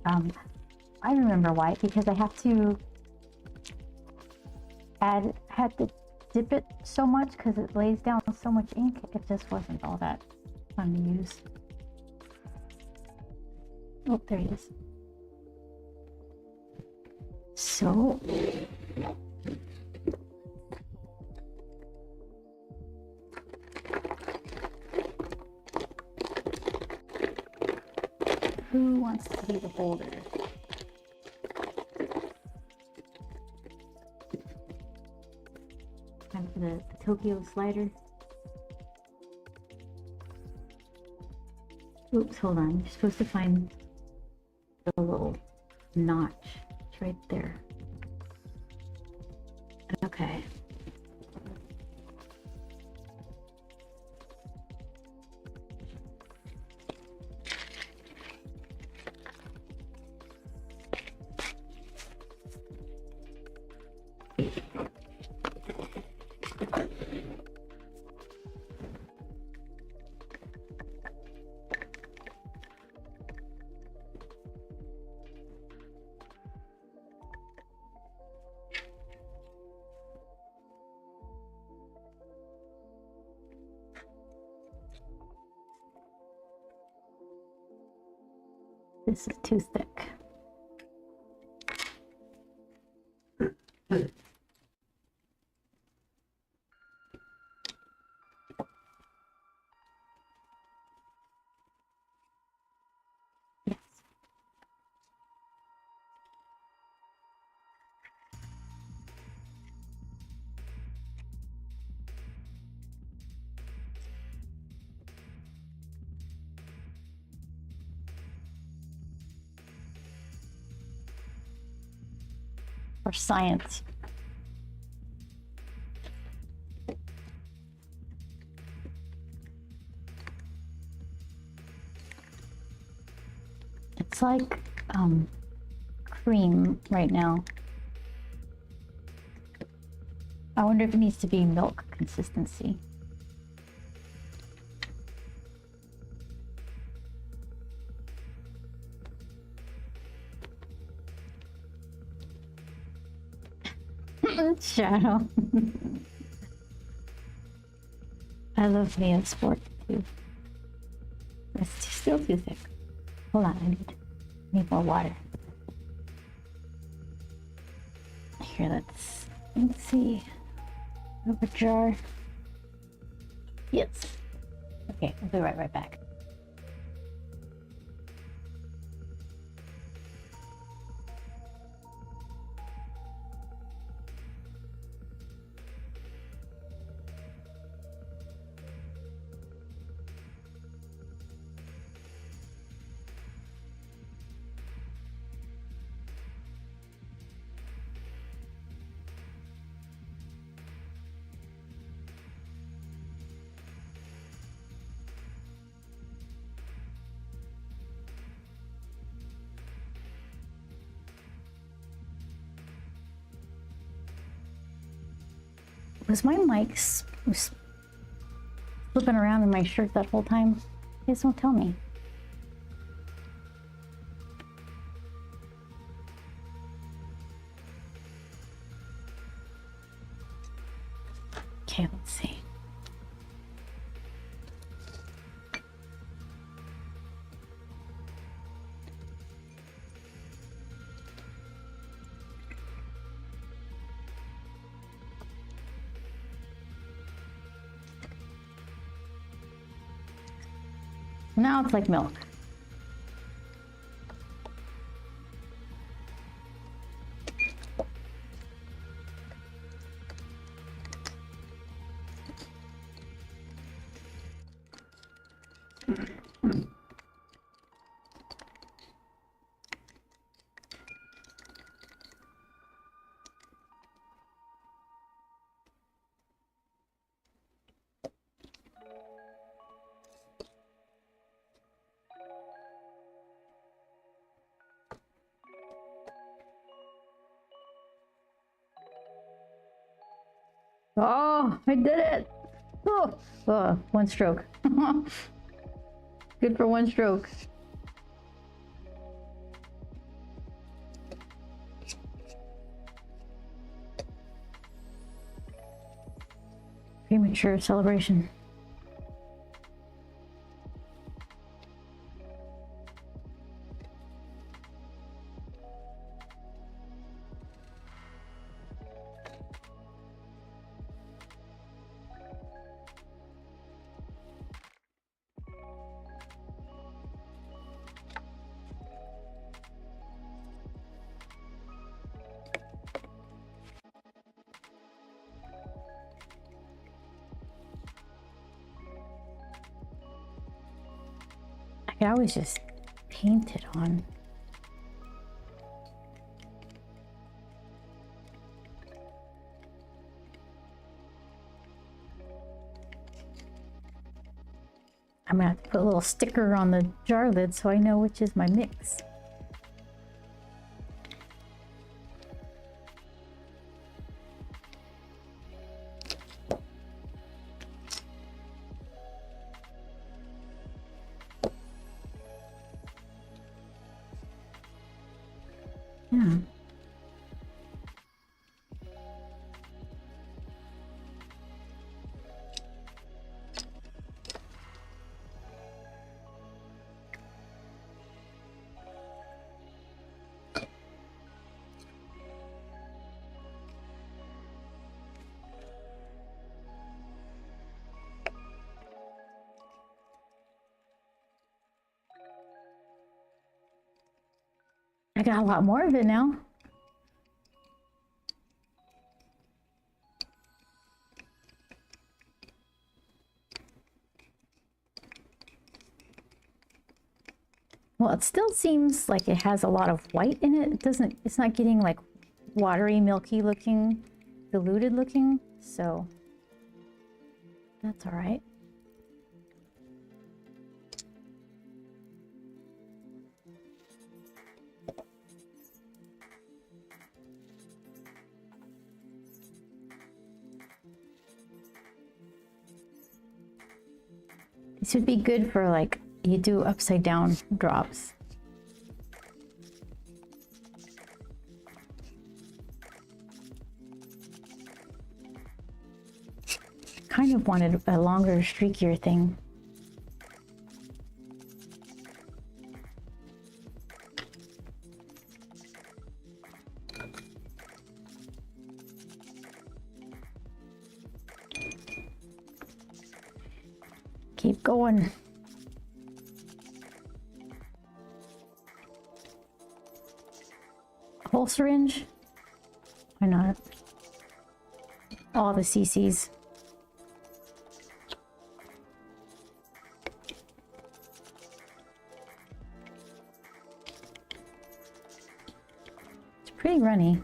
I remember why, because I have to dip it so much because it lays down so much ink. It just wasn't all that fun to use. Oh, there he is. So who wants to be the holder? Time for the Tokyo slider. Oops, hold on. You're supposed to find the little notch. It's right there. Okay. This is too thick. Yes. for science. It's like cream right now. I wonder if it needs to be milk consistency. Shadow. I love me a sport too. It's still too thick. Hold on, I need more water. Here, let's see. Over jar. Yes. Okay, I'll be right back. Was my mic flipping around in my shirt that whole time? You guys don't tell me. Okay, let's see. Now it's like milk. Oh, I did it! Oh, one stroke. Good for one stroke. Premature celebration. I could always just paint it on. I'm gonna have to put a little sticker on the jar lid so I know which is my mix. Yeah. I got a lot more of it now. Well, it still seems like it has a lot of white in it. It's not getting like watery, milky looking, diluted looking, so that's all right. This would be good for like you do upside down drops. Kind of wanted a longer, streakier thing. Keep going. Whole syringe? Why not? All the CCs. It's pretty runny.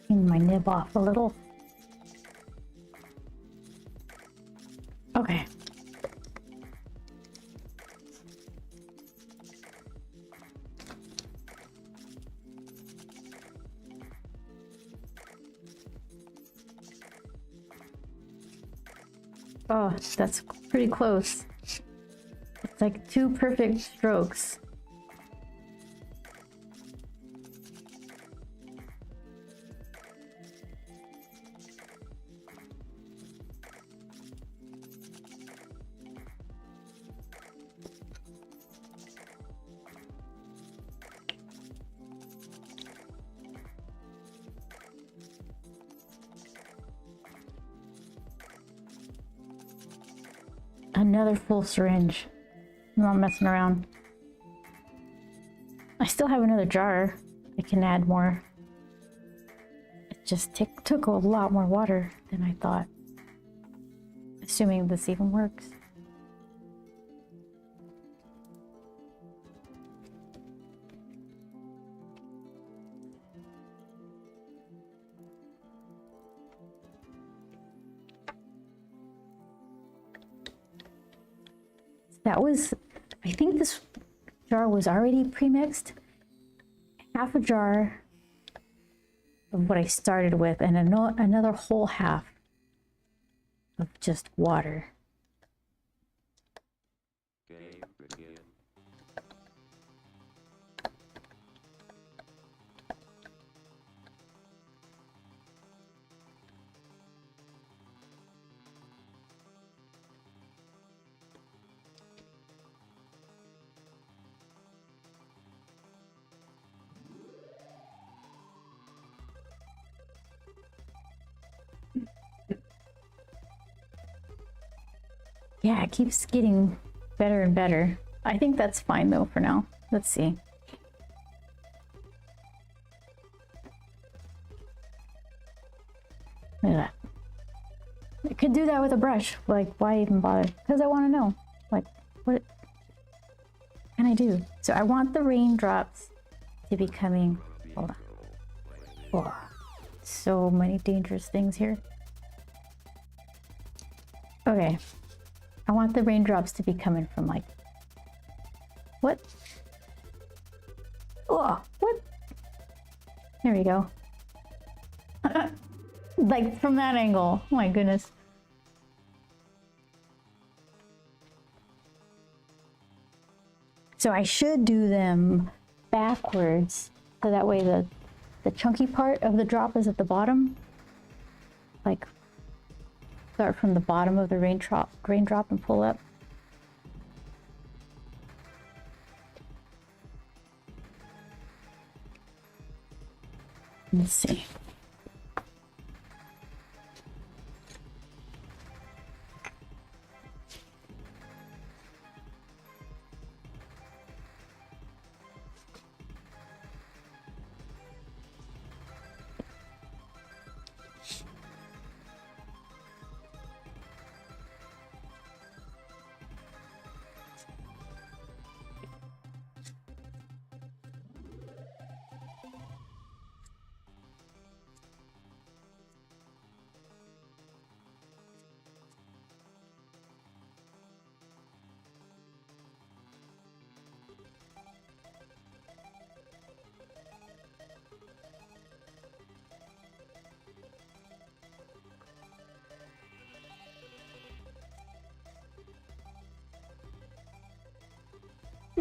Clean my nib off a little. Okay. Oh, that's pretty close. It's like 2 perfect strokes. Another full syringe. I'm not messing around. I still have another jar. I can add more. It just took a lot more water than I thought. Assuming this even works. That was, I think this jar was already pre-mixed. Half a jar of what I started with and another whole half of just water. Game begin. Yeah, it keeps getting better and better. I think that's fine though for now. Let's see. Look at that. I could do that with a brush. Like, why even bother? Because I want to know. Like, what can I do? So I want the raindrops to be coming. Hold on. Oh, so many dangerous things here. Okay. I want the raindrops to be coming from like, what? Oh, what? There we go. Like from that angle. Oh my goodness. So I should do them backwards, so that way the chunky part of the drop is at the bottom. Like, start from the bottom of the raindrop and pull up. Let's see.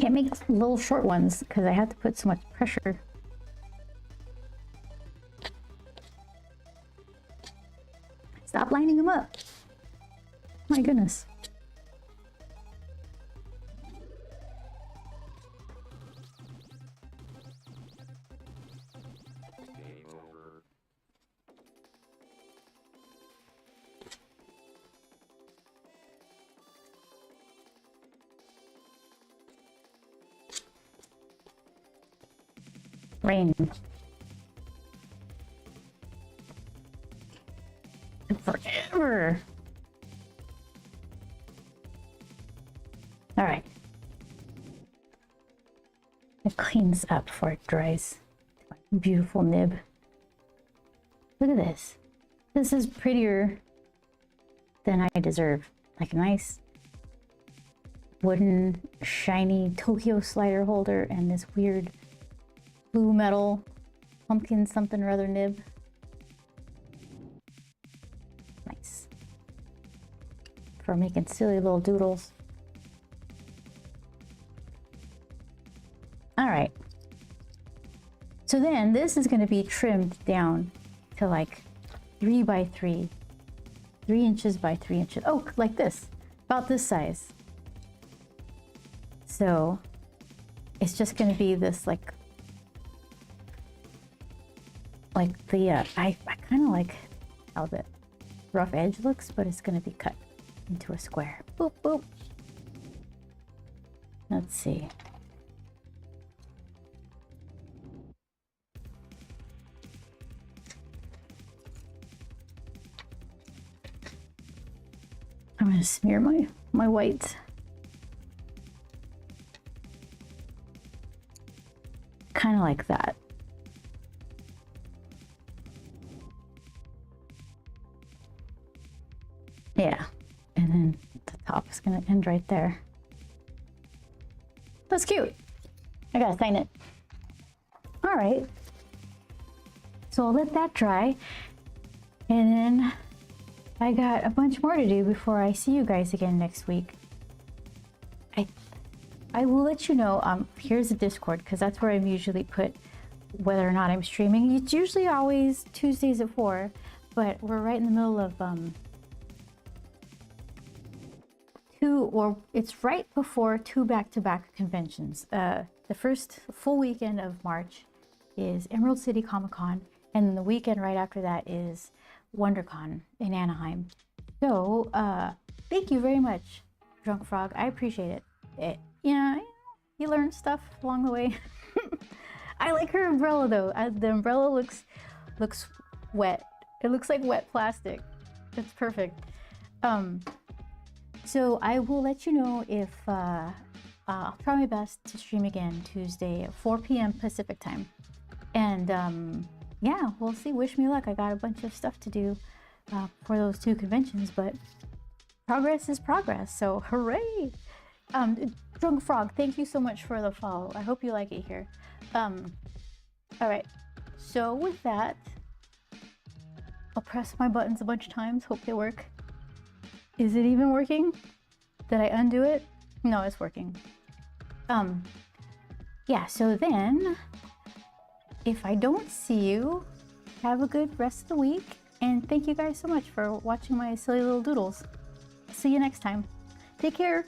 can't make little short ones because I have to put so much pressure. Stop lining them up. My goodness. Game over. Rain. Forever. All right. It cleans up before it dries. My beautiful nib. Look at this. This is prettier than I deserve. Like a nice wooden, shiny Tokyo slider holder and this weird blue metal pumpkin something or other nib. Nice. For making silly little doodles. All right. So then this is going to be trimmed down to like 3 by 3, 3 inches by 3 inches. Oh, like this, about this size. So it's just going to be this like the, I kind of like how the rough edge looks, but it's going to be cut into a square. Boop, boop. Let's see. I'm going to smear my whites. Kind of like that. Yeah, and then the top is gonna end right there. That's cute. I gotta sign it. All right. So I'll let that dry. And then I got a bunch more to do before I see you guys again next week. I will let you know, here's the Discord, because that's where I'm usually put whether or not I'm streaming. It's usually always Tuesdays at 4, but we're right in the middle of it's right before 2 back-to-back conventions. The first full weekend of March is Emerald City Comic Con, and then the weekend right after that is WonderCon in Anaheim. So thank you very much, Drunk Frog. I appreciate it. Yeah, you learn stuff along the way. I like her umbrella though. The umbrella looks wet. It looks like wet plastic. It's perfect. So I will let you know if I'll try my best to stream again Tuesday at 4 p.m. Pacific time. And yeah, we'll see. Wish me luck. I got a bunch of stuff to do for those 2 conventions, but progress is progress. So hooray! Drunk Frog, thank you so much for the follow. I hope you like it here. All right. So with that, I'll press my buttons a bunch of times. Hope they work. Is it even working? Did I undo it? No, it's working. Yeah, so then if I don't see you, have a good rest of the week. And thank you guys so much for watching my silly little doodles. See you next time. Take care.